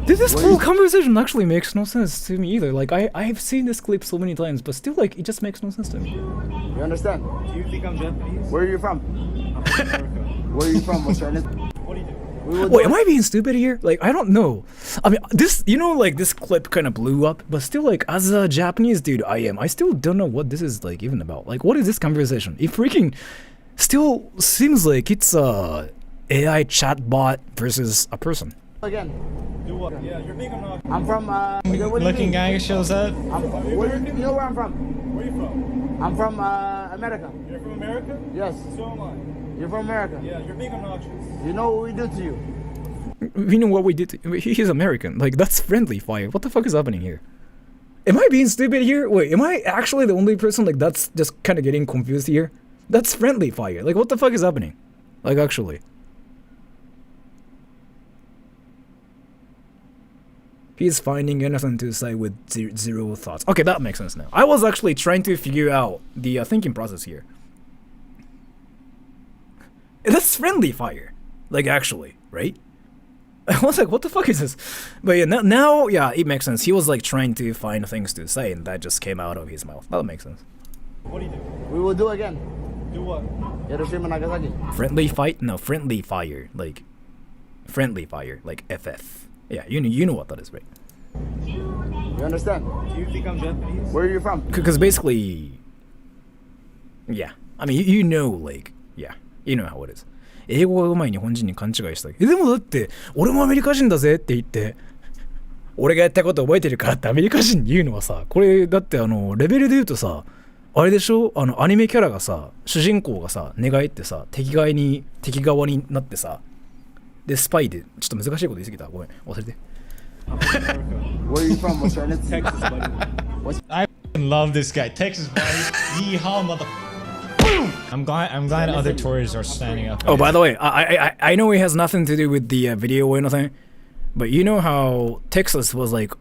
A: This whole conversation actually makes no sense to me either. Like I've seen this clip so many times, but still, like it just makes no sense to me.
L: You understand?
C: Do you think I'm Japanese?
L: Where are you from?
C: I'm from America.
L: Where are you from? What's your name?
C: What do you do?
A: Wait, am I being stupid here? Like, I don't know. I mean, this, like, this clip kind of blew up, but still, like, as a Japanese dude I still don't know what this is, like, even about. Like, what is this conversation? It freaking still seems like it's a AI chatbot versus a person.
L: Again.
C: Do what? Yeah, you're being obnoxious.
L: I'm from,
F: Looking guy shows up.
L: you know where I'm from?
C: Where are you from?
L: I'm from, America.
C: You're from America?
L: Yes.
C: So am I.
L: You're from America.
C: Yeah, you're being obnoxious.
L: You know what we do to you?
A: We know what we did. He's American. Like, that's friendly fire. What the fuck is happening here? Am I being stupid here? Wait, am I actually the only person, like, that's just kind of getting confused here? That's friendly fire. Like, what the fuck is happening? Like, actually. He's finding anything to say with zero thoughts. Okay, that makes sense now. I was actually trying to figure out the thinking process here. That's friendly fire. Like, actually, right? I was like, what the fuck is this? But yeah, now, yeah, it makes sense. He was like trying to find things to say, and that just came out of his mouth. That makes sense.
C: What do you do?
L: We will do again.
C: Do what?
L: Hiroshima, Nagasaki.
A: Friendly fight? No, friendly fire. Like, friendly fire. Like, FF. Yeah, you know what that is, right?
L: You understand?
C: Do you think I'm Japanese?
L: Where are you from?
A: Because basically, yeah. I mean, you know, like, yeah. You know how it is. 英語が上手い日本人に勘違いした。でもだって、俺もアメリカ人だぜって言って、俺がやったこと覚えてるかってアメリカ人に言うのはさ、これだってレベルで言うとさ、あれでしょ？アニメキャラがさ、主人公がさ、寝返ってさ、敵側になってさ、で、スパイで、ちょっと難しいこと言い過ぎた。ごめん、忘れて。
L: Where are you from? What's your name?
C: Texas, buddy.
F: I love this guy. Texas, buddy. Yeehaw, mother. I'm glad other tourists are standing up.
A: Oh, by the way, I know it has nothing to do with the video or anything, but you know how Texas was like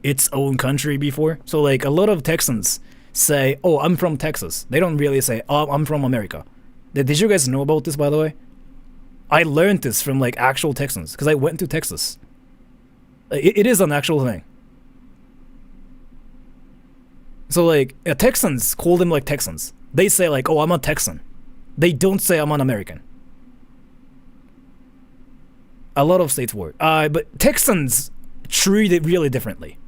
A: its own country before? So like a lot of Texans say, oh, I'm from Texas. They don't really say, oh, I'm from America. Did you guys know about this, by the way? I learned this from like actual Texans because I went to Texas. It is an actual thing. So like Texans call them like Texans. They say like, oh, I'm a Texan. They don't say I'm an American. A lot of states word. But Texans treat it really differently.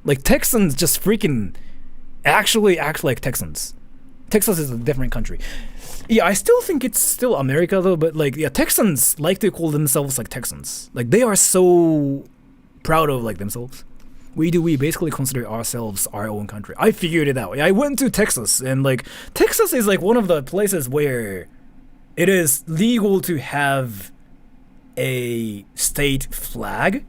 A: Like Texans just freaking actually act like Texans. Texas is a different country. Yeah, I still think it's still America though, but like yeah, Texans like to call themselves like Texans. Like they are so proud of like themselves. We basically consider ourselves our own country. I figured it out. I went to Texas and like Texas is like one of the places where it is legal to have a state flag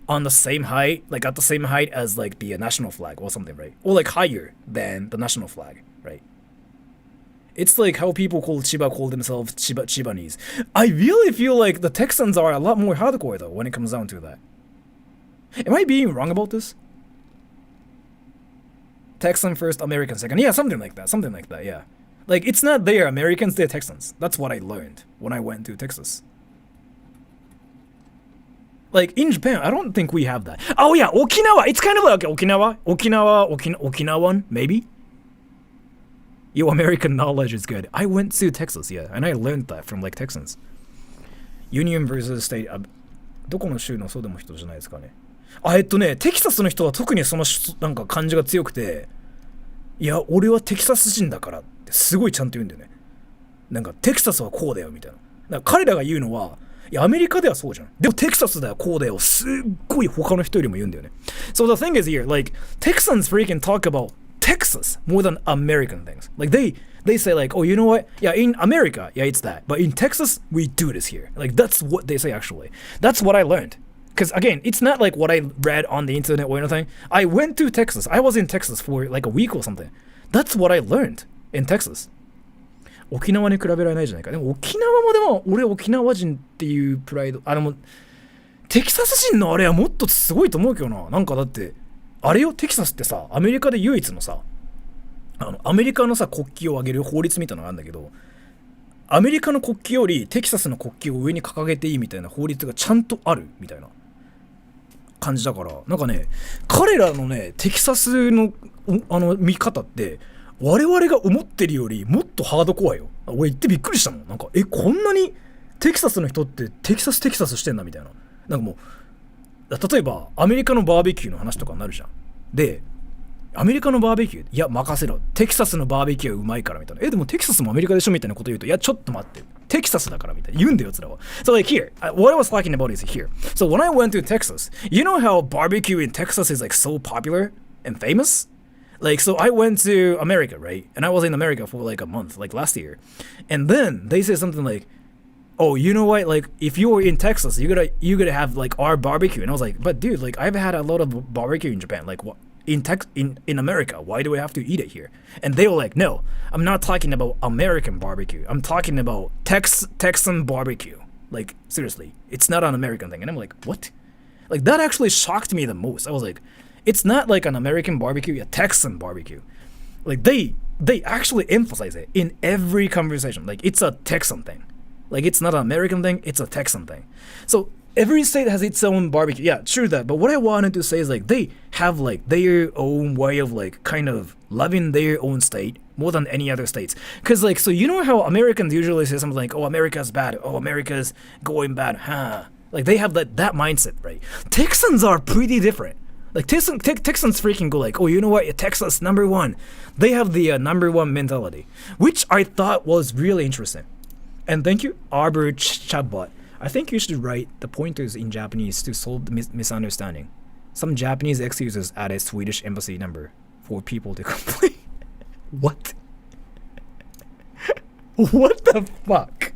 A: on the same height, like at the same height as like the national flag or something, right? Or like higher than the national flag, right? It's like how people call Chiba call themselves Chibanese. I really feel like the Texans are a lot more hardcore though when it comes down to that. Am I being wrong about this? Texan first, American second. Yeah, something like that, yeah. Like, it's not they're Americans, they're Texans. That's what I learned when I went to Texas. Like, in Japan, I don't think we have that. Oh yeah, Okinawa! It's kind of like Okinawan, maybe? Yo, American knowledge is good. I went to Texas, yeah, and I learned that from, like, Texans. Union versus state... どこの州のそうでも人じゃないですかね。テキサスの人は特にそのなんか感じが強くて、いや、俺はテキサス人だからってすごいちゃんと言うんだよね。なんかテキサスはこうだよみたいな。だから彼らが言うのは、いや、アメリカではそうじゃん。でもテキサスではこうだよ。すっごい他の人よりも言うんだよね。So the thing is here, like, Texans freaking talk about Texas more than American things. Like, they say like, oh, you know what? Yeah, in America, yeah, it's that. But in Texas, we do this here. Like, that's what they say actually. That's what I learned. Because again, it's not like what I read on the internet or anything. I went to Texas. I was in Texas for like a week or something. That's what I learned in Texas. 沖縄に比べられないじゃないか。でも沖縄もでも俺沖縄人っていうプライド。でもテキサス人のあれはもっとすごいと思うけどな。なんかだってあれよ、テキサスってさ、アメリカで唯一のさ、アメリカのさ国旗を上げる法律みたいなのがあるんだけど、アメリカの国旗よりテキサスの国旗を上に掲げていいみたいな法律がちゃんとあるみたいな感じだから、なんかね、彼らのねテキサスの見方って我々が思ってるよりもっとハードコアよ。俺行ってびっくりしたもん。なんかこんなにテキサスの人ってテキサスしてんだみたいな。なんかもう例えばアメリカのバーベキューの話とかになるじゃん。でアメリカのバーベキュー、いや任せろ、テキサスのバーベキューはうまいからみたいな。でもテキサスもアメリカでしょみたいなこと言うと、いやちょっと待って、テキサスだからみたいな言うんだよ、つらは。So like here, what I was talking about is here. So when I went to Texas, you know how barbecue in Texas is like so popular and famous? Like, so I went to America, right? And I was in America for like a month, like last year. And then they said something like, oh, you know what? Like, if you're in Texas, you gotta have like our barbecue. And I was like, but dude, like I've had a lot of barbecue in Japan. Like, what? In America, why do we have to eat it here? And they were like, no, I'm not talking about American barbecue. I'm talking about Texan barbecue. Like, seriously, it's not an American thing. And I'm like, what? Like, that actually shocked me the most. I was like, it's not like an American barbecue, a Texan barbecue. Like, they actually emphasize it in every conversation. Like, it's a Texan thing. Like, it's not an American thing, it's a Texan thing. So every state has its own barbecue. Yeah, true that. But what I wanted to say is like they have like their own way of like kind of loving their own state more than any other states. Cause like, so you know how Americans usually say something like, oh, America's bad. Oh, America's going bad. Huh? Like they have that mindset, right? Texans are pretty different. Like Texans freaking go like, oh, you know what? Texas #1. They have the #1 mentality, which I thought was really interesting. And thank you, Arbor Chatbot. I think you should write the pointers in Japanese to solve the misunderstanding. Some Japanese ex-users add a Swedish embassy number for people to complain. What? What the fuck?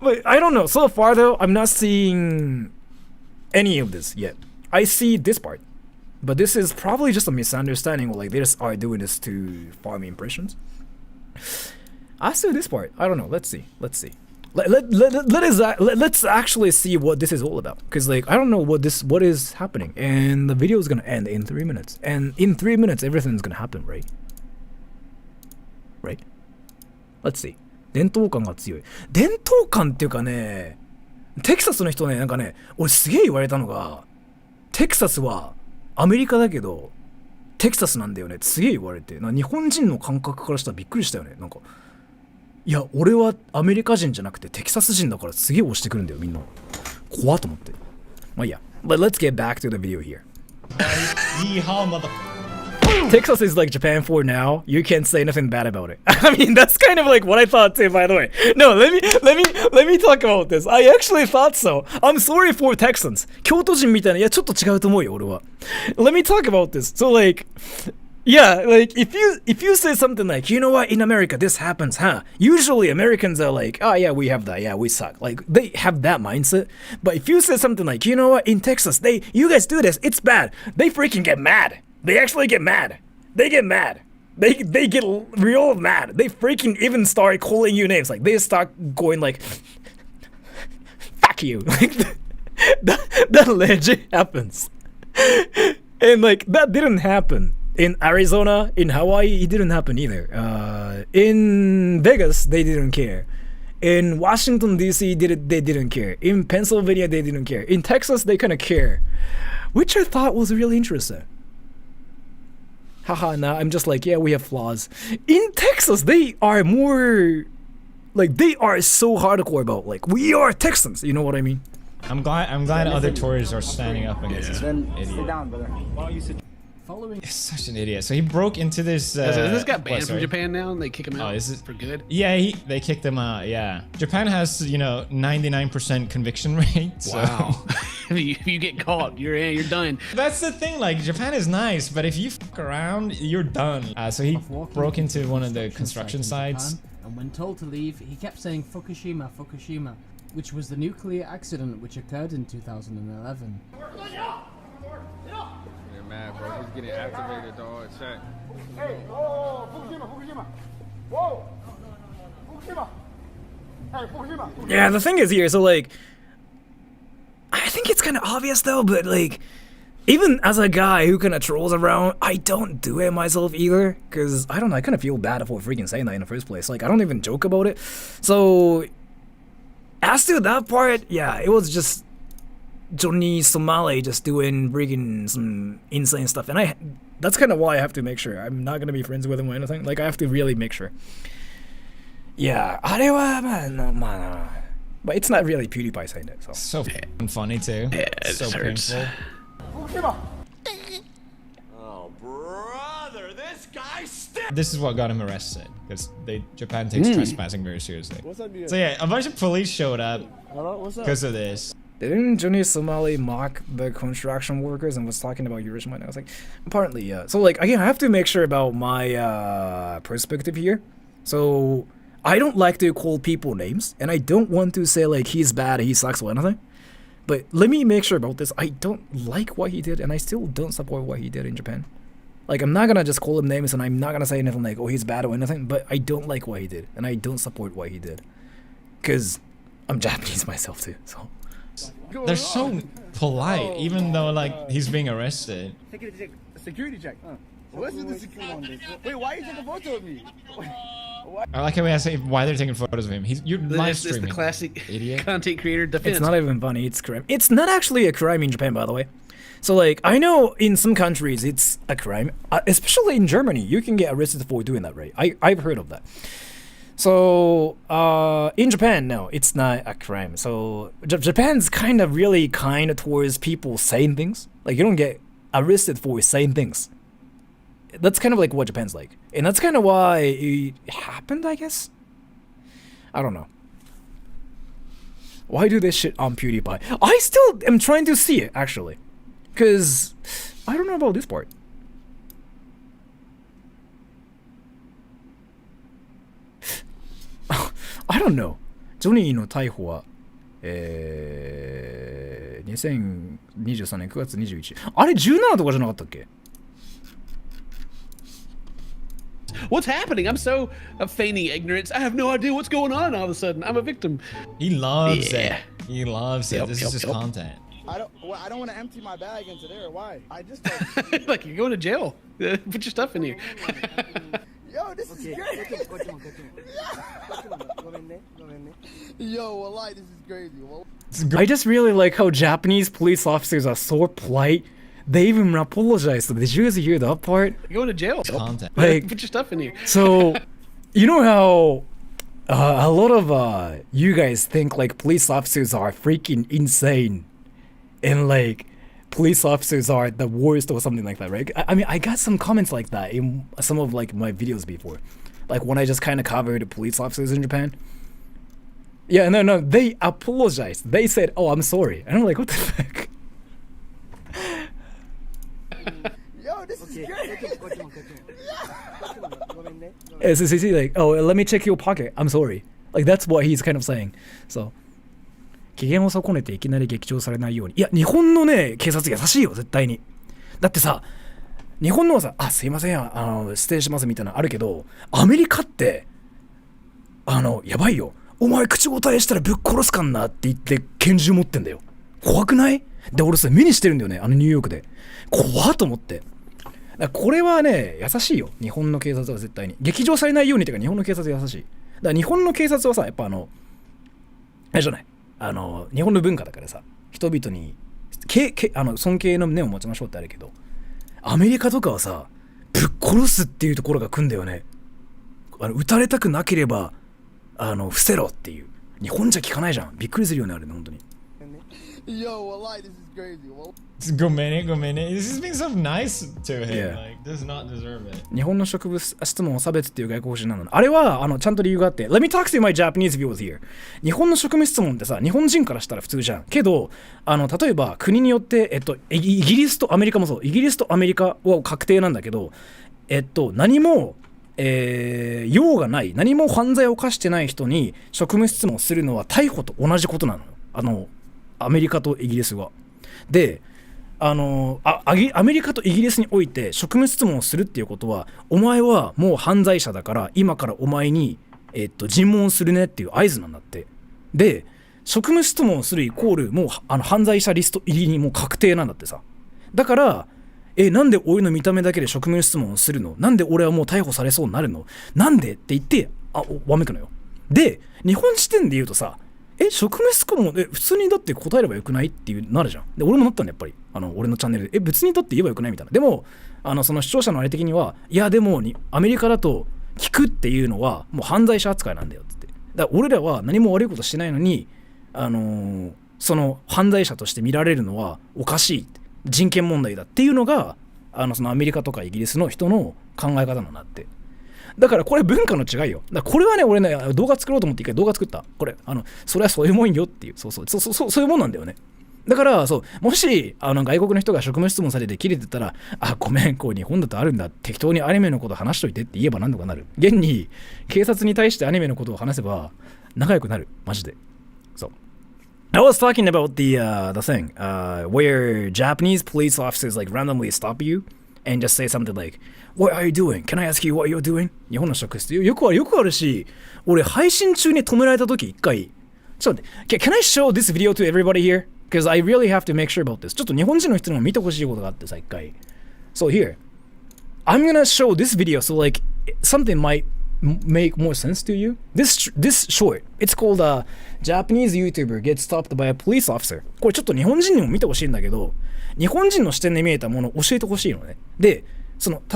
A: But I don't know. So far though, I'm not seeing any of this yet. I see this part. But this is probably just a misunderstanding, or like they just are doing this to farm impressions. I see this part. I don't know. Let's see. Let's actually see what this is all about, because like I don't know what is happening, and the video is gonna end in 3 minutes, and in 3 minutes everything's gonna happen, right? Let's see. 伝統感が強い。伝統感っていうかね、テキサスの人ね、なんかね、俺すげえ言われたのが、テキサスはアメリカだけどテキサスなんだよねってすげえ言われて、日本人の感覚からしたらびっくりしたよね。なんか、いや、俺はアメリカ人じゃなくてテキサス人だからすげえ押してくるんだよ、みんな。怖っと思って。まあいいや。But let's get back to the video here.
F: Yeehaw, mother.
A: Texas is like Japan for now. You can't say nothing bad about it. I mean, that's kind of like what I thought too, by the way. No, let me talk about this. I actually thought so. I'm sorry for Texans. 京都人みたいな、いや、ちょっと違うと思うよ、俺は。Let me talk about this. So like, yeah, like if you say something like, you know what, in America this happens, huh? Usually Americans are like, oh yeah, we have that, yeah, we suck. Like they have that mindset. But if you say something like, you know what, in Texas, you guys do this, it's bad. They freaking get mad. They actually get mad. They get mad. They get real mad. They freaking even start calling you names. Like they start going like, fuck you. Like that legit happens. And like that didn't happen in Arizona, in Hawaii. It didn't happen either. In Vegas, they didn't care. In Washington D.C., they didn't care. In Pennsylvania, they didn't care. In Texas, they kind of care, which I thought was really interesting. Haha, now I'm just like, yeah, we have flaws. In Texas, they are more, like, they are so hardcore about, like, we are Texans, you know what I mean?
F: I'm glad other tourists are standing up against this idiot.
C: Sit down, brother. Why don't you sit?
F: He's such an idiot. So he broke into this.
E: This got banned from Japan now, and they kick him out.
F: Oh, is it
E: for good?
F: Yeah, they kicked him out. Yeah, Japan has 99% conviction rate. So.
E: Wow. if you get caught, you're done.
F: That's the thing. Like Japan is nice, but if you fuck around, you're done. So he broke into one of the construction sites.
M: And when told to leave, he kept saying Fukushima, Fukushima, which was the nuclear accident which occurred in 2011.
K: Mad, bro. He's getting activated, dog. Check.
C: Hey, oh, Fukushima, Fukushima. Whoa. Fukushima. Hey, Fukushima.
A: Yeah, the thing is here, so like, I think it's kind of obvious though, but like, even as a guy who kind of trolls around, I don't do it myself either, because I don't know, I kind of feel bad for freaking saying that in the first place. Like, I don't even joke about it. So, as to that part, yeah, it was just Johnny Somali just doing freaking some insane stuff, and that's kind of why I have to make sure I'm not gonna be friends with him or anything. Like I have to really make sure. Yeah, あれはまあ but it's not really PewDiePie saying it.
F: So funny too.
E: Yeah, it
F: so
E: hurts.
F: Painful.
L: Oh, brother, this guy stinks.
F: This is what got him arrested because Japan takes trespassing very seriously.
C: What's up, dude?
F: So yeah, a bunch of police showed up
C: Hello, what's up?
F: because of this.
A: Didn't Johnny Somali mock the construction workers and was talking about Hiroshima? And I was like, apparently, yeah. So like, again, I have to make sure about my perspective here. So I don't like to call people names, and I don't want to say like he's bad, he sucks, or anything. But let me make sure about this. I don't like what he did, and I still don't support what he did in Japan. Like, I'm not gonna just call him names, and I'm not gonna say anything like, oh, he's bad or anything. But I don't like what he did, and I don't support what he did, cause I'm Japanese myself too. So.
F: They're so polite, even though like he's being arrested.
C: Take a security check. What's the security? Wait, why are you taking a photo of me?
F: I like how we ask why they're taking photos of him. You're live streaming.
E: It's the classic
F: idiot.
E: content creator defense.
A: It's not even funny. It's crime. It's not actually a crime in Japan, by the way. So like, I know in some countries it's a crime, especially in Germany. You can get arrested for doing that, right? I've heard of that. So, in Japan, no, it's not a crime. So, Japan's kind of really kind towards people saying things. Like, you don't get arrested for saying things. That's kind of like what Japan's like. And that's kind of why it happened, I guess? I don't know. Why do this shit on PewDiePie? I still am trying to see it, actually. Because I don't know about this part. I don't know. ジョニーの逮捕は、2023年9月21日。あれ17とかじゃなかったっけ？
E: What's happening? I'm so feigning ignorance. I have no idea what's going on all of a sudden. I'm a victim.
F: He loves it. He loves it. This is his content.
C: I don't want to empty my bag into there. Why? I just
E: like you're going to jail. Put your stuff in here.
C: Yo, this is great. Yo, wallahi, this is crazy.
A: I just really like how Japanese police officers are so polite they even apologized. Did you guys hear that part?
E: Go to jail.
F: Content.
A: Like,
E: Put your stuff in here.
A: so, you know how a lot of you guys think like police officers are freaking insane, and like police officers are the worst or something like that, right? I mean, I got some comments like that in some of like my videos before, like when I just kind of covered police officers in Japan. Yeah, no, they apologized. They said, "Oh, I'm sorry," and I'm like, "What the fuck?"
C: Yo, this is great.
A: SCC like, "Oh, let me check your pocket. I'm sorry." Like that's what he's kind of saying. So. 機嫌を損ねていきなり撃調されないように。いや、日本のね、警察優しいよ、絶対に。だってさ、日本のはさ、すいません、失礼しますみたいなのあるけど、アメリカって、やばいよ。お前口答えしたらぶっ殺すかんなって言って拳銃持ってんだよ。怖くない？で、俺それ目にしてるんだよね、ニューヨークで。怖っと思って。これはね、優しいよ、日本の警察は絶対に。撃調されないようにってか、日本の警察は優しい。だから日本の警察はさ、やっぱあれじゃない。日本の文化だからさ、人々に尊敬の念を持ちましょうってあるけど、アメリカとかはさ、ぶっ殺すっていうところが来んだよね。撃たれたくなければ伏せろっていう。日本じゃ聞かないじゃん。びっくりするよね、あれね、本当に。
C: Yo, wallahi, this is crazy.
F: Go minute. This is being so nice to him.
A: Yeah.
F: Like, does not deserve it.
A: 日本の植物質問を差別っていう外国人なの。あれはちゃんと理由があって。Let me talk to my Japanese viewers here. 日本の植物質問ってさ、日本人からしたら普通じゃん。けど例えば国によってイギリスとアメリカもそう。イギリスとアメリカは確定なんだけど、何も用がない、何も犯罪を犯してない人に職務質問をするのは逮捕と同じことなのよ。アメリカとイギリスは。で、アメリカとイギリスにおいて職務質問をするっていうことは、お前はもう犯罪者だから今からお前に、尋問するねっていう合図なんだって。で、職務質問をするイコールもう犯罪者リスト入りにもう確定なんだってさ。だからなんで俺の見た目だけで職務質問をするの？なんで俺はもう逮捕されそうになるの？なんでって言ってわめくのよ。で、日本視点で言うとさ、職務質問普通にだって答えればよくないっていうなるじゃん。で、俺もなったんだやっぱり。俺のチャンネルで別にだって言えばよくないみたいな。でもその視聴者のあれ的には、いやでもアメリカだと聞くっていうのはもう犯罪者扱いなんだよって。だから俺らは何も悪いことしてないのにその犯罪者として見られるのはおかしい、人権問題だっていうのがそのアメリカとかイギリスの人の考え方なんだって。だからこれ文化の違いよ。だからこれはね、俺ね、動画作ろうと思って一回動画作った。これそれはそういうもんよっていう、そういうもんなんだよね。だからもし外国の人が職務質問されて切れてたら、ごめん、こう日本だとあるんだ、適当にアニメのこと話しといてって言えば何とかなる。現に警察に対してアニメのことを話せば仲良くなる、マジで。そう。I was talking about the thing where Japanese police officers like randomly stop you and just say something like, "What are you doing? Can I ask you what you're doing?" 日本の職質よくあるし、俺配信中に止められた時一回、ちょっと待って、Can I show this video to everybody here? Because I really have to make sure about this. ちょっと日本人の人にも見てほしいことがあってさ、一回。So here, I'm gonna show this video so like something might make more sense to you. This short, it's called Japanese YouTuber gets stopped by a police officer. これちょっと日本人にも見てほしいんだけど、日本人の視点で見えたものを教えてほしいのね。で、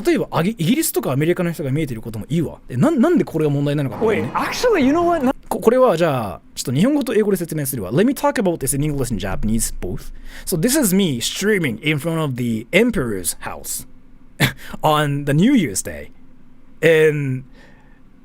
A: 例えばイギリスとかアメリカの人が見えてることもいいわ。なんでこれが問題なのか。Wait, actually, you know what? これはじゃあちょっと日本語と英語で説明するわ。Let me talk about this in English and Japanese both. So this is me streaming in front of the emperor's house on the New Year's Day, and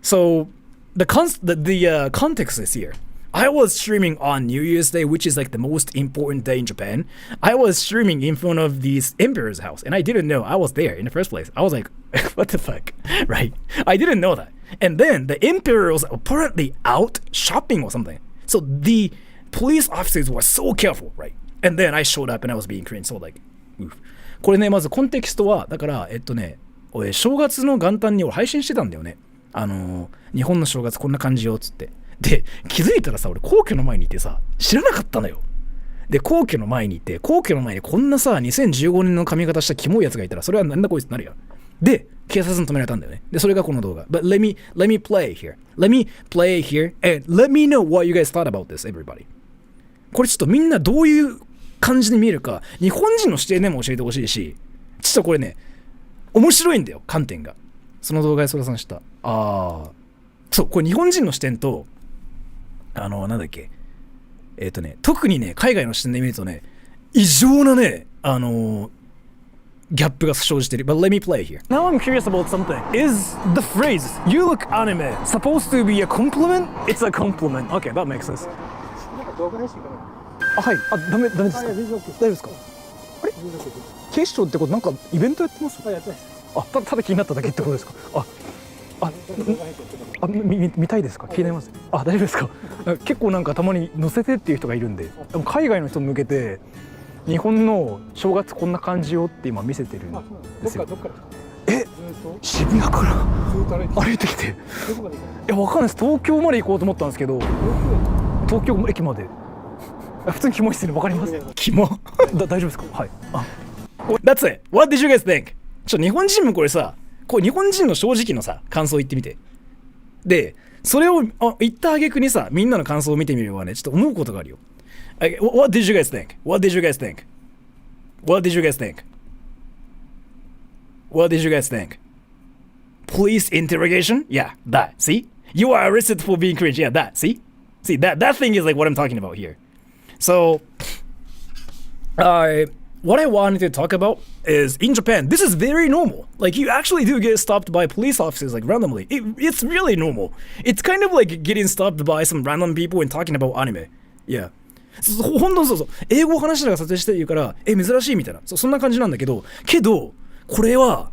A: so the context is here. I was streaming on New Year's Day, which is like the most important day in Japan. I was streaming in front of this emperor's house, and I didn't know I was there in the first place. I was like, what the fuck, right? I didn't know that. And then the emperor was apparently out shopping or something. So the police officers were so careful, right? And then I showed up and I was being cringe, so like, oof. これね、まずコンテキストは、だから俺正月の元旦に俺配信してたんだよね。日本の正月こんな感じよっつって。で、気づいたらさ、俺皇居の前にいてさ、知らなかったのよ。で、皇居の前にこんなさ、2015年の髪型したキモいやつがいたら、それはなんだこいつってなるよ。で、警察に止められたんだよね。で、それがこの動画。But let me play here. Let me play here and let me know what you guys thought about this, everybody. これちょっとみんなどういう感じに見えるか、日本人の視点でも教えてほしいし、ちょっとこれね、面白いんだよ、観点が。その動画でソラさんした。そう、これ日本人の視点と、なんだっけ、特にね、海外の視点で見るとね、異常なね、ギャップが生じてる。But let me play here. Now I'm curious about something. Is the phrase, you look anime, supposed to be a compliment? It's a compliment. Okay, that makes sense. はい。ダメですか？大丈夫ですか？あれ？警視庁ってことなんかイベントやってます？やってます。ただ気になっただけってことですか？見たいですか？気になります。大丈夫ですか？結構なんかたまに載せてっていう人がいるんで、海外の人に向けて日本の正月こんな感じよって今見せてるんですよ。渋谷から歩いてきて、わかんないです。東京まで行こうと思ったんですけど、東京駅まで。普通にキモいっすね。わかります？キモ。大丈夫ですか？はい。That's it. What did you guys think? 日本人もこれさ、日本人の正直のさ感想を言ってみて。で、それを言った挙句にさ、みんなの感想を見てみればね、ちょっと思うことがあるよ。What did you guys think? What did you guys think? What did you guys think? What did you guys think? Police interrogation? Yeah, that. See? You are arrested for being cringe. Yeah, that. See? See, that thing is like what I'm talking about here. So, what I wanted to talk about is in Japan, this is very normal. Like, you actually do get stopped by police officers, like, randomly. It's really normal. It's kind of like getting stopped by some random people and talking about anime. Yeah. 本当そう。英語を話しながら撮影してるから、珍しいみたいな。そんな感じなんだけど、これは、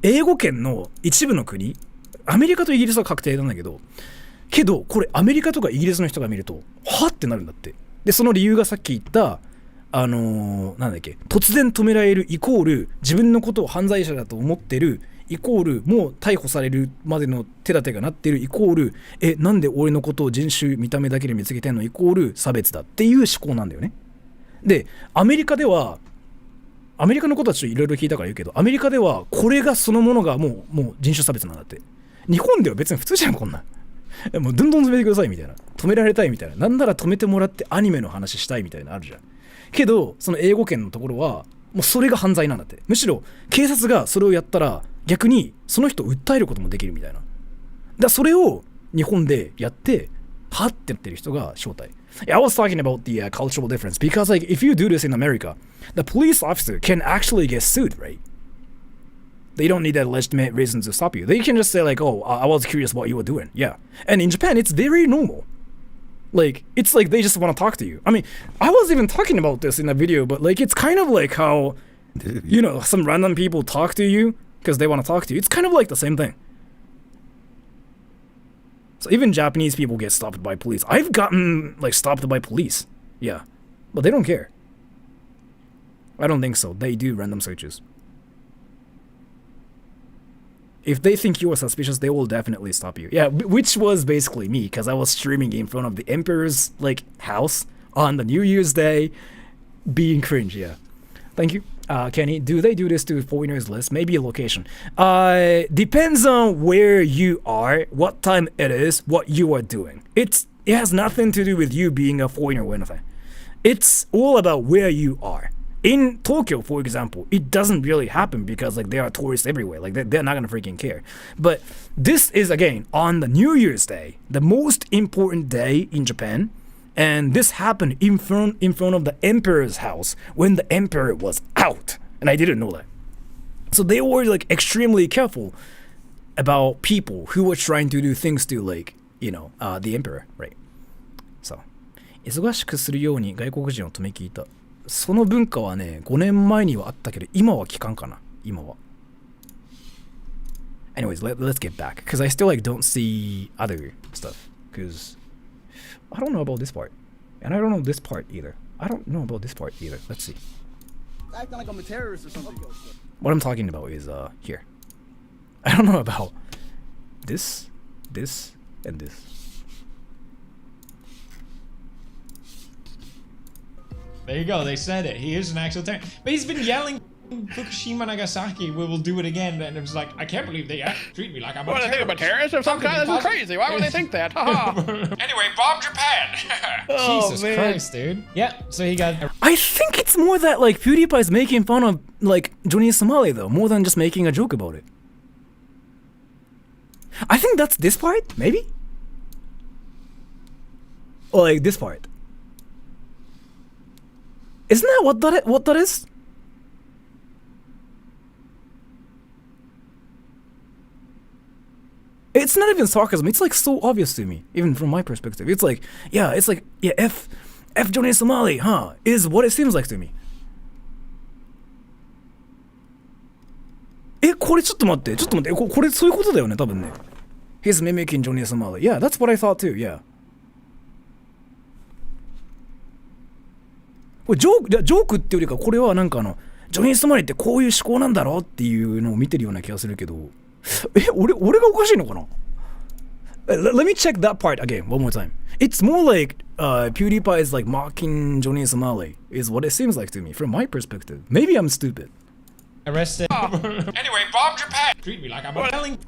A: 英語圏の一部の国、アメリカとイギリスは確定なんだけど、これアメリカとかイギリスの人が見ると、はってなるんだって。で、その理由がさっき言った、なんだっけ、突然止められるイコール自分のことを犯罪者だと思ってるイコールもう逮捕されるまでの手立てがなってるイコールなんで俺のことを人種見た目だけで見つけてんのイコール差別だっていう思考なんだよね。で、アメリカのことはちょっといろいろ聞いたから言うけど、アメリカではこれがそのものがもう人種差別なんだって。日本では別に普通じゃん、こんなん。もうどんどん止めてくださいみたいな、止められたいみたいな、なんなら止めてもらってアニメの話したいみたいなあるじゃん。その英語圏のところはもうそれが犯罪なんだって。むしろ警察がそれをやったら逆にその人を訴えることもできるみたいな。それを日本でやってはってやってる人が正体。I was talking about the cultural difference because like if you do this in America, the police officer can actually get sued, right? They don't need that legitimate reason to stop you. They can just say like, oh, I was curious what you were doing. Yeah. And in Japan, it's very normal. Like, it's like they just want to talk to you. I mean, I was even talking about this in a video, but like, it's kind of like how, you know, some random people talk to you because they want to talk to you. It's kind of like the same thing. So even Japanese people get stopped by police. I've gotten like stopped by police. Yeah. But they don't care. I don't think so. They do random searches. If they think you are suspicious, they will definitely stop you. Yeah, which was basically me, because I was streaming in front of the emperor's like house on the New Year's Day, being cringe. Yeah, thank you, Kenny. Do they do this to foreigners list? Maybe a location. Depends on where you are, what time it is, what you are doing. It has nothing to do with you being a foreigner or anything. It's all about where you are. In Tokyo, for example, it doesn't really happen because like there are tourists everywhere. Like they're not gonna freaking care. But this is again on the New Year's Day, the most important day in Japan, and this happened in front of the emperor's house when the emperor was out, and I didn't know that. So they were like extremely careful about people who were trying to do things to like the emperor, right? So 忙しくするように外国人を止め聞いた。その文化はね、5年前にはあったけど、今は聞かんかな、今は。Anyways, let's get back, because I still like don't see other stuff, because I don't know about this part, and I don't know this part either. I don't know about this part either. Let's see.
C: Acting like I'm a terrorist or something.
A: What I'm talking about is here. I don't know about this, and this.
F: There you go, they said it. He is an actual terrorist. But he's been yelling Fukushima, Nagasaki, we will do it again. And it was like, I can't believe they treat me like I'm a terrorist.
E: Think of a terrorist of some kind? This is crazy. Why would they think that?
F: Anyway, bomb Japan. Jesus Christ, dude. Yeah, so he got.
A: I think it's more that like PewDiePie is making fun of like Johnny Somali though, more than just making a joke about it. I think that's this part, maybe? Or like this part. Isn't that what that is? It's not even sarcasm, it's like so obvious to me, even from my perspective. It's like, yeah, F Johnny Somali, huh, is what it seems like to me. これちょっと待って、これそういうことだよね、多分ね。He's mimicking Johnny Somali. Yeah, that's what I thought too, yeah. これジョークっていうよりか、これはなんかジョニー・ソマリってこういう思考なんだろうっていうのを見てるような気がするけど、俺がおかしいのかな？ Let me check that part again, one more time. It's more like PewDiePie is like mocking Johnny Somali, is what it seems like to me, from my perspective. Maybe I'm stupid.
F: Arrested. Anyway, bomb Japan. Treat me like I'm a telling.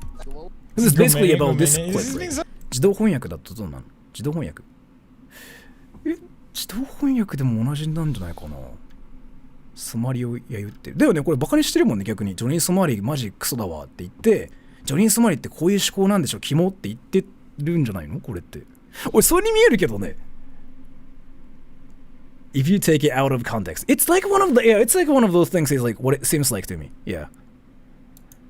A: This is basically about this clip, right? 自動翻訳だとどうなの？自動翻訳？自動翻訳でも同じなんじゃないかな。ソマリを言ってる。だよね、これバカにしてるもんね、逆に。ジョニー・ソマリマジクソだわって言って、ジョニー・ソマリってこういう思考なんでしょ、キモって言ってるんじゃないのこれって。俺、それに見えるけどね。If you take it out of context. It's like one of those things is like what it seems like to me. Yeah.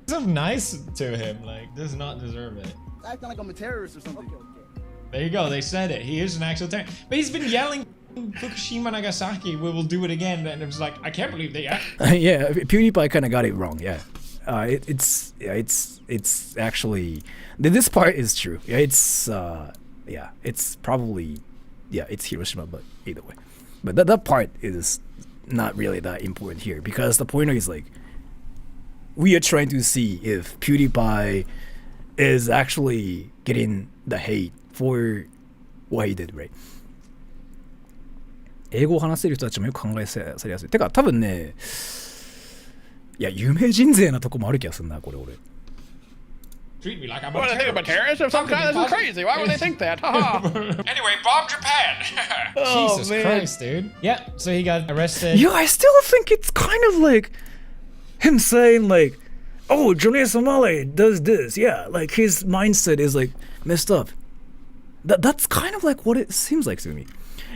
F: So nice to him, like, does not deserve it.
C: Acting like I'm a terrorist or something.
F: There you go, they said it. He is an actual terrorist. But he's been yelling Fukushima, Nagasaki, we will do it again. And it was like, I can't believe they
A: yeah, PewDiePie kind of got it wrong, yeah. It's actually, this part is true. Yeah, it's probably, it's Hiroshima, but either way. But that part is not really that important here, because the point is like, we are trying to see if PewDiePie is actually getting the hate for what he did, right? 英語を話せる人たちもよく考えされやすい。てか多分ね、いや有名人勢なとこもある気がするな、これ俺。
E: Treat me like I'm a terrorist of some kind? This is crazy. Why would they think that?
F: Anyway, bomb Japan. Jesus Christ, dude. Yeah, so he got arrested.
A: Yeah, I still think it's kind of like him saying like, oh, Johnny Somali does this. Yeah, like his mindset is like messed up. That's kind of like what it seems like to me.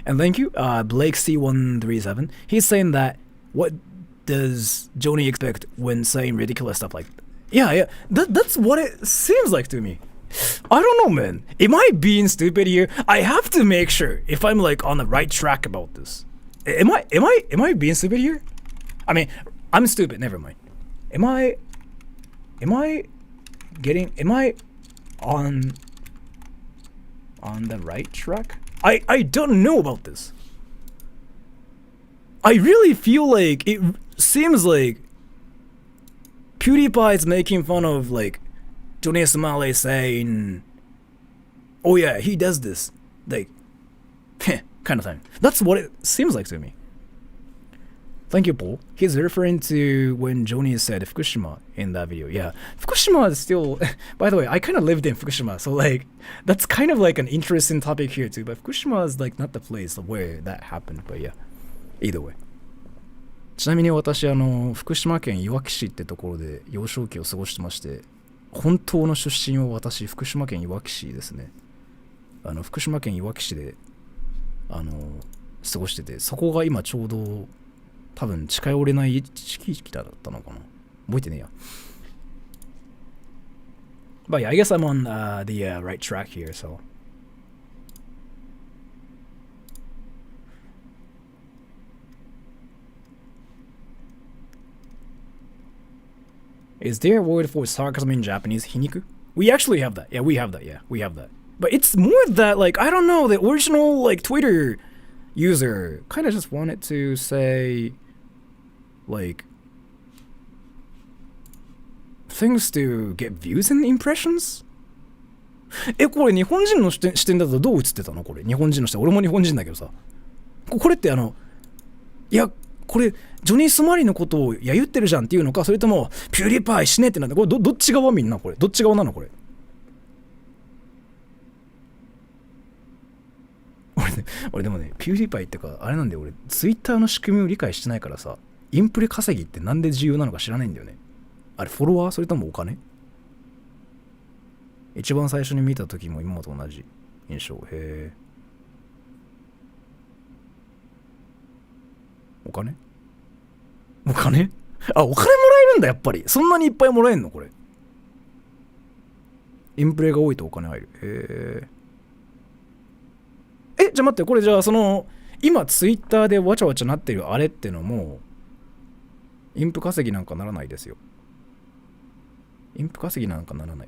A: And thank you, Blake C137. He's saying that what does Johnny expect when saying ridiculous stuff like that? Yeah, that's what it seems like to me. I don't know, man. Am I being stupid here? I have to make sure if I'm like on the right track about this. Am I being stupid here? I mean, I'm stupid. Never mind. Am I on the right track? I don't know about this. I really feel like it seems like PewDiePie is making fun of like Johnny Somali saying, oh yeah, he does this, like kind of thing. That's what it seems like to me. Thank you, Paul. He's referring to when Johnny said Fukushima in that video. Yeah, Fukushima is still, by the way, I kind of lived in Fukushima, so like that's kind of like an interesting topic here too, but Fukushima is like not the place where that happened, but yeah, either way. ちなみに私福島県いわき市ってところで幼少期を過ごしてまして、本当の出身は私福島県いわき市ですね。福島県いわき市で過ごしてて、そこが今ちょうど多分近寄れない地域だったのかな、覚えてねえや。But yeah, I guess I'm on the right track here, so. Is there a word for sarcasm in Japanese? Hiniku? We actually have that. Yeah, we have that. Yeah, we have that. But it's more that, like, I don't know, the original, like, Twitter user kind of just wanted to say, like, things to get views and impressions? これ日本人の視点だとどう映ってたのこれ。日本人の視点。俺も日本人だけどさ。これっていや、これジョニー・スマリーのことを揶揄ってるじゃんっていうのか、それともピューディーパイ死ねってなんで、これどっち側みんなこれどっち側なのこれ。俺でもね、ピューディーパイってかあれなんだよ、俺ツイッターの仕組みを理解してないからさ、インプレ稼ぎってなんで重要なのか知らないんだよね。あれフォロワーそれともお金？一番最初に見た時も今と同じ印象。へえ。お金？お金？あ、お金もらえるんだやっぱり。そんなにいっぱいもらえんのこれ。インプレが多いとお金入る。へえ。じゃあ待って、これじゃあその今ツイッターでわちゃわちゃなってるあれってのもインプ稼ぎなんかならないですよ。インプ稼ぎなんかならない。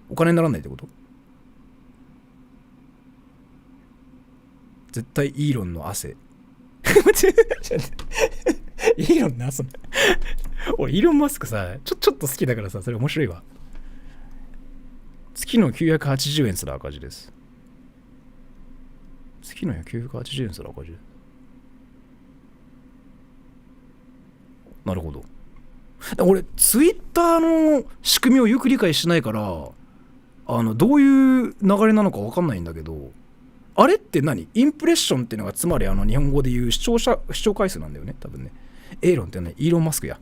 A: お金にならないってこと？絶対イーロンの汗。イーロンの汗。俺イーロンマスクさ、ちょっと好きだからさ、それ面白いわ。月の980円すら赤字です。月の980円すら赤字。なるほど。俺ツイッターの仕組みをよく理解しないからどういう流れなのか分かんないんだけど、あれって何？インプレッションっていうのがつまり日本語で言う視聴回数なんだよね多分ね。エイロンってね、イーロンマスクや。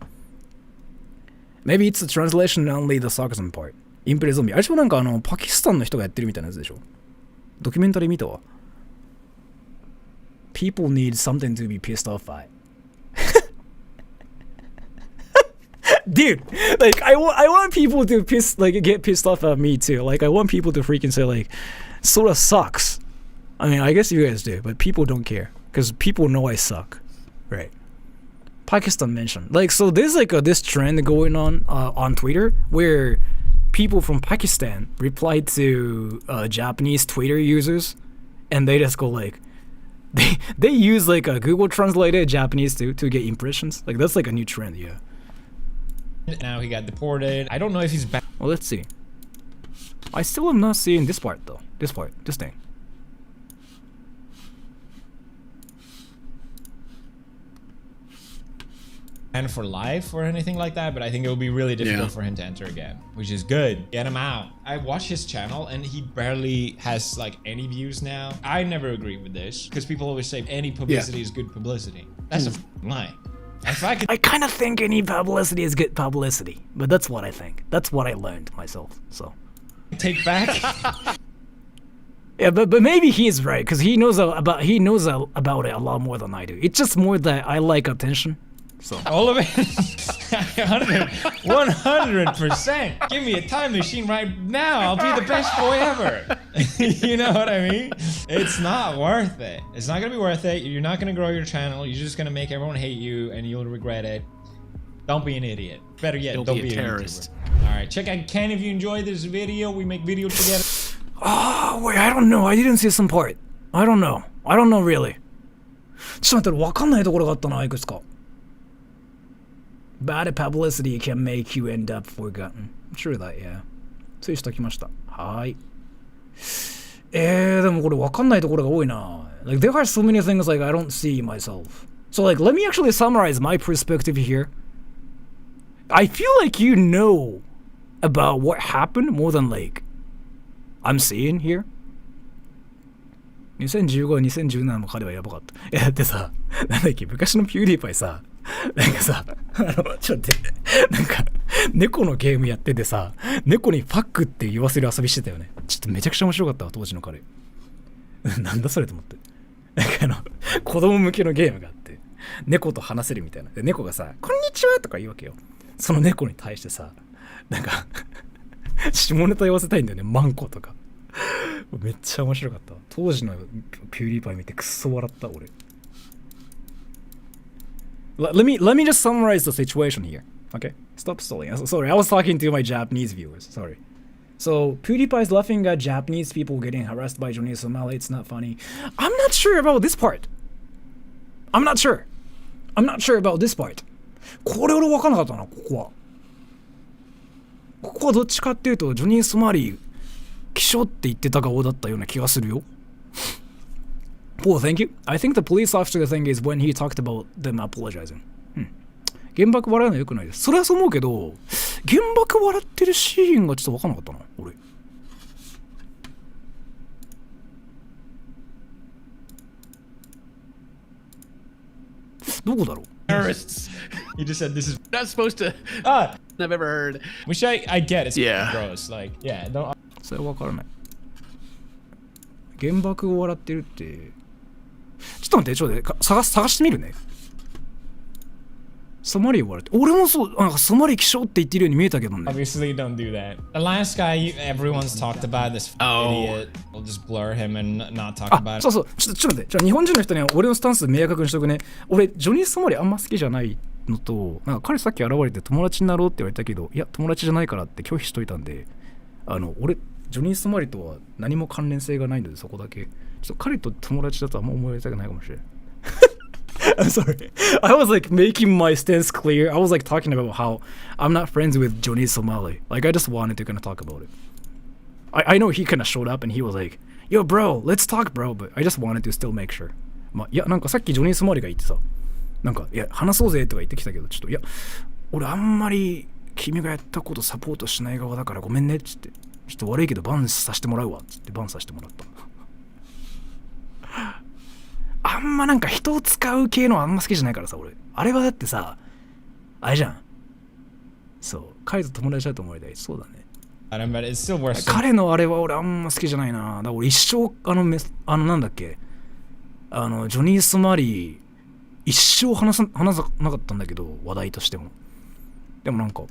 A: Maybe it's a translation only the sarcasm part。 インプレゾンビ、あれもなんかパキスタンの人がやってるみたいなやつでしょ。ドキュメンタリー見たわ。People need something to be pissed off by。Dude, like I want people to get pissed off at me too. Like I want people to freaking say like Sora sucks. I mean, I guess you guys do, but people don't care because people know I suck, right? Pakistan mentioned like, so there's like this trend going on Twitter where people from Pakistan reply to Japanese Twitter users, and they just go like they use like a Google translated Japanese to get impressions. Like that's like a new trend, yeah.
F: Now he got deported. I don't know if he's back.
A: Well, let's see. I still am not seeing this part though. This thing.
F: And for life or anything like that, but I think it will be really difficult for him to enter again, which is good. Get him out. I watched his channel and he barely has like any views now. I never agree with this because people always say any publicity is good publicity. That's a lie. I
A: kind of think any publicity is good publicity, but that's what I think. That's what I learned myself. So
F: take back.
A: Yeah, but maybe he is right because he knows about it a lot more than I do. It's just more that I like attention. So
F: all of it. 100%. Give me a time machine right now. I'll be the best boy ever. You know what I mean? It's not worth it. It's not gonna be worth it. You're not gonna grow your channel. You're just gonna make everyone hate you and you'll regret it. Don't be an idiot. Better yet, don't be a terrorist. Alright, check out Ken if you enjoyed this video. We make videos together.
A: Oh, wait, I don't know. I didn't see some part. I don't know really. ちょっと待って、わかんないところがあったな、いくつか。Bad publicity can make you end up forgotten. Sure that, yeah. ついしておきました。はい。でもこれわかんないところが多いな。Like there are so many things like I don't see myself. So like let me actually summarize my perspective here. I feel like you know about what happened more than like I'm seeing here. 2015、2017も彼はやばかった。だってさ、なんだっけ、昔のピューディーパイさ、なんかさ、ちょっと待って、なんか、猫のゲームやっててさ、猫にファックって言わせる遊びしてたよね。ちょっとめちゃくちゃ面白かったわ、当時の彼。なんだそれと思って。なんか子供向けのゲームがあって、猫と話せるみたいな。で、猫がさ、こんにちはとか言うわけよ。その猫に対してさ、なんか、下ネタ言わせたいんだよね、マンコとか。めっちゃ面白かった。当時のピューディーパイ見てクソ笑った俺。Let me just summarize the situation here. Okay? Stop stalling. Sorry, I was talking to my Japanese viewers. Sorry. So, PewDiePie is laughing at Japanese people getting harassed by Johnny Somali. It's not funny. I'm not sure about this part. I'm not sure about this part. これ俺分かんなかったな、ここは。ここはどっちかっていうと、ジョニー・ソマリー、気象って言ってた顔だったような気がするよ。Well, thank you. I think the police officer thing is when he talked about them apologizing. 原爆笑うのよくないです。それはそう思うけど、原爆笑ってるシーンがちょっと分からなかったな、俺。どこだろう
F: Terrorists. You just said this is
E: Not supposed to.
F: ah.
E: I've ever heard.
F: Which I get. It's
E: Yeah.
F: gross. Like yeah. Don't.
A: それは分からない。原爆を笑ってるって。ちょっと待って、ちょっと待って、探してみるね。ソマリを笑って。俺もそう、なんかソマリ気象って言ってるように見えたけどね。
F: Obviously, don't do that. The last guy everyone's talked about, this idiot. We'll just blur him and not talk about it.
A: そうそう、ちょっと待って、じゃあ日本人の人には俺のスタンス明確にしとくね。俺、ジョニー・ソマリあんま好きじゃないのと、なんか彼さっき現れて友達になろうって言われたけど、いや、友達じゃないからって拒否しといたんで、俺、ジョニー・ソマリとは何も関連性がないので、そこだけ。ちょっと彼と友達だとあんま思われたくないかもしれない。I'm sorry. I was like making my stance clear. I was like talking about how I'm not friends with Johnny Somali. Like I just wanted to kind of talk about it. I know he kind of showed up and he was like, "Yo, bro, let's talk, bro." But I just wanted to still make sure. まあいやなんかさっきジョニー・ソマリが言ってさ、なんかいや話そうぜとか言ってきたけど、ちょっといや俺あんまり君がやったことサポートしない側だからごめんねっつって、ちょっと悪いけどバンさせてもらうわっつってバンさせてもらった。あんまなんか人を使う系のあんま好きじゃないからさ、俺。あれはだってさ、あれじゃん。そう。彼と友達だと思われたい。そうだね。彼のあれは俺あんま好きじゃないな。だから俺一生、なんだっけ。ジョニー・スマリー、一生話さなかったんだけど、話題としても。でもなんか、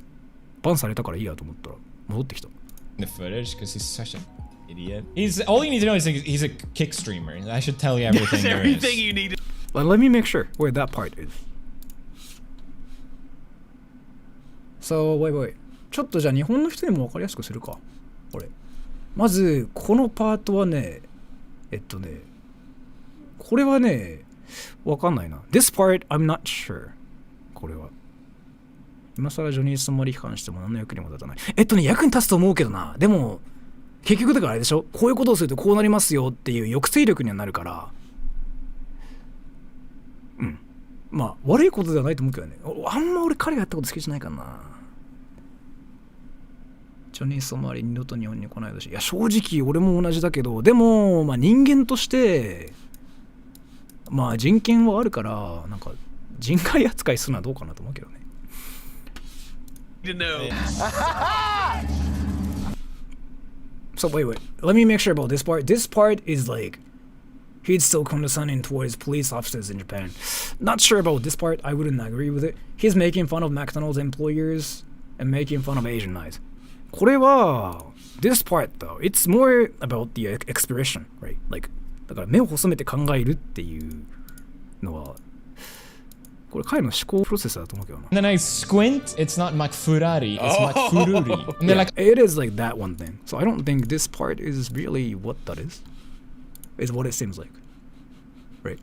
A: バンされたからいいやと思ったら、戻ってきた。
F: The footage, because he's such an idiot. All you need to know is he's a kick streamer. I should tell you everything
E: That's
F: there
E: everything
F: is.
E: you need.
A: But let me make sure where that part is. So, wait. ちょっとじゃあ日本の人にも分かりやすくするか。これ。まず、このパートはね、これはね、分かんないな。This part, I'm not sure. これは。今更ジョニー・スマリに関しても何の役にも立たない。役に立つと思うけどな。でも、結局だからあれでしょ、こういうことをするとこうなりますよっていう抑制力にはなるから、まあ悪いことではないと思うけどね。あんま俺彼がやったこと好きじゃないかな。ジョニー・ソマリ二度と日本に来ないだし、いや正直俺も同じだけど、でもまあ人間としてまあ人権はあるから、なんか人海扱いするのはどうかなと思うけどね。So wait. Let me make sure about this part. This part is like he's so condescending towards police officers in Japan. Not sure about this part. I wouldn't agree with it. He's making fun of McDonald's employers and making fun of Asian guys. これは this part though, it's more about the expression, right? Like だから目を細めて考えるっていうのはこれ彼の思考プロセスだと思うけどな。
F: And then I squint, it's not McFurari, it's McFururi. And they're like,
A: it is like that one thing. So I don't think this part is really what that is. It's what it seems like. Right?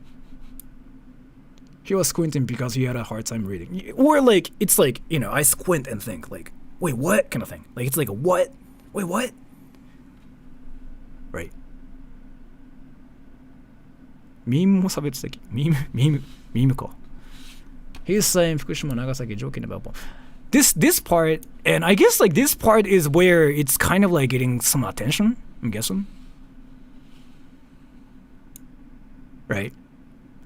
A: He was squinting because he had a hard time reading. Or like, it's like, you know, I squint and think like, wait, what? Kind of thing. Like, it's like a what? Wait, what? Right. ミームも差別的。ミームか。He's saying Fukushima, Nagasaki, joking about this part, and I guess like this part is where it's kind of like getting some attention, I'm guessing. Right?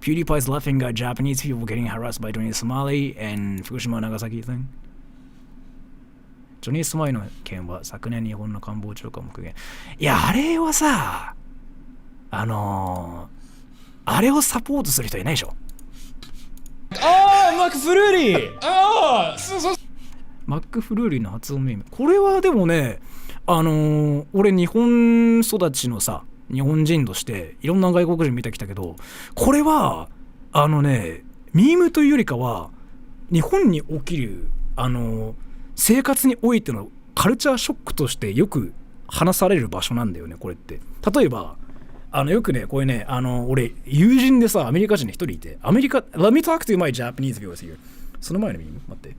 A: PewDiePie's laughing at Japanese people getting harassed by Johnny Somali and Fukushima, Nagasaki thing. ジョニー・ソマリの件は昨年日本の官房長官も復元。いや、あれはさ、あれをサポートする人いないでしょ。
F: マックフルーリー
A: マックフルーリーの発音メイム。これはでもね、俺日本育ちのさ、日本人としていろんな外国人見てきたけど、これはミームというよりかは日本に起きる生活においてのカルチャーショックとしてよく話される場所なんだよね、これって。例えばよくね、これね、俺友人でさ、アメリカ人で一人いて、アメリカ Let me talk to my Japanese viewers here。 その前のミーム待って。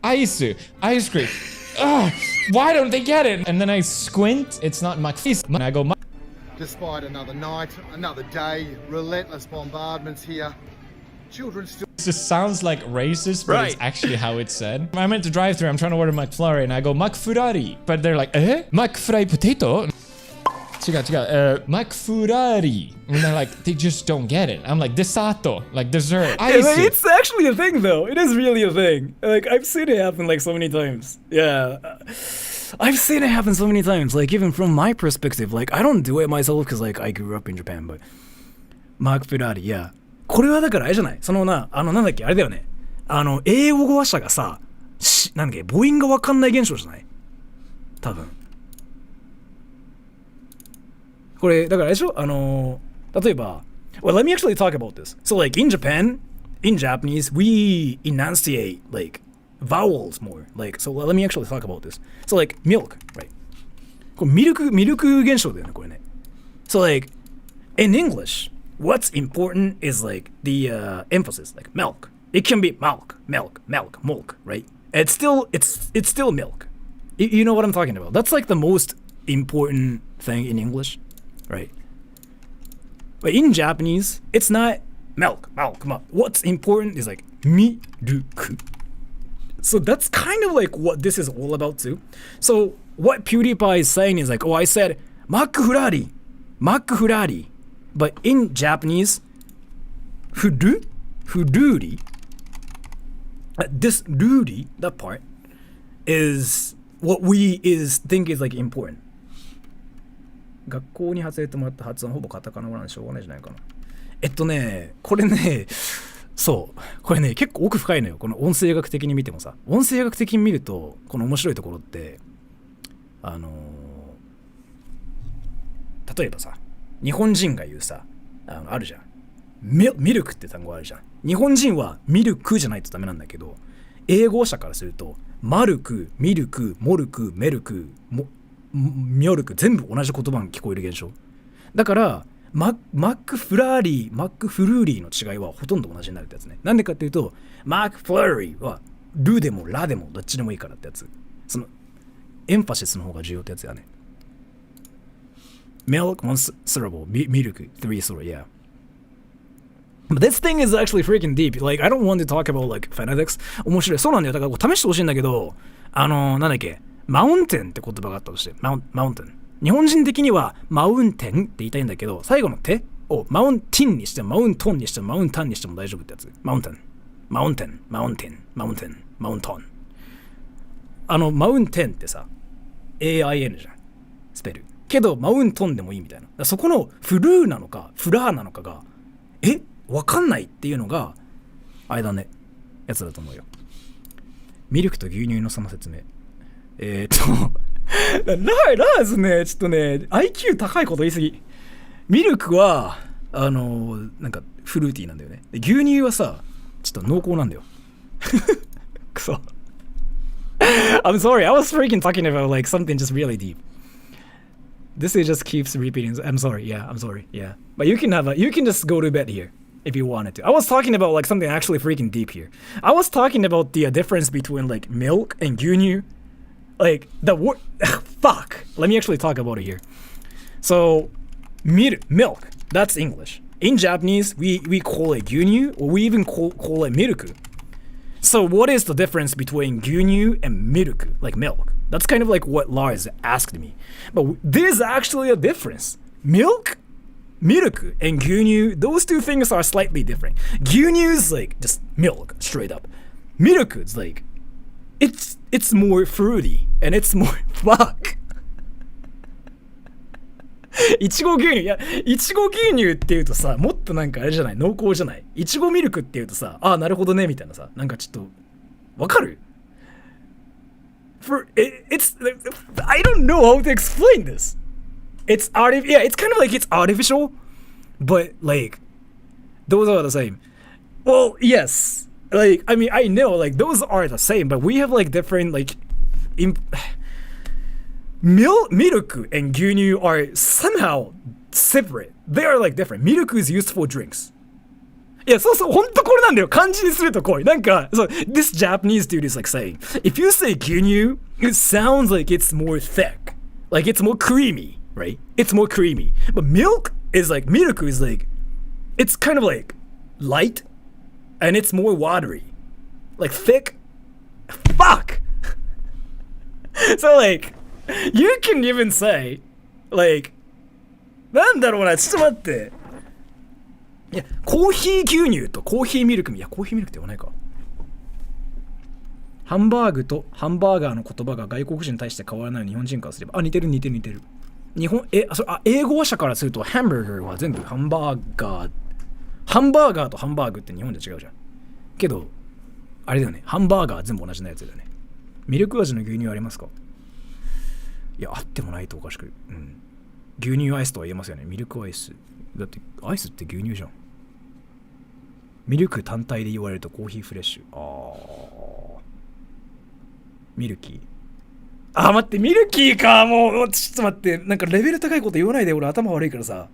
F: ice cream. Why don't they get it? And then I squint, it's not my face. And I go,
C: Despite another night, another day, relentless bombardments here, children still...
F: This sounds like racist, but it's actually how it's said. I'm at the drive-thru, I'm trying to order McFlurry, and I go, McFlurry. But they're like, McFry potato? McFlurry. And they're like, they just don't get it. I'm like, desato, like dessert.
A: It's actually a thing, though. It is really a thing. Like, I've seen it happen, like, so many times. Yeah. I've seen it happen so many times. Like, even from my perspective, like, I don't do it myself because, like, I grew up in Japan, but... McFlurry, yeah. これはだからあれじゃないそのな、なんだっけあれだよね。英語話者がさ、なんだっけ母音がわかんない現象じゃない多分。これ、だからあれでしょ例えば、well, let me actually talk about this. So, like, in Japan, in Japanese, we enunciate, like, vowels more. Like, so let me actually talk about this. So, like, milk, right? これミルク現象だよね、これね。So, like, in English, what's important is, like, the emphasis, like, milk. It can be milk, right? It's still milk. You know what I'm talking about. That's, like, the most important thing in English, right? But in Japanese, it's not milk. What's important is, like, miruku. So that's kind of like what this is all about too. So what PewDiePie is saying is like, oh, I said McFlurry. But in Japanese, fuduri, this ruri, that part, is what we think is like important. 学校に外れてもらった発音ほぼカタカナ語なんでしょうがないじゃないかな。これね、そうこれね結構奥深いのよ。この音声学的に見てもさ、音声学的に見るとこの面白いところって例えばさ、日本人が言うさ、あるじゃん。ミルクって単語あるじゃん。日本人はミルクじゃないとダメなんだけど、英語者からするとマルク、ミルク、モルク、メルク、ミョルク全部同じ言葉に聞こえる現象。だからマックフルーリーの違いはほとんど同じになるってやつね。なんでかっていうと、マックフルーリーはルでもラでもどっちでもいいからってやつ。そのエンファシスの方が重要ってやつやね。Milk, one syllable. Milk, three syllable, yeah. But this thing is actually freaking deep. Like, I don't want to talk about, like, phonetics. 面白い。そうなんだよ。だから試してほしいんだけど、なんだっけ、マウンテンって言葉があったとして、マウンテン。日本人的には、マウンテンって言いたいんだけど、最後の手をマウンティンにしても、マウントンにしても、マウンタンにしても大丈夫ってやつ。マウンテン。マウンテントン。マウンテンってさ、AIN じゃん。スペル。けどマウントンでもいいみたいな。そこのフルーなのかフラーなのかがわかんないっていうのがあれだねやつだと思うよ。ミルクと牛乳のその説明。ラーズね、ちょっとね IQ 高いこと言い過ぎ。ミルクはなんかフルーティーなんだよね。で牛乳はさちょっと濃厚なんだよ。くそ。I'm sorry, I was freaking talking about like something just really deep. This just keeps repeating. I'm sorry. Yeah. But you can just go to bed here if you wanted to. I was talking about like something actually freaking deep here. I was talking about the difference between like milk and gyunyu. Like the word, fuck. Let me actually talk about it here. So, milk, that's English. In Japanese, we call it gyunyu, or we even call it miruku. So what is the difference between gyunyu and miruku, like milk? That's kind of like what Lars asked me. But there's actually a difference. Milk, and gyunyu, those two things are slightly different. Gyunyu is like just milk, straight up. Miruku is like, it's more fruity, and it's more, fuck. いちご牛乳、いや、いちご牛乳っていうとさ、もっとなんかあれじゃない、濃厚じゃない。いちごミルクっていうとさ、ああ、なるほどね、みたいなさ、なんかちょっと、わかる？ It's, I don't know how to explain this. It's it's kind of like it's artificial, but like, those are the same. Well, yes. Like, I mean, I know, like, those are the same, but we have like different, like, Miruku and gyunyu are somehow separate. They are like different. Miruku is used for drinks. いや、そうそう、ほんとこれなんだよ。漢字にするとこう。なんか、そう、this Japanese dude is like saying, if you say gyunyu, it sounds like it's more thick. Like it's more creamy. right? It's more creamy. But milk is like, miruku is like, it's kind of like light and it's more watery. Like thick. Fuck! So like, you can even say, like, なんだろうな、ちょっと待って。いや、コーヒー牛乳とコーヒーミルク、いや、コーヒーミルクって言わないか。ハンバーグとハンバーガーの言葉が外国人に対して変わらない日本人からすれば、あ、似てる。日本、英語話者からすると、ハンバーガーは全部ハンバーガーとハンバーグって日本で違うじゃん。けど、あれだよね、ハンバーガーは全部同じなやつだよね。ミルク味の牛乳ありますか？いや、あってもないとおかしく。うん。牛乳アイスとは言えますよね。ミルクアイス。だって、アイスって牛乳じゃん。ミルク単体で言われるとコーヒーフレッシュ。ミルキー。待って、ミルキーか。もう、ちょっと待って。なんかレベル高いこと言わないで。俺頭悪いからさ。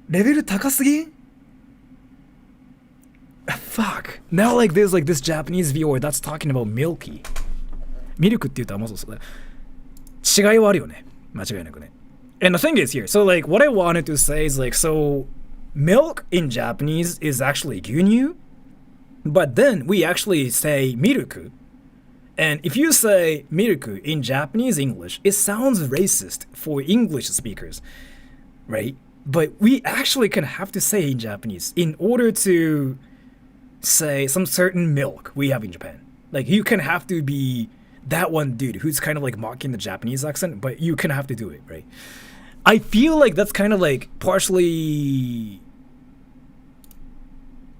A: レベル高すぎん？Fuck. Now like there's like this Japanese viewer that's talking about milky. ミルクって言ったらもうそうだ。違いはあるよね。間違いなくね。And the thing is here, so like what I wanted to say is like, so milk in Japanese is actually 牛乳, but then we actually say miruku. And if you say miruku in Japanese English, it sounds racist for English speakers, right? But we actually kind of have to say in Japanese in order to say some certain milk we have in Japan. Like you can have to be that one dude who's kind of like mocking the Japanese accent, but you kind of have to do it, right? I feel like that's kind of like partially,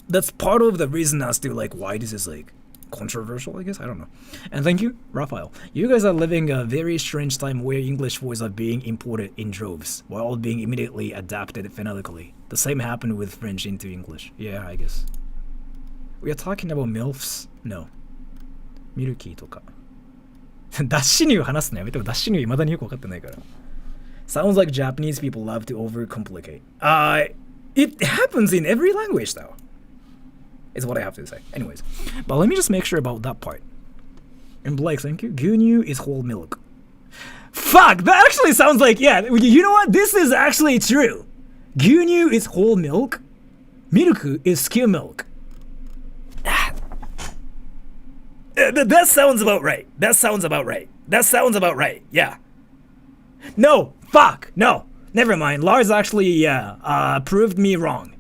A: that's part of the reason as to like why this is like controversial, I guess. I don't know. And thank you, Raphael. You guys are living a very strange time where English words are being imported in droves while being immediately adapted phonetically. The same happened with French into English. Yeah, I guess. We are talking about MILFs? No. ミルキーとか。脱脂乳話すのやめても、脱脂乳未だによく分かってないから。Sounds like Japanese people love to overcomplicate. It happens in every language though. Is what I have to say. Anyways. But let me just make sure about that part. And Blake, thank you. 牛乳 is whole milk. Fuck! That actually sounds like, yeah, you know what? This is actually true. 牛乳 is whole milk. Milk is skim milk. That sounds about right. That sounds about right. Yeah. No. Fuck. No. Never mind. Lars actually, proved me wrong.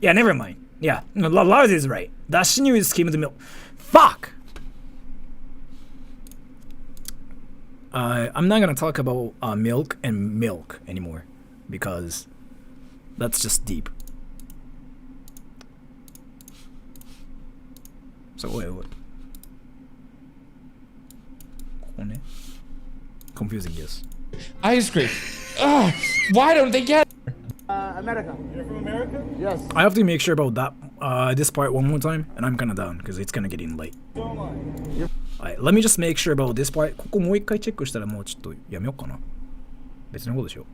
A: Yeah, never mind. Yeah. Lars is right. Dashi is skimmed milk. Fuck. I'm not gonna talk about milk and milk anymore because that's just deep. So wait. Confusing, yes.
F: Ice cream. Ugh, why don't they get
C: America. You're from America? Yes.
A: I have to make sure about that this part one more time, and I'm kind of down because it's kind of getting late. Alright, let me just make sure about this part. ここもう一回チェックしたらもうちょっとやめようかな。別のことでしょ。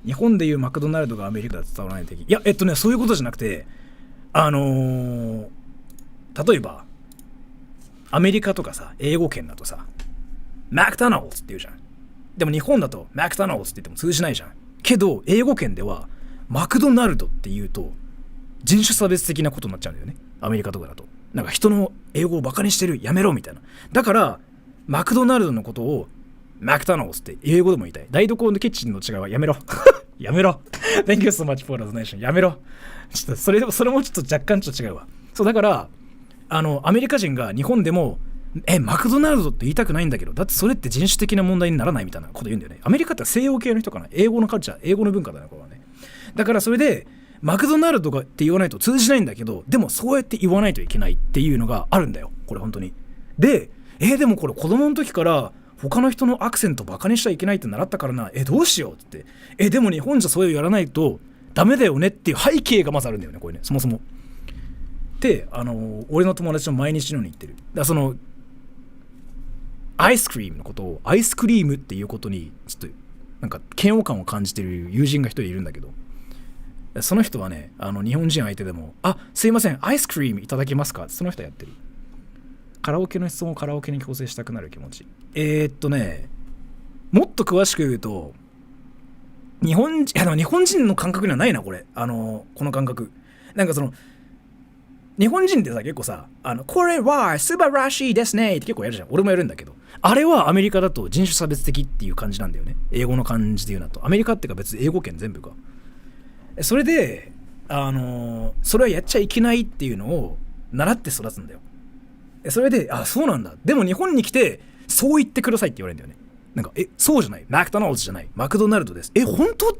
A: 日本でいうマクドナルドがアメリカだと伝わらない的。いや、そういうことじゃなくて、例えばアメリカとかさ、英語圏だとさ、マクドナルドって言うじゃん。でも日本だとマクドナルドって言っても通じないじゃん。けど英語圏ではマクドナルドって言うと人種差別的なことになっちゃうんだよね。アメリカとかだとなんか人の英語をバカにしてる、やめろみたいな。だからマクドナルドのことをマクドナルドって英語でも言いたい。台所のキッチンの違いはやめろやめろThank you so much for the donation。 やめろ。ちょっとそれもちょっと若干ちょっと違うわ。そうだからアメリカ人が日本でもマクドナルドって言いたくないんだけど、だってそれって人種的な問題にならないみたいなこと言うんだよね。アメリカって西洋系の人かな。英語のカルチャー、英語の文化だね、これはね。だからそれでマクドナルドがって言わないと通じないんだけど、でもそうやって言わないといけないっていうのがあるんだよ、これ本当に。で、でもこれ子供の時から他の人のアクセントバカにしちゃいけないって習ったからな。どうしようって。でも日本じゃそういうやらないとダメだよねっていう背景がまずあるんだよね、これね、そもそも。で、俺の友達も毎日のように言ってる。だからアイスクリームのことをアイスクリームっていうことにちょっとなんか嫌悪感を感じてる友人が一人いるんだけど、その人はね、日本人相手でもすいませんアイスクリームいただけますかってその人はやってる。カラオケの質問をカラオケに強制したくなる気持ち。もっと詳しく言うと日本人の感覚にはないな、これ。この感覚。なんかその、日本人ってさ、結構さ、これは素晴らしいですねって結構やるじゃん。俺もやるんだけど。あれはアメリカだと人種差別的っていう感じなんだよね。英語の感じで言うなと。アメリカってか別に英語圏全部か。それで、それはやっちゃいけないっていうのを習って育つんだよ。それで、そうなんだ。でも日本に来て、そう言ってくださいって言われるんだよね。なんか、そうじゃない。マクドナルドじゃない。マクドナルドです。本当？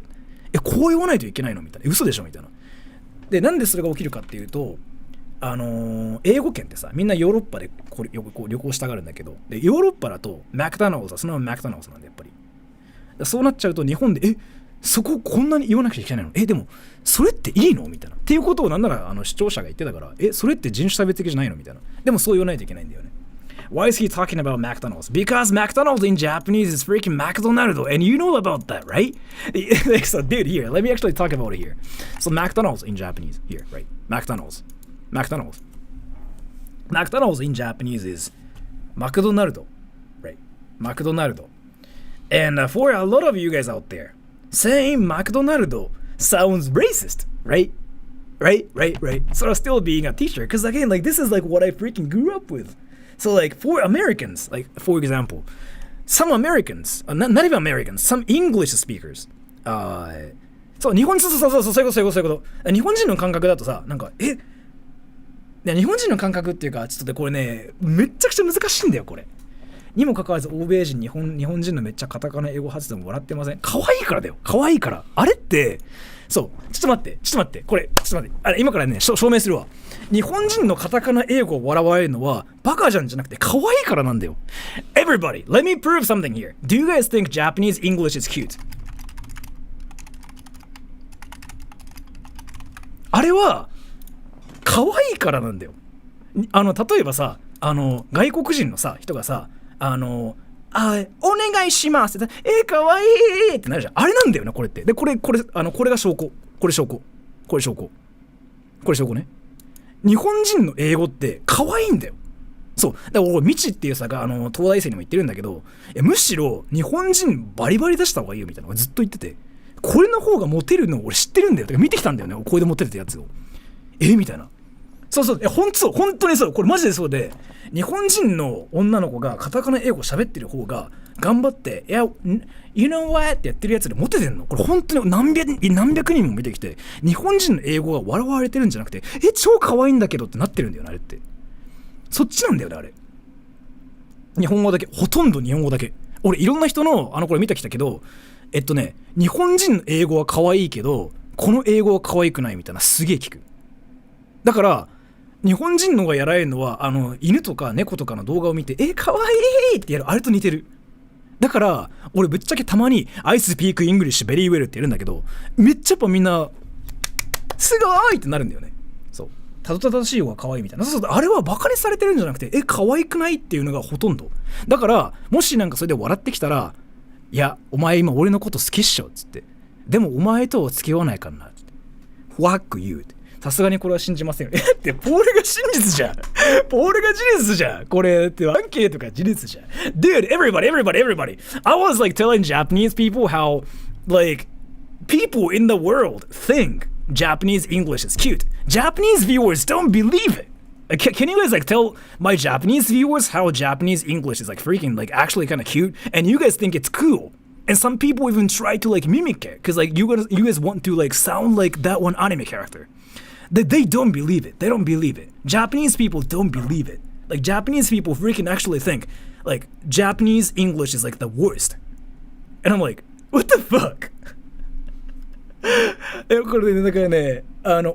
A: こう言わないといけないのみたいな。嘘でしょみたいな。で、なんでそれが起きるかっていうと、英語圏ってさ、みんなヨーロッパでよく旅行したがるんだけど、でヨーロッパだとマクドナルドはそのままマクドナルドなんで、やっぱり。そうなっちゃうと日本で、そここんなに言わなくちゃいけないの？でも、それっていいのみたいな。っていうことをなんなら視聴者が言ってたから、それって人種差別的じゃないのみたいな。でもそう言わないといけないんだよね。Why is he talking about McDonald's? Because McDonald's in Japanese is freaking McDonaldo, and you know about that, right? So, dude, here, let me actually talk about it here. So, McDonald's in Japanese, here, right? McDonald's in Japanese is McDonaldo, right? McDonaldo. And for a lot of you guys out there, saying McDonaldo sounds racist, right? Right? So, still being a teacher, because again, like, this is like what I freaking grew up with. So, like, for Americans, like, for example, some Americans, not even Americans, some English speakers, そう、そういうこと。日本人の感覚だとさ、なんか、日本人の感覚っていうか、ちょっとこれね、めっちゃくちゃ難しいんだよ、これ。にもかかわらず、欧米人、日本人のめっちゃカタカナ英語発音笑ってません？可愛いからだよ。可愛いから。あれって、そう、ちょっと待って。これ、ちょっと待って。今からね、証明するわ。日本人のカタカナ英語を笑われるのは、バカじゃんじゃなくて、可愛いからなんだよ。Everybody, let me prove something here. Do you guys think Japanese English is cute? あれは、可愛いからなんだよ。例えばさ、外国人のさ、人がさ、お願いしますって、かわいいってなるじゃん。あれなんだよな、これって。で、これが証拠。これ証拠ね。日本人の英語って可愛いんだよ。そう。だから俺、ミチっていうさ、東大生にも言ってるんだけど、むしろ日本人バリバリ出した方がいいよみたいなのがずっと言ってて、これの方がモテるのを俺知ってるんだよ。だから見てきたんだよね。これでモテるってやつを。みたいな。そう。本当にそう。これマジでそうで、日本人の女の子がカタカナ英語喋ってる方が頑張って、You know what? ってやってるやつでモテてんの。これ本当に何百人も見てきて、日本人の英語が笑われてるんじゃなくて、超可愛いんだけどってなってるんだよな、あれって。そっちなんだよね、あれ。日本語だけ。ほとんど日本語だけ。俺いろんな人の、これ見てきたけど、日本人の英語は可愛いけど、この英語は可愛くないみたいなすげえ聞く。だから、日本人のがやられるのは、犬とか猫とかの動画を見て、可愛いってやる、あれと似てる。だから、俺ぶっちゃけたまに、I speak English very well ってやるんだけど、めっちゃやっぱみんな、すごいってなるんだよね。そう。たどたどしい方が可愛いみたいな。そう、あれはバカにされてるんじゃなくて、可愛くないっていうのがほとんど。だから、もしなんかそれで笑ってきたら、いや、お前今俺のこと好きっしょっつって。でもお前と付き合わないからなっつって。Fuck you って。さすがにこれは信じませんよ。ってポールが真実じゃん。ポールが事実じゃん。これってアンケートが事実じゃん。Dude, everybody. I was like telling Japanese people how like people in the world think Japanese English is cute. Japanese viewers don't believe it. Can you guys like tell my Japanese viewers how Japanese English is like freaking like actually kind of cute, and you guys think it's cool? And some people even try to like mimic it because like you guys want to like sound like that one anime character. They don't believe it. They don't believe it. Japanese people don't believe it. Like Japanese people freaking actually think like Japanese English is like the worst. And I'm like, what the fuck? これね、だからね、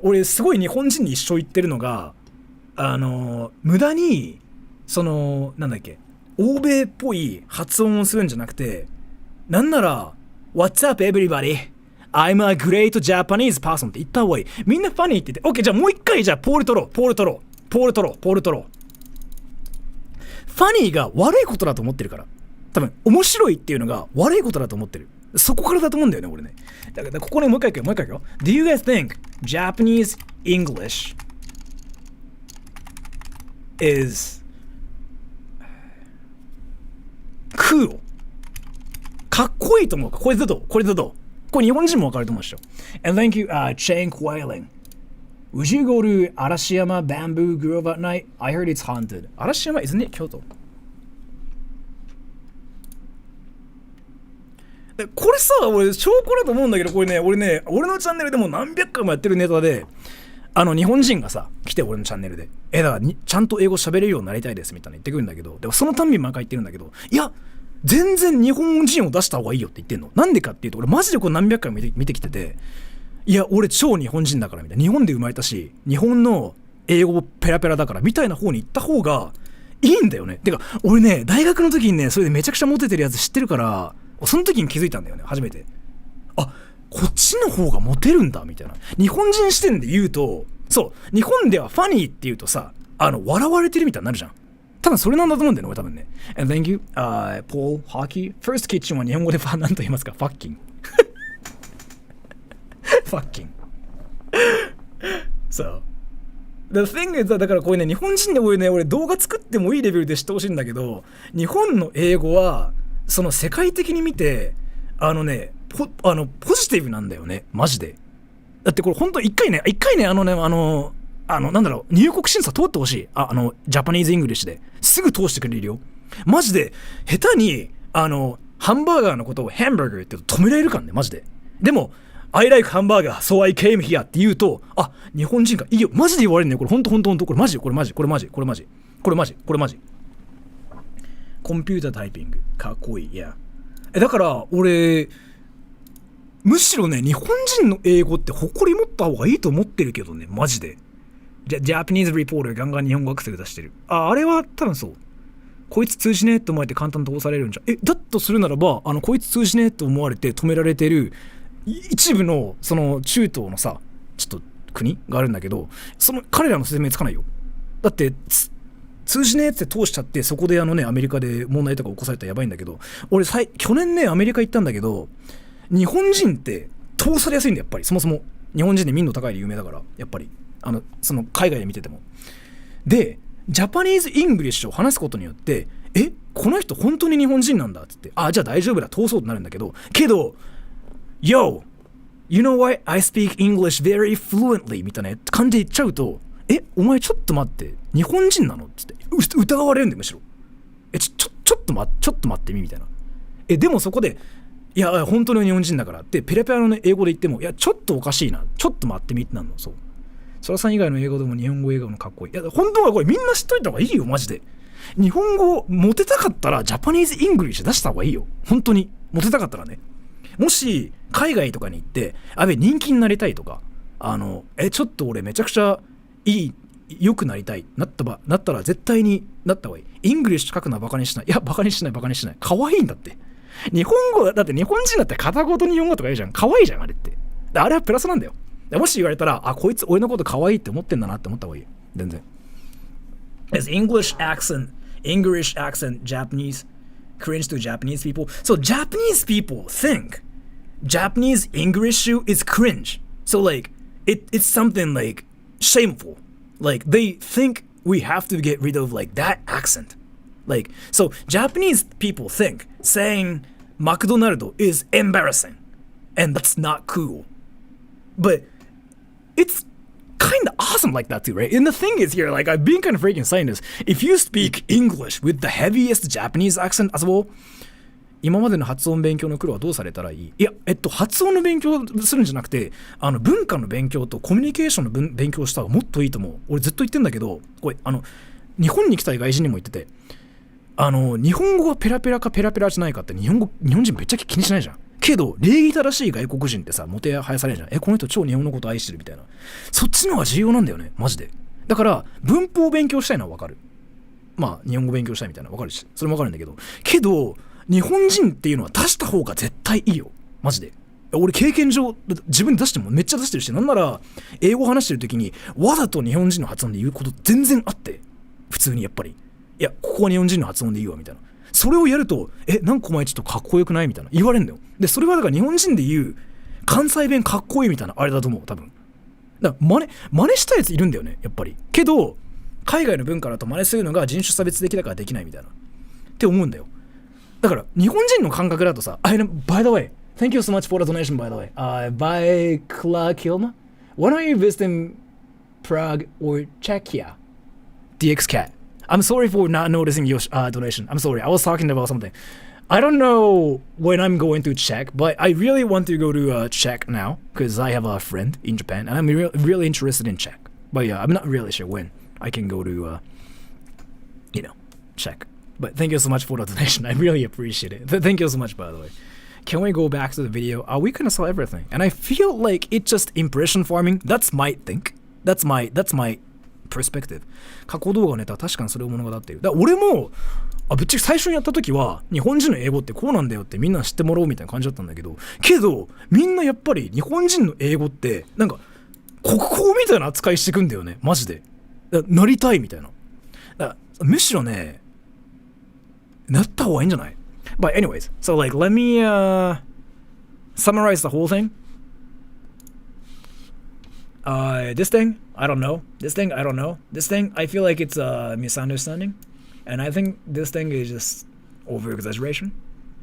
A: 俺すごい日本人に一生言ってるのが、無駄になんだっけ、欧米っぽい発音をするんじゃなくて、なんなら What's up everybody?I'm a great Japanese person って言った方がいい。みんなファニーって言って、OK、じゃあもう一回、じゃあポール取ろう。ファニーが悪いことだと思ってるから。多分、面白いっていうのが悪いことだと思ってる。そこからだと思うんだよね、俺ね。だからここね、もう一回行くよ。Do you guys think Japanese English is cool? かっこいいと思うか？これでどう？これ日本人も分かると思うでしょ。And thank you, Chang Wailing.Would you go to Arashiyama Bamboo Grove at night? I heard it's haunted. Arashiyama, isn't it Kyoto? これさ、俺証拠だと思うんだけど、これね、俺のチャンネルでも何百回もやってるネタで、日本人がさ、来て俺のチャンネルで、だからちゃんと英語喋れるようになりたいですみたいな言ってくるんだけど、でもそのたんびに毎回言ってるんだけど、いや、全然日本人を出した方がいいよって言ってんの。なんでかっていうと、俺マジでこれ何百回も見てきてて、いや、俺超日本人だからみたいな。日本で生まれたし、日本の英語ペラペラだからみたいな方に行った方がいいんだよね。てか、俺ね、大学の時にね、それでめちゃくちゃモテてるやつ知ってるから、その時に気づいたんだよね、初めて。あ、こっちの方がモテるんだ、みたいな。日本人視点で言うと、そう、日本ではファニーって言うとさ、笑われてるみたいになるじゃん。多分それなんだと思うんだよね、俺多分ね。And thank you, Paul Hockey. First Kitchen は日本語で何と言いますか？ファッキン。Fucking. So, the thing is だからこれね、日本人で俺動画作ってもいいレベルで知ってほしいんだけど、日本の英語はその世界的に見てポジティブなんだよね、マジで。だってこれ本当一回ねなんだろう、入国審査通ってほしい。ジャパニーズイングリッシュですぐ通してくれるよ。マジで下手にハンバーガーのことをハンバーガーって止められるからね、マジで。でもI like hamburger, so I came here って言うと、あ、日本人か、いいよ、マジで言われるね、これほんと、これマジ。コンピュータータイピング、かっこいい、いや。だから、俺、むしろね、日本人の英語って誇り持った方がいいと思ってるけどね、マジで。ジャパニーズリポーターガンガン日本語アクセル出してる。あれは多分そう。こいつ通じねえって思われて簡単に通されるんじゃん。だとするならば、こいつ通じねえって思われて止められてる、一部のその中東のさ、ちょっと国があるんだけど、その彼らの説明つかないよ。だって通じねえって通しちゃって、そこでアメリカで問題とか起こされたらやばいんだけど、俺去年ねアメリカ行ったんだけど、日本人って通されやすいんだよ、やっぱり。そもそも日本人で民度高いで有名だから、やっぱりその海外で見てても。でジャパニーズイングリッシュを話すことによって、この人本当に日本人なんだっつって、じゃあ大丈夫だ、通そうとなるんだけど、Yo, you know what? I speak English very fluently みたいな感じで言っちゃうと、お前ちょっと待って、日本人なのって疑われるんだよ、むしろ。ちょっと待ってみたいな。でもそこで、いや、本当に日本人だからって、ペラペラの英語で言っても、いや、ちょっとおかしいな、ちょっと待ってみってなんの、そう。そらさん以外の英語でも日本語英語のかっこいい。いや、本当はこれみんな知っといた方がいいよ、マジで。日本語モテたかったら、ジャパニーズイングリッシュ出した方がいいよ。本当に。モテたかったらね。もし海外とかに行って人気になりたいとか、ちょっと俺めちゃくちゃ良くなりたいなったら絶対になった方がいい。イングリッシュ書くのはバカにしない。いや、バカにしない。可愛いんだって。日本語だって、日本人だって片言日本語とか言うじゃん。可愛いじゃん、あれって。あれはプラスなんだよ。もし言われたら、こいつ俺のこと可愛いって思ってんだなって思った方がいい。全然。Is English accent, Japanese cringe to Japanese people? So Japanese people think Japanese English is cringe. So like it's something like shameful. Like they think we have to get rid of like that accent. Like, so Japanese people think saying McDonald's is embarrassing, and that's not cool. But it's kind of awesome like that too, right? And the thing is here, like I've been kind of freaking saying this, if you speak English with the heaviest Japanese accent as well, 今までの発音勉強の苦労はどうされたらいい？いや、発音の勉強するんじゃなくて、文化の勉強とコミュニケーションの勉強した方がもっといいと思う。俺ずっと言ってんだけど、これ日本に来た外人にも言ってて、日本語がペラペラかペラペラじゃないかって日本人めっちゃ気にしないじゃん。けど礼儀正しい外国人ってさ、もてはやされるじゃん。この人超日本のこと愛してるみたいな。そっちの方が重要なんだよね、マジで。だから文法を勉強したいのは分かる。まあ日本語勉強したいみたいな分かるし、それも分かるんだけど、けど日本人っていうのは出した方が絶対いいよ、マジで。俺経験上自分で出してもめっちゃ出してるし、なんなら英語話してる時にわざと日本人の発音で言うこと全然あって、普通にやっぱり、いやここは日本人の発音で言うわみたいな。それをやると、なんかお前ちょっとかっこよくないみたいな言われるんだよ。でそれはだから日本人で言う関西弁かっこいいみたいなあれだと思う、多分。だから真似したやついるんだよね、やっぱり。けど海外の文化だと真似するのが人種差別的だからできないみたいなって思うんだよ。だから日本人の感覚だとさ、by the way, Thank you so much for the donation, by the way. By Kilma. When are you visiting Prague or Czechia? DX Cat. I'm sorry for not noticing your donation. I'm sorry. I was talking about something. I don't know when I'm going to Czech, but I really want to go to Czech now because I have a friend in Japan and I'm really interested in Czech. But yeah, I'm not really sure when I can go to, Czech. But thank you so much for the donation. I really appreciate it. Thank you so much, by the way. Can we go back to the video? Are we gonna sell everything? And I feel like it's just impression farming. That's my think. That's my perspective. 過去動画のネタは確かにそれを物語っている。だから俺もぶっちゃけ最初にやった時は日本人の英語ってこうなんだよってみんな知ってもらおうみたいな感じだったんだけど、けどみんなやっぱり日本人の英語ってなんか国語みたいな扱いしてくんだよね、マジで。なりたいみたいな。だむしろね、なった方がいいんじゃない？ But anyways, so like let me summarize the whole thing. This thing, I don't know. This thing, I don't know. This thing, I feel like it's a misunderstanding. And I think this thing is just over-exaggeration,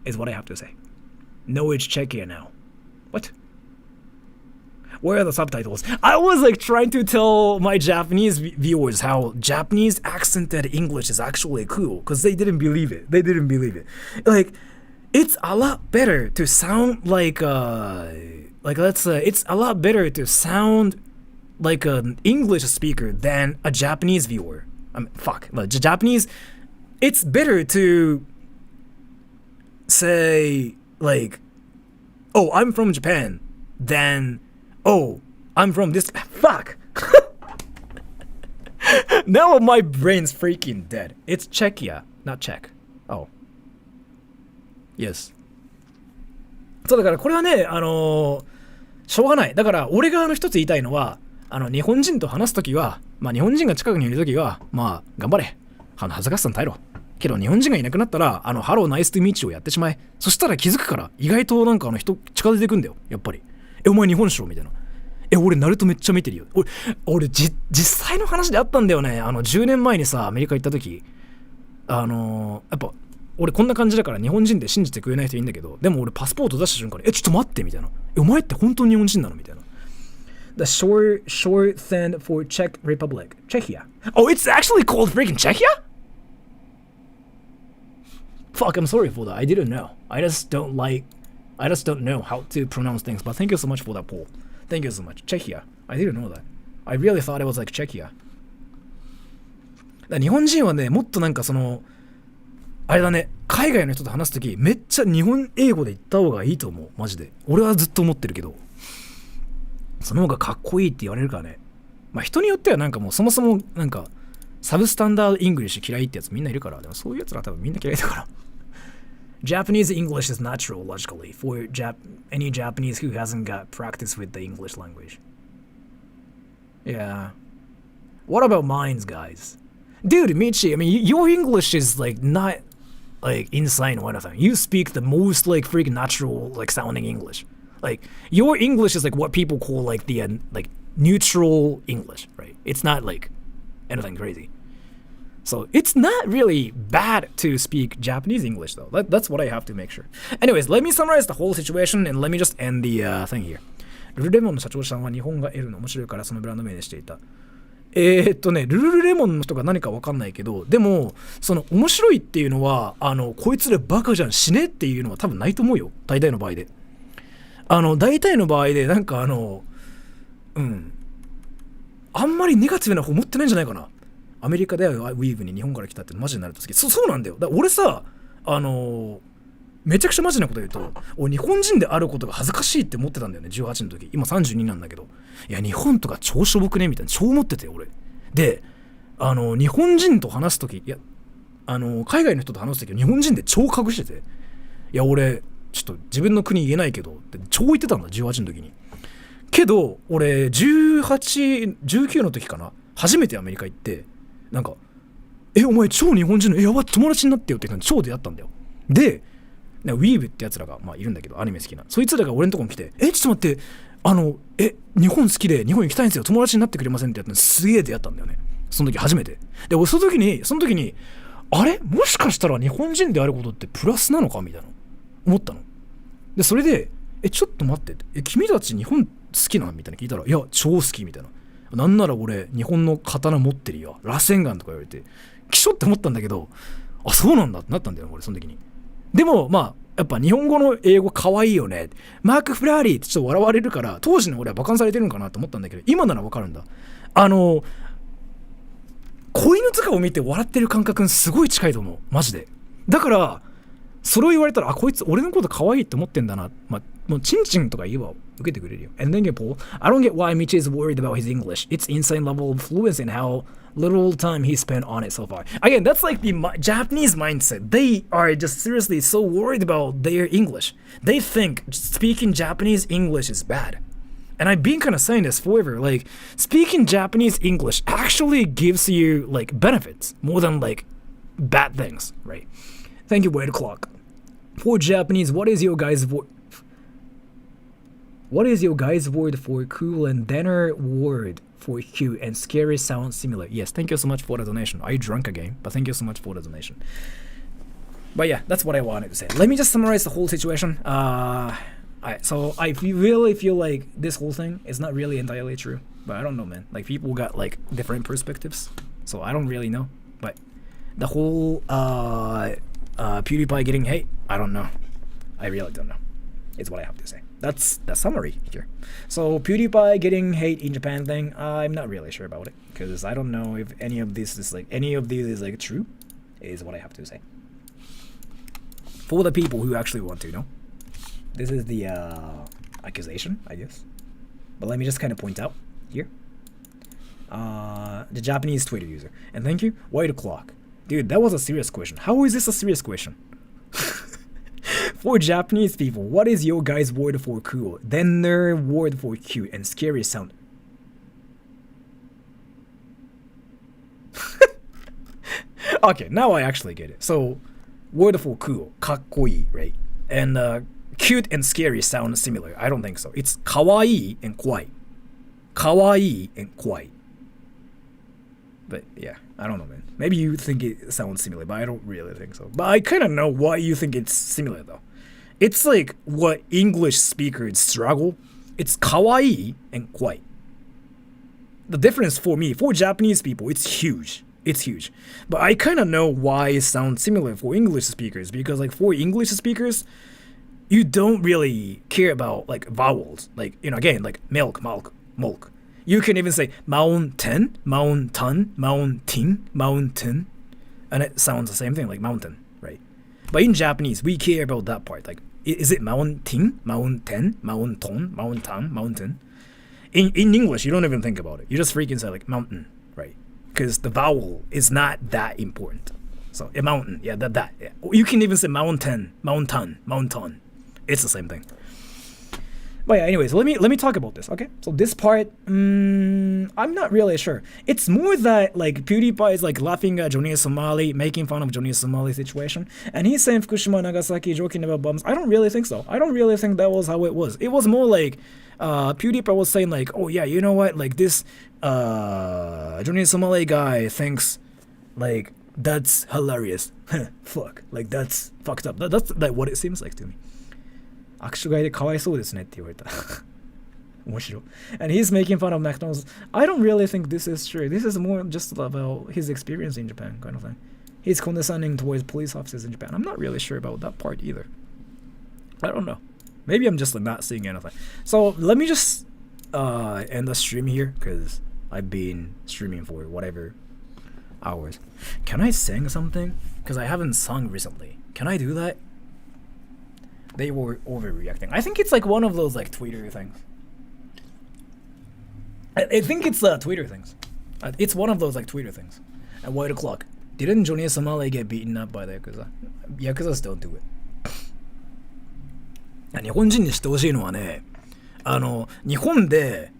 A: is what I have to say. No, it's Czechia now. What? Where are the subtitles? I was like trying to tell my Japanese viewers how Japanese accented English is actually cool, because they didn't believe it. They didn't believe it. Like, it's a lot better to sound like it's a lot better to sound like an English speaker than a Japanese viewer. I mean, Japanese, it's better to say like, oh, I'm from Japan, than, oh, I'm from this. Fuck. Now my brain's freaking dead. It's Czechia, not Czech. Oh. Yes. そうだからこれはね、しょうがない。だから俺が一つ言いたいのは、日本人と話すときは、まあ日本人が近くにいるときは、まあ頑張れ。恥ずかしさに耐えろ。けど日本人がいなくなったら、ハローナイストゥミーチをやってしまえ。そしたら気づくから、意外となんか人近づいていくんだよ、やっぱり。お前日本人みたいな。俺ナルトめっちゃ見てるよ。俺実際の話であったんだよね。10年前にさ、アメリカ行ったとき、やっぱ、俺こんな感じだから日本人で信じてくれない人いいんだけど、でも俺パスポート出した瞬間に、ちょっと待ってみたいな。お前って本当に日本人なのみたいな。The short thing for Czech Republic. Czechia. Oh, it's actually called freaking Czechia? Fuck, I'm sorry for that. I didn't know. I just don't know how to pronounce things, but thank you so much for that poll. Thank you so much. Czechia. I didn't know that. I really thought it was like Czechia. 日本人はね、もっとなんかあれだね、海外の人と話すとき、めっちゃ日本英語で言った方がいいと思う、マジで。俺はずっと思ってるけど、その方がかっこいいって言われるからね。まあ人によってはなんかもうそもそもなんかサブスタンダードイングリッシュ嫌いってやつみんないるから、でもそういうやつら多分みんな嫌いだから。Japanese English is natural logically for any Japanese who hasn't got practice with the English language. Yeah. What about mines, guys? Dude, Michi, I mean, your English is like not like insane or anything. You speak the most like freaking natural like sounding English. Like your English is like what people call like the like neutral English, right? It's not like anything crazy. So it's not really bad to speak Japanese English though. That's what I have to make sure. Anyways, let me summarize the whole situation and let me just end the thing here. ルルレモンの社長さんは日本が得るの面白いからそのブランド名にしていた。ルルルレモンの人が何か分かんないけど、でもその面白いっていうのはこいつらバカじゃん死ねっていうのは多分ないと思うよ、大体の場合で。大体の場合でなんかあんまりネガティブな方持ってないんじゃないかな。アメリカではウィーブに日本から来たってマジになると好き。そうなんだよ。だから俺さめちゃくちゃマジなこと言うと、俺日本人であることが恥ずかしいって思ってたんだよね、18の時。今32なんだけど、いや日本とか超しょぼくねみたいな超思ってて俺で、日本人と話す時、いや海外の人と話す時日本人で超隠してて、いや俺ちょっと自分の国言えないけどって超言ってたんだ18の時に。けど俺18、19の時かな、初めてアメリカ行ってなんかお前超日本人のやば友達になってよって人に超出会ったんだよ。でウィーブってやつらがまあいるんだけど、アニメ好きなそいつらが俺のとこに来て、ちょっと待って日本好きで日本行きたいんですよ、友達になってくれませんってやったのすげえ出会ったんだよね、その時初めて。で俺その時にあれもしかしたら日本人であることってプラスなのかみたいな思ったの。でそれでちょっと待って。君たち日本好きなのみたいな聞いたら、いや、超好きみたいな。なんなら俺、日本の刀持ってるよ。螺旋丸とか言われて、きしょって思ったんだけど、あ、そうなんだってなったんだよ、俺、その時に。でも、まあ、やっぱ日本語の英語可愛いよね。マーク・フラーリーってちょっと笑われるから、当時の俺は馬鹿にされてるのかなと思ったんだけど、今ならわかるんだ。子犬とかを見て笑ってる感覚にすごい近いと思う。マジで。だから、それを言われたら、あ、こいつ俺のこと可愛いって思ってんだな。まあ、もうチンチンとか言えば受けてくれるよ。And then Paul, I don't get why Michi is worried about his English. It's insane level of fluency and how little time he spent on it so far. Again, that's like the Japanese mindset. They are just seriously so worried about their English. They think speaking Japanese English is bad. And I've been kind of saying this forever. Like, speaking Japanese English actually gives you, like, benefits more than, like, bad things, right? Thank you, Wait O'Clock. For Japanese, what is your guys' word for cool and dinner word for cute and scary sound similar? Yes, thank you so much for the donation. I drank again, but thank you so much for the donation. But yeah, that's what I wanted to say. Let me just summarize the whole situation. So I really feel like this whole thing is not really entirely true. But I don't know, man. Like, people got, like, different perspectives. So I don't really know. But the whole PewDiePie getting hate, I don't know. I really don't know. Is what I have to say. That's the summary here. So PewDiePie getting hate in Japan thing, I'm not really sure about it. Because I don't know if any of these is, like, true. Is what I have to say. For the people who actually want to know. This is the accusation, I guess. But let me just kind of point out here. The Japanese Twitter user. And thank you, White O'Clock. Dude, that was a serious question. How is this a serious question? For Japanese people, what is your guys' word for cool? Then their word for cute and scary sound. Okay, now I actually get it. So, word for cool, かっこいい, right? And cute and scary sound similar. I don't think so. It's kawaii and kwai. Kawaii and kwai. But yeah, I don't know, man. Maybe you think it sounds similar, but I don't really think so. But I kind of know why you think it's similar, though. It's like what English speakers struggle. It's kawaii and kwai. The difference for me, for Japanese people, it's huge. It's huge. But I kind of know why it sounds similar for English speakers. Because, like, for English speakers, you don't really care about, like, vowels. Like, you know, again, like milk, milk. You can even say mountain, mountain, mountain, mountain. And it sounds the same thing, like mountain, right? But in Japanese, we care about that part. Like, is it mountain, mountain, mountain, mountain, mountain? In English, you don't even think about it. You just freaking say, like, mountain, right? Because the vowel is not that important. So, a mountain, yeah, that. Yeah. You can even say mountain, mountain, mountain. It's the same thing. But yeah, anyways, let me talk about this, okay? So this part, I'm not really sure. It's more that, like, PewDiePie is, like, laughing at Johnny Somali, making fun of Johnny Somali's situation, and he's saying Fukushima, Nagasaki, joking about bombs. I don't really think so. I don't really think that was how it was. It was more like, PewDiePie was saying, like, oh yeah, you know what, like, this, Johnny Somali guy thinks, like, that's hilarious. Fuck. Like, that's fucked up. That's, like, what it seems like to me. 握手会でかわいそうですねって言われた。面白い。And he's making fun of McDonald's. I don't really think this is true. This is more just about his experience in Japan, kind of thing. He's condescending towards police officers in Japan. I'm not really sure about that part either. I don't know. Maybe I'm just, like, not seeing anything. So let me just end the stream here, because I've been streaming for whatever hours. Can I sing something? Because I haven't sung recently. Can I do that? They were overreacting. I think it's like one of those, like, Twitter things. I think it's Twitter things. It's one of those, like, Twitter things. At White O'Clock. Didn't Johnny Somali get beaten up by the Yakuza? Yakuzas don't do it. 日本人にしてほしいのはね、日本で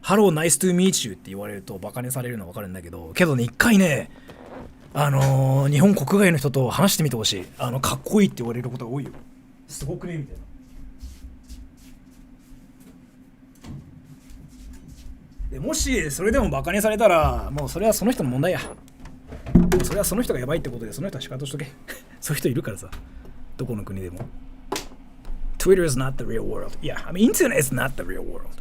A: ハローナイストゥーミーチューって言われるとバカにされるのは分かるんだけど、けどね、一回ね、日本国外の人と話してみてほしい。かっこいいって言われることが多いよ。すごくねみたいな。でもしそれでもバカにされたら、もうそれはその人の問題や。それはその人がやばいってことで、その人は仕方しとけ。そういう人いるからさ、どこの国でも。っ Twitter is not the real world. Yeah, I mean, internet is not the real world.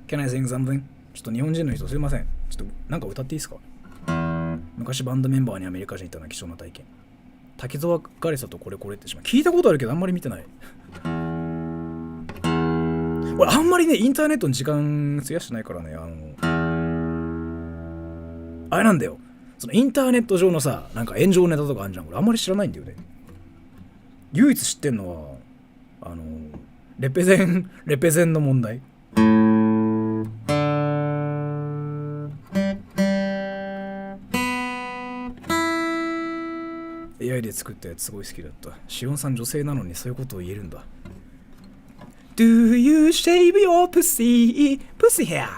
A: Can I sing something? ちょっと日本人の人すいません。ちょっとなんか歌っていいですか？昔バンドメンバーにアメリカ人行ったの貴重な体験。滝沢ガリサとこれこれって聞いたことあるけどあんまり見てない。俺あんまりねインターネットに時間費やしてないからね、あれなんだよ。そのインターネット上のさ、なんか炎上ネタとかあるじゃん。俺あんまり知らないんだよね。唯一知ってんのはレペゼンの問題。AI で作ったやつすごい好きだった。しおんさん女性なのにそういうことを言えるんだ。Do you shave your pussy hair?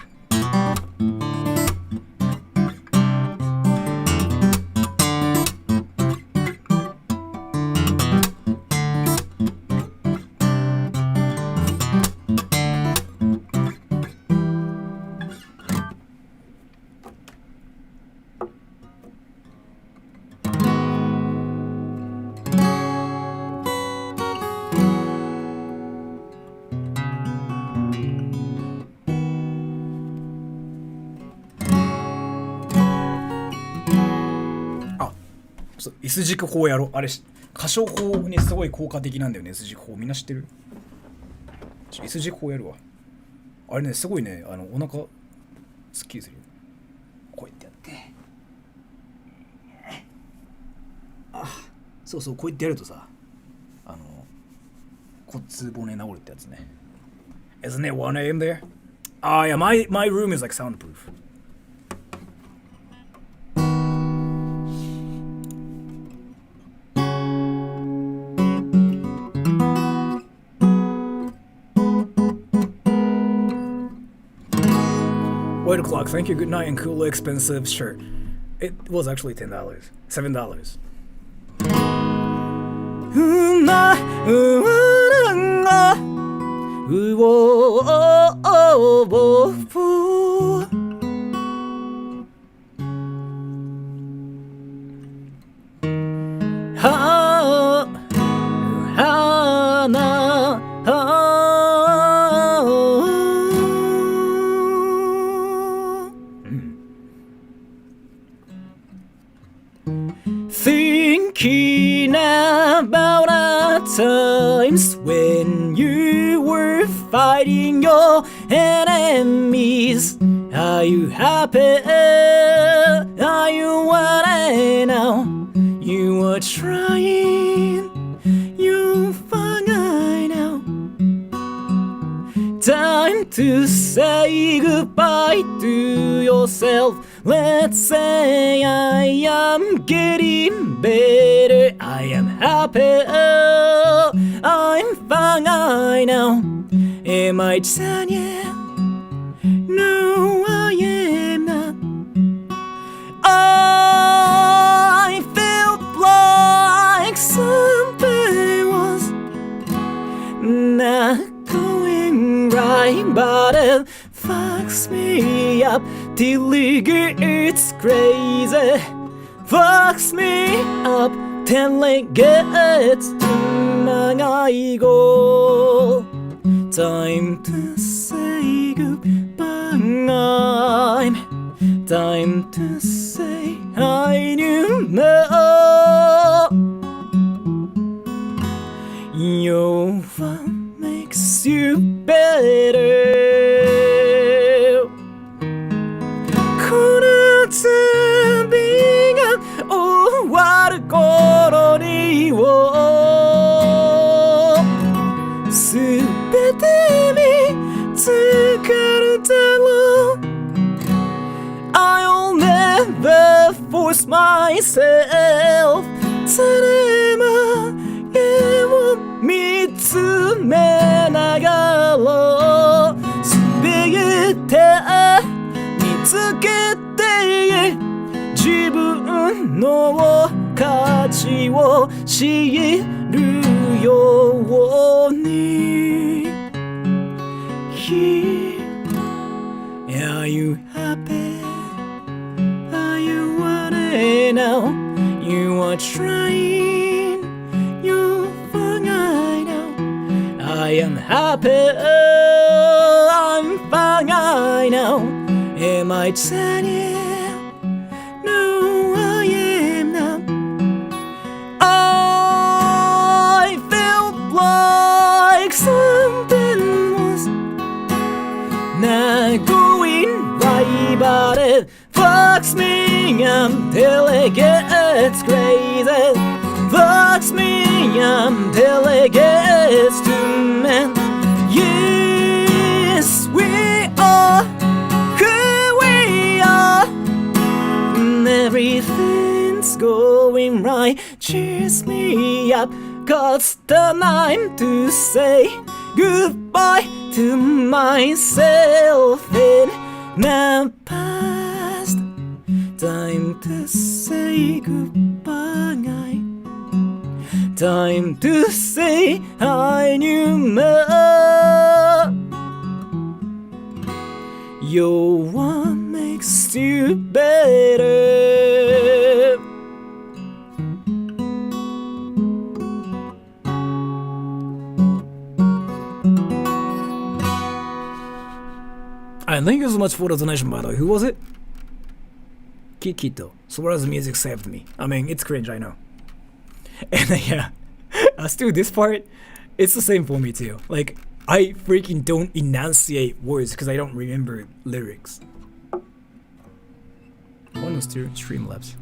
A: S 軸法やろ。あれ歌唱法にすごい効果的なんだよね。S 軸法みんな知ってる？S 軸法やるわ。あれねすごいね、お腹すっきりするよ。こうやってやって、そうそう、こうやってやるとさ、骨骨治るってやつね。Isn't it 1 a.m. there? Yeah, my room is like soundproof. Wait o'clock, thank you, good night, and cool expensive shirt. It was actually $10. $7. Thinking about our times when you were fighting your enemies. Are you happy? Are you what I know? You are trying. You find I know. Time to say goodbye to yourself. Let's say I am getting better. I am happy. I'm fine. I know. Am I done yet? No, I am not. I felt like something was not going right, but it fucks me up till it gets crazy. Fucks me up till it gets to my goal. Time to say goodbye. Time to say I knew more. Your fun makes you better. この旅が終わる頃にすべて見つかるだろう。I'll never force myself. ただ夢を見つめながら全て見つけて自分の価値を知るように。Are you happy? Are you what I know? You are trying. happy, I'm fine now. Am I telling? No, I am now. I felt like something was not going right, but it fucks me until it gets crazy. Fucks me until it gets to man. Yes, we are who we are, and everything's going right. Cheers me up, 'cause the time to say goodbye to myself in the past. Time to say goodbye. Time to say I knew more. Your one makes you better. And thank you so much for the donation, by the way. Who was it? Kikito. Sora's music saved me. I mean, it's cringe, I know. And yeah, still this part, it's the same for me too. Like, I freaking don't enunciate words because I don't remember lyrics. One was two Streamlabs.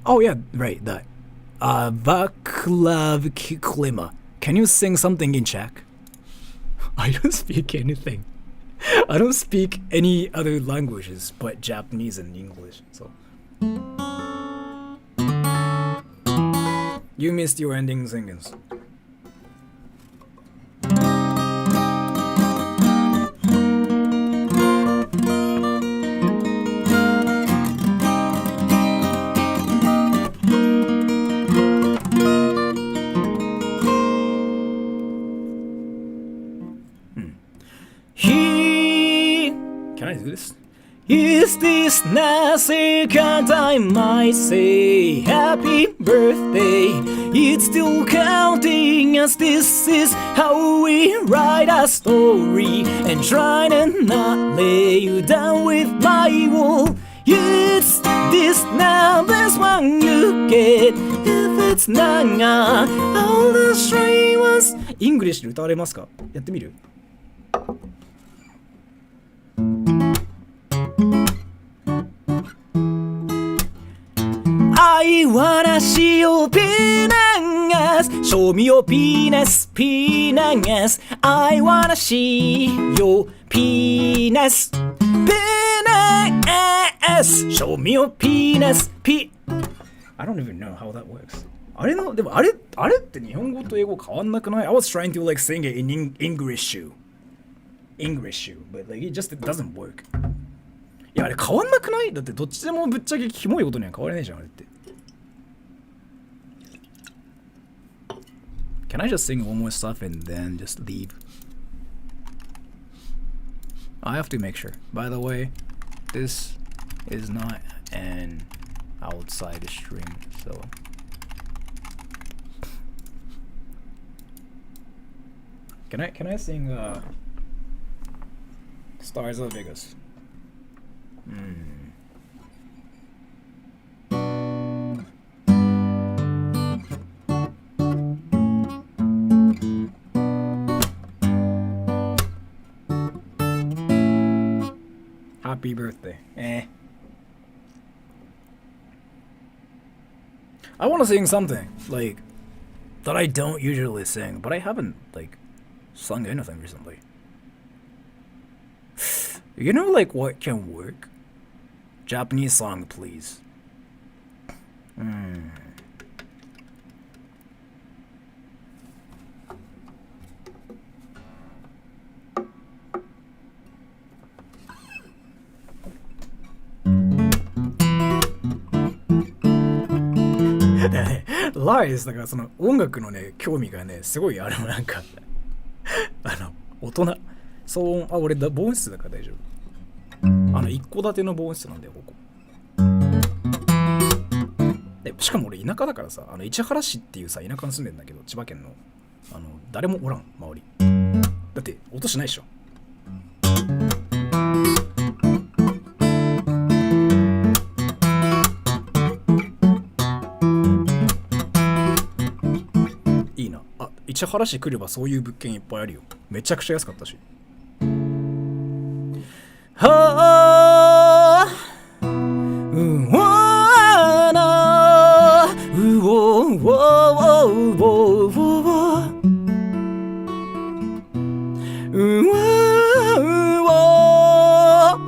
A: Oh yeah, right, that. Vaklav Klima. Can you sing something in Czech? I don't speak anything. I don't speak any other languages but Japanese and English, so. You missed your ending singings. Can I do this? Is this the second time I say happy birthday? It's still counting as this is how we write a story, and try to not lay you down with my wall. It's this now, this one you get. If it's not, all the stray ones. English で歌われますか？やってみる？I wanna see your penis. Show me your penis, penis. I wanna see your penis, penis. Show me your penis, I don't even know how that works. あれの、でもあれって日本語と英語変わんなくない？ I was trying to like sing it in English, but like it doesn't work. いやあれ変わんなくない？だってどっちでもぶっちゃけキモいことには変われないじゃんあれって。Can I just sing one more stuff and then just leave? I have to make sure. By the way, this is not an outside stream, so. Can I sing Stars of Vegas? Happy birthday. I want to sing something like that I don't usually sing, but I haven't like sung anything recently. You know like what can work? Japanese song, please. Lies だからその音楽のね興味がねすごいなんか大人騒音俺防音室だから大丈夫一戸建ての防音室なんだよここでしかも俺田舎だからさ市原市っていうさ田舎に住んでんだけど千葉県の誰もおらん周りだって音しないでしょ。いいな。あ、市原市来ればそういう物件いっぱいあるよ。めちゃくちゃ安かったし。はあ、うわな、うおうおうおううわ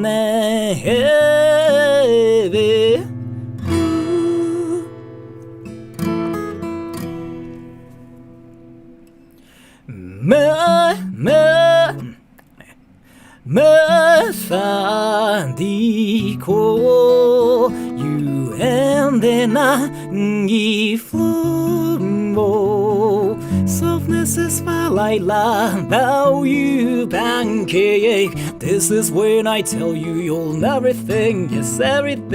A: ねえべMethodical, you and then I flow. Softness is twilight, thou you pancake. This is when I tell you you'll everything, yes everything.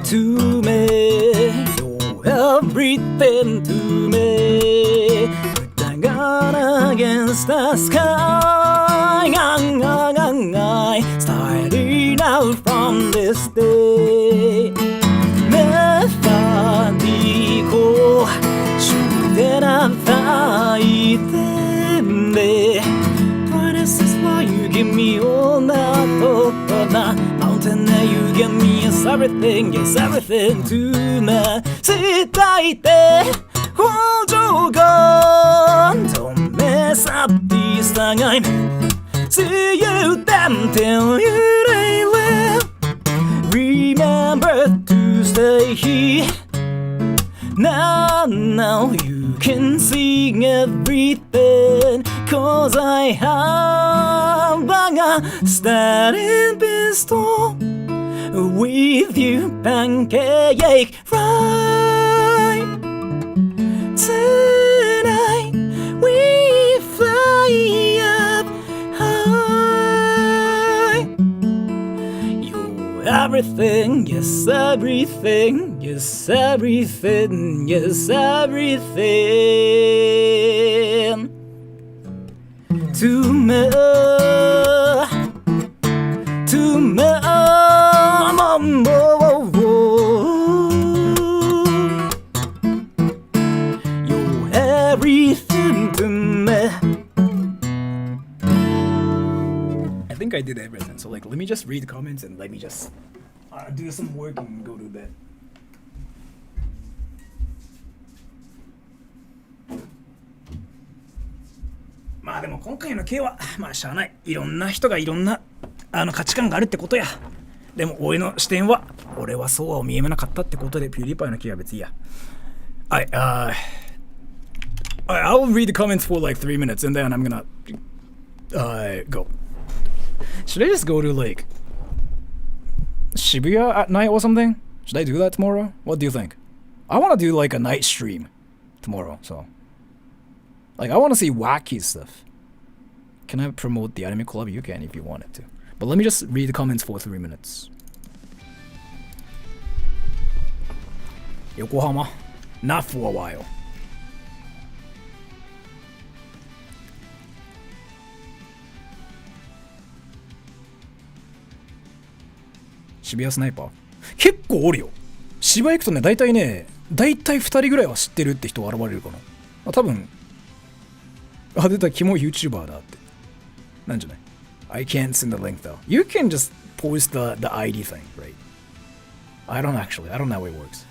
A: To me, you're everything to me. Gun against the sky, starting out from this day. Methodical, shooting up fighting me. Brightness is why you give me all that top of the mountain. There you give me yes everything to me. Sit right there. Hold your gun, don't mess up this time. See you then till you they live. Remember to stay here. Now you can sing everything. Cause I have a starting pistol with you, pancake right. Tonight we fly up high. You're everything, yes everything, yes everything, yes everything to me, everything to me. I think I did everything. So like, let me just read the comments and let me just do some work and go to bed. Ma, でも今回の件はまあしゃあない。いろんな人がいろんな価値観があるってことや。でも俺の視点は俺はそうは見えなかったってことで、ピューディーパイの件は別にいいや。はい、I'll read the comments for like 3 minutes and then I'm gonna go. Should I just go to like Shibuya at night or something? Should I do that tomorrow? What do you think? I want to do like a night stream tomorrow, so like I want to see wacky stuff. Can I promote the anime club? You can if you wanted to. But let me just read the comments for 3 minutes. Yokohama, not for a while. Shibuya スナイパー結構おるよ。渋谷行くとね、大体2人ぐらいは知ってるって人が現れるかな。多分出たキモ YouTuber だってなんじゃない？ I can't send the link though. You can just post the ID thing, right? I don't know how it works.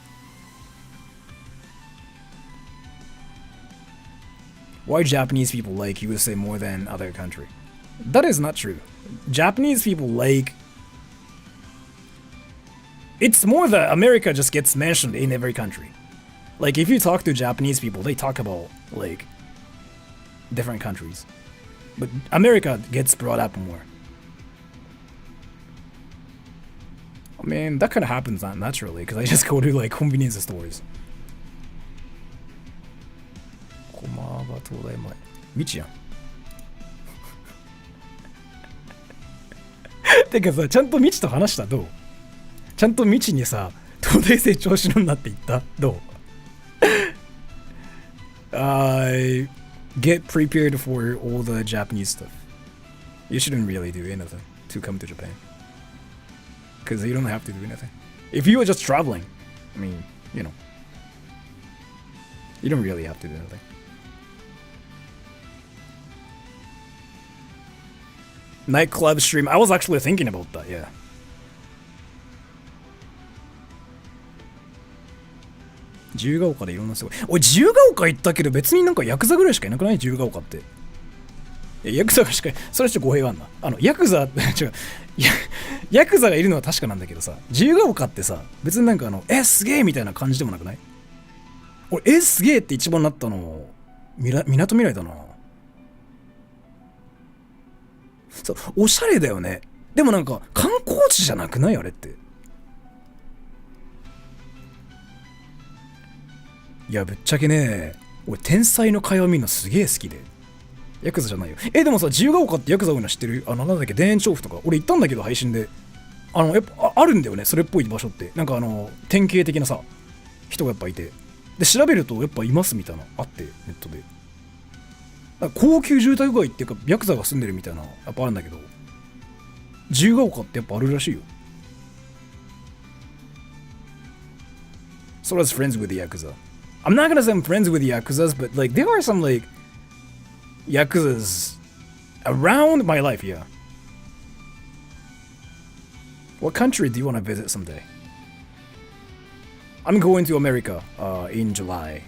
A: Why Japanese people like USA more than other country? That is not true. Japanese people like... It's more that America just gets mentioned in every country. Like, if you talk to Japanese people, they talk about, like, different countries. But America gets brought up more. I mean, that kind of happens not naturally, because I just go to, like, convenience stores. 駒場東大前道やんてかさ、ちゃんと道と話したどう？ちゃんと道にさ、東大生調子乗んなって言ったどう？ Get prepared for all the Japanese stuff. You shouldn't really do anything to come to Japan. Because you don't have to do anything. If you are just traveling, I mean, you know, you don't really have to do anything. Nightclub stream. I was actually thinking about that, yeah.自由が丘でいろんなすごい。俺、自由が丘行ったけど別になんかヤクザぐらいしかいなくない？自由が丘って。ヤクザがしか、それちょっと語弊があんな。ヤクザ、違う。ヤクザがいるのは確かなんだけどさ、自由が丘ってさ、別になんかすげえみたいな感じでもなくない？俺、すげえって一番なったの、みなとみらいだな。そう、おしゃれだよね。でもなんか、観光地じゃなくない？あれって。いや、ぶっちゃけね、俺、天才の会話見るのすげえ好きで。ヤクザじゃないよ。でもさ、自由が丘ってヤクザ多いの知ってる？なんだっけ、田園調布とか。俺行ったんだけど、配信で。やっぱ、あるんだよね、それっぽい場所って。なんか典型的なさ、人がやっぱいて。で、調べると、やっぱいますみたいな、あって、ネットで。高級住宅街っていうか、ヤクザが住んでるみたいな、やっぱあるんだけど、自由が丘ってやっぱあるらしいよ。Sora's friends with the Yakuza. I'm not gonna say I'm friends with the Yakuzas, but like, there are some like, Yakuzas around my life, yeah. What country do you want to visit someday? I'm going to America in July.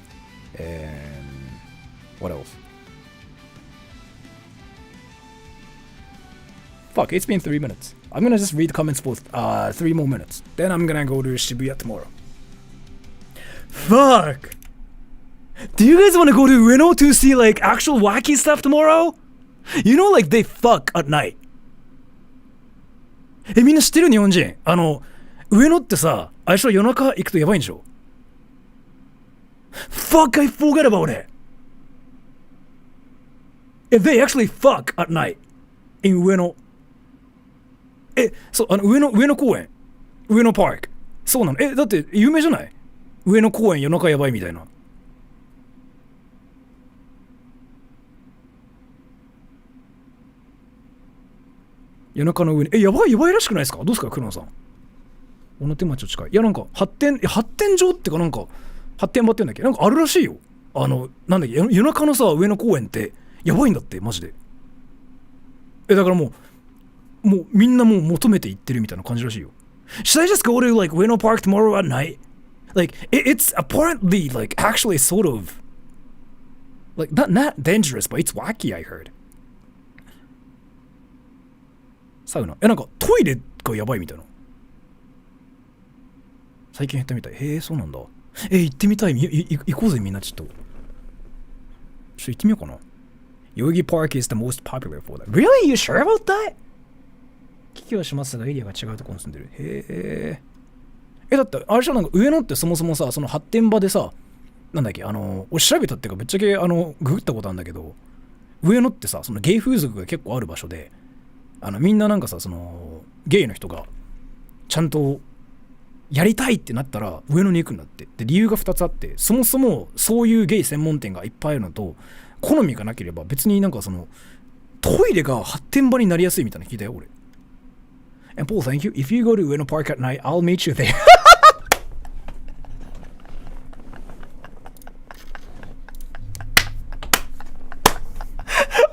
A: And what else? Fuck, it's been 3 minutes. I'm gonna just read comments for 3 more minutes. Then I'm gonna go to Shibuya tomorrow. Fuck! Do you guys want to go to Ueno to see like actual wacky stuff tomorrow? You know, like they fuck at night. みんな知ってる？日本人。上野ってさ、あれでしょ、夜中行くとやばいんでしょ？ Fuck, I forgot about it. They actually fuck at night in 上野。そう、上野公園。上野パーク。そうなの。だって有名じゃない？上野公園夜中やばいみたいな。夜中の上に。やばいらしくないですか？どうですか、黒野さん。小野手町近い。いや、なんか、発展場ってかなんか、発展場って言うんだっけ？なんかあるらしいよ。なんだっけ、夜中のさ、上野公園って、やばいんだって、マジで。だからもうみんなもう求めて行ってるみたいな感じらしいよ。Should I just go to like Ueno Park tomorrow at night? Like, it's apparently like actually sort of like not dangerous, but it's wacky, I heard. サウナ。なんかトイレがやばいみたいな。最近やってみたい。そうなんだ。行ってみたい。行こうぜみんなちょっと。行ってみようかな。Yogi Park is the most popular for that. Really? You sure about that? 聞きはしますがエリアが違うところに住んでる。だってあれじゃなんか上野ってそもそもさ、その発展場でさ、なんだっけ、俺調べたっていうかぶっちゃけググったことあるんだけど、上野ってさ、そのゲイ風俗が結構ある場所で、みんななんかさ、そのゲイの人がちゃんとやりたいってなったら上野に行くんだって。で理由が2つあって、そもそもそういうゲイ専門店がいっぱいあるのと、好みがなければ別になんかそのトイレが発展場になりやすいみたいな聞いたよ俺。And Paul, thank you. If you go to Ueno Park at night, I'll meet you there.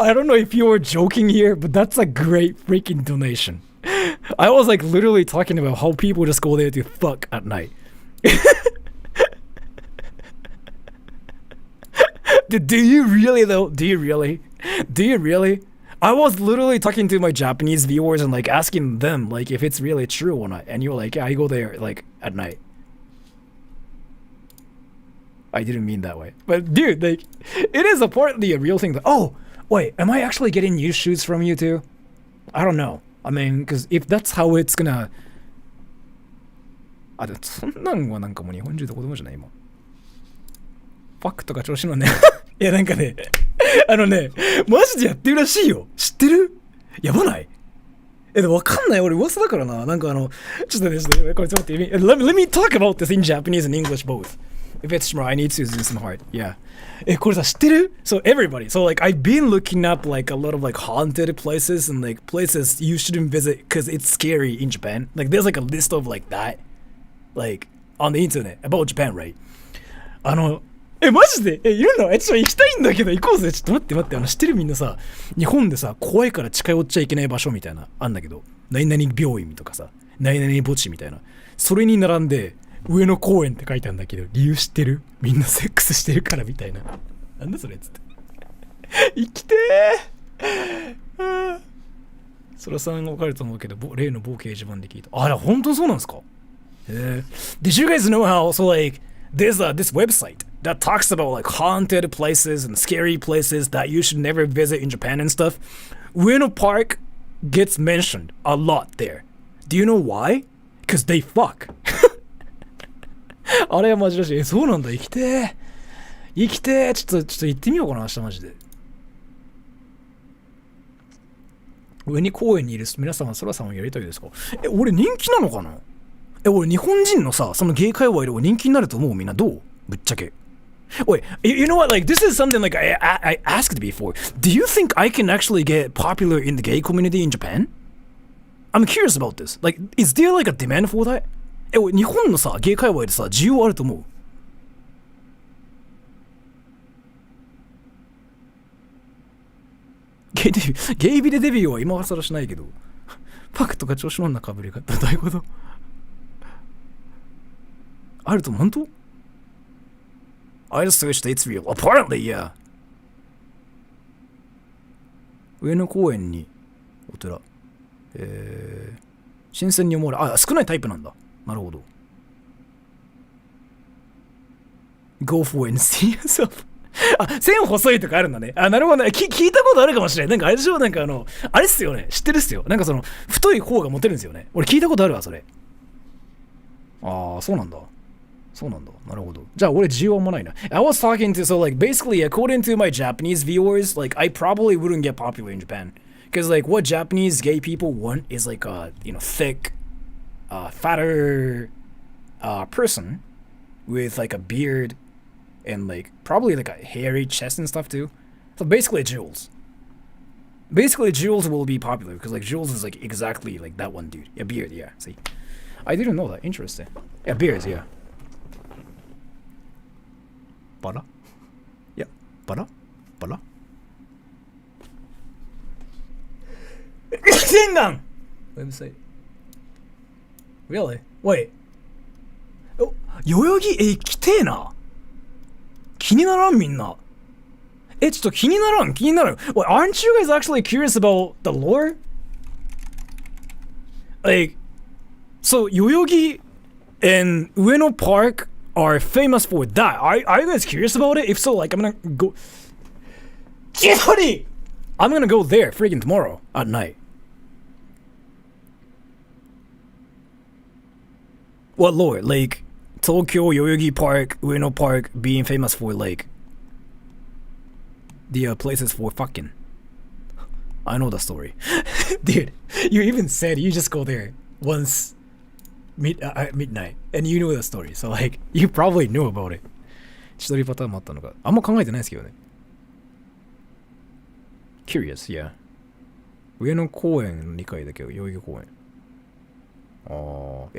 A: I don't know if you were joking here, but that's a great freaking donation. I was like literally talking about how people just go there to fuck at night. Do you really though? Do you really? I was literally talking to my Japanese viewers and like asking them like if it's really true or not, and you were like, yeah, I go there like at night. I didn't mean that way, but dude, like it is apparently a real thing. Oh wait, am I actually getting new shoes from you too? I don't know. I mean, because if that's how it's gonna... でもそんなんはなんかもう日本中どこでもじゃない今。ファックとか調子のね。いやなんかね、マジでやってるらしいよ。知ってる？やばない？でもわかんない。俺噂だからな。なんかちょっとね、これちょっと待って。Let me talk about this in Japanese and English both. If it's tomorrow, I need to do some hard. Yeah. これさ、知ってる? So everybody. So like I've been looking up like a lot of like haunted places and like places you shouldn't visit because it's scary in Japan. Like there's like a list of like that. Like on the internet about Japan, right? マジでいるの？ちょっと行きたいんだけど行こうぜ。ちょっと待って知ってるみんなさ、日本でさ、怖いから近寄っちゃいけない場所みたいなあんだけど、何々病院とかさ、何々墓地みたいな。それに並んで上野公園って書いたんだけど、理由知ってる？みんなセックスしてるからみたいな。なんだそれっつって。生きてー。そらさんが分かると思うけど、例の某掲示板で聞いた。あら、本当そうなんですか？Did you guys know how, so like, there's this website that talks about like haunted places and scary places that you should never visit in Japan and stuff? Ueno Park gets mentioned a lot there. Do you know why? Because they fuck. あれはマジだし、そうなんだ、生きてー。ちょっと行ってみようかな、明日マジで。上に公園にいる皆さんは空さんをやりたいですか？俺人気なのかな？俺日本人のさ、そのゲイ界隈で人気になると思う？みんなどう？ぶっちゃけ。Wait, you know what? Like, this is something like I asked before. Do you think I can actually get popular in the gay community in Japan? I'm curious about this. Like, is there like a demand for that? 日本のさ、ゲイ界隈でさ、需要あると思う？ゲイビでデビューは今更しないけど、パクとか調子乗んなかぶり方、どういうこと？あると本当？ I just searched it's real. Apparently, yeah. 上野公園にお寺。新鮮に思われ、少ないタイプなんだ。なるほど。Go for it and see yourself. 線細いとかあるんだね。なるほどね。聞いたことあるかもしれない。なんかあれでしょ？なんかあれっすよね。知ってるっすよ。なんかその、太い方がモテるんですよね。俺聞いたことあるわ、それ。そうなんだ。そうなんだ。なるほど。じゃあ俺需要あんまないな。I was talking to, so like basically according to my Japanese viewers, like I probably wouldn't get popular in Japan. Because like what Japanese gay people want is like a, thick, fatter person with like a beard and like probably like a hairy chest and stuff too. So basically Jules. Basically Jules will be popular because like Jules is like exactly like that one dude. Yeah, beard, yeah. See. I didn't know that. Interesting. Yeah, beards, yeah. バラ？いや、バラ洗顔 Website. Really? Wait. 代々木行きてえな。気にならんみんな。ちょっと気にならん。Wait, aren't you guys actually curious about the lore? Like, so 代々木 and Ueno Park are famous for that. Are you guys curious about it? If so, like I'm gonna go. I'm gonna go there freaking tomorrow at night. What lore? Like Tokyo, Yoyogi Park, Ueno Park being famous for like the places for fucking. I know the story. Dude, you even said you just go there once midnight and you know the story, so like you probably knew about it. 千鳥パターンもあったのかあんま考えてないですけどね。 Curious, yeah. 上野公園理解だけど代々木公園。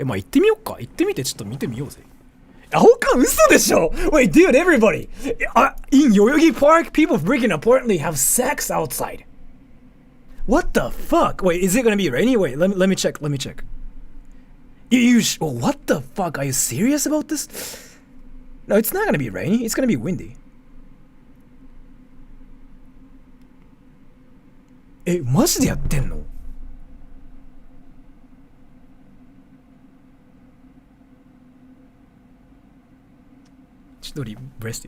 A: まあ行ってみよっか。行ってみてちょっと見てみようぜ。アホか嘘でしょ Wait, dude, everybody in Yoyogi Park, people freaking apparently have sex outside. What the fuck? Wait, is it gonna be rainy? Wait, let me check. What the fuck? Are you serious about this? No, it's not gonna be rainy. It's gonna be windy. マジでやってんの？千鳥 breasty.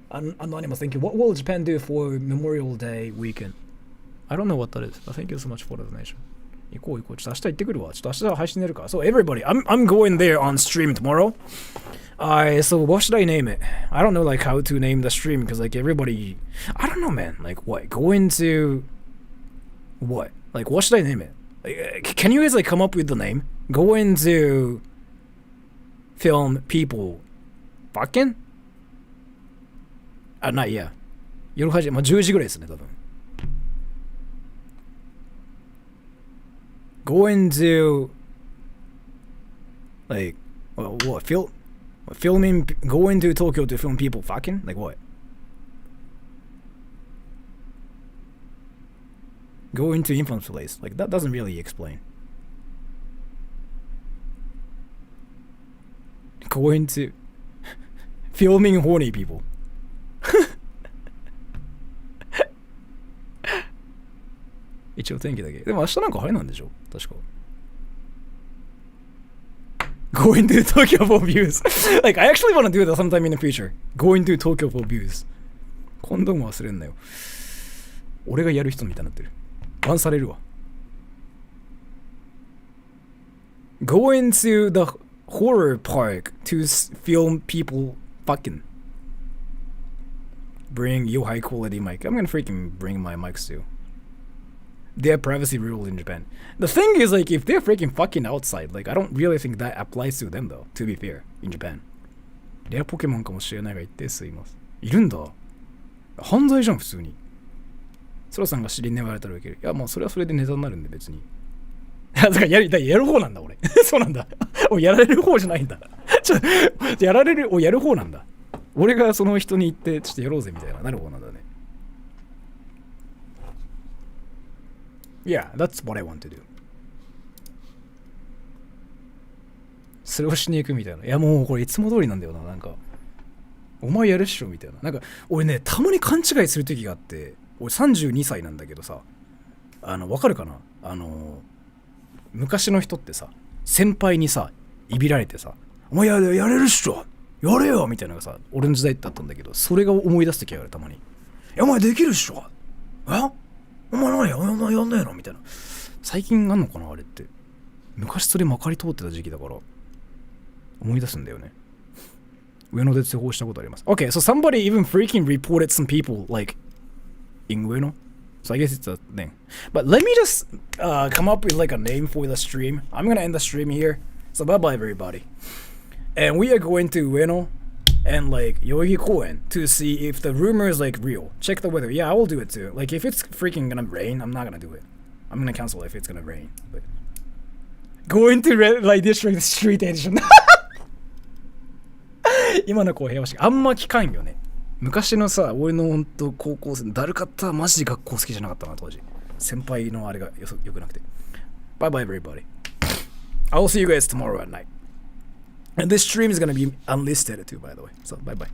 A: Anonymous, thank you. What will Japan do for Memorial Day weekend? I don't know what that is. Thank you so much for the donation. 行こう。ちょっと明日行ってくるわ。ちょっと明日配信寝るか。So everybody, I'm going there on stream tomorrow. So what should I name it? I don't know like how to name the stream because like everybody, I don't know, man. Like what? Go into what? Like what should I name it? Like, can you guys like come up with the name? Go into film people fucking? いや。夜10時ぐらいですね、多分。Going to like what filming going to Tokyo to film people fucking? Like what? Going to infamous place. Like that doesn't really explain. Going to filming horny people. 一応天気だけ。でも明日なんか晴れなんでしょ確か。Going to Tokyo for views. Like, I actually want to do that sometime in the future. Going to Tokyo for views. コンドーム忘れんなよ。俺がやる人みたいになってる。バンされるわ。Going to the horror park to film people fucking. Bring your high quality mic. I'm gonna freaking bring my mics too. They have privacy rules in Japan. The thing is, like, if they're freaking fucking outside, like, I don't really think that applies to them, though, to be fair, in Japan. レアポケモンかもしれないが一定数います。いるんだ。犯罪じゃん、普通に。ソラさんが尻に粘られたら受ける。いや、もうそれはそれでネタになるんで、別に。だからやる方なんだ、俺。そうなんだ。やられる方じゃないんだ。やる方なんだ。俺がその人に言って、ちょっとやろうぜ、みたいなる方なんだね。Yeah, that's what I want to do. それをしに行くみたいな。いやもうこれいつも通りなんだよな。なんか、お前やるっしょみたいな。なんか、俺ね、たまに勘違いする時があって、俺32歳なんだけどさ、わかるかな？昔の人ってさ、先輩にさ、いびられてさ、お前やれるっしょやれよみたいなのがさ、俺の時代だったんだけど、それが思い出す時がある、たまに。お前できるっしょお前何やんねえのみたいな。最近あんのかなあれって。昔それまかり通ってた時期だから思い出すんだよね。上野で通報したことあります。Okay, so somebody even freaking reported some people like in Ueno. So I guess it's a thing. But let me just come up with like a name for the stream. I'm gonna end the stream here. So bye bye everybody. And we are going to Ueno and like Yogi Koen to see if the rumor is like real. Check the weather. Yeah, I will do it too. Like if it's freaking gonna rain, I'm not gonna do it. I'm gonna cancel if it's gonna rain. But going to red light district street edition. 今の子平和式あんま聞かんよね。昔のさ、俺のほんと高校生だるかったマジで学校好きじゃなかったな当時。先輩のあれがよくなくて。Bye bye everybody. I will see you guys tomorrow at night. And this stream is gonna be unlisted too, by the way. So bye bye.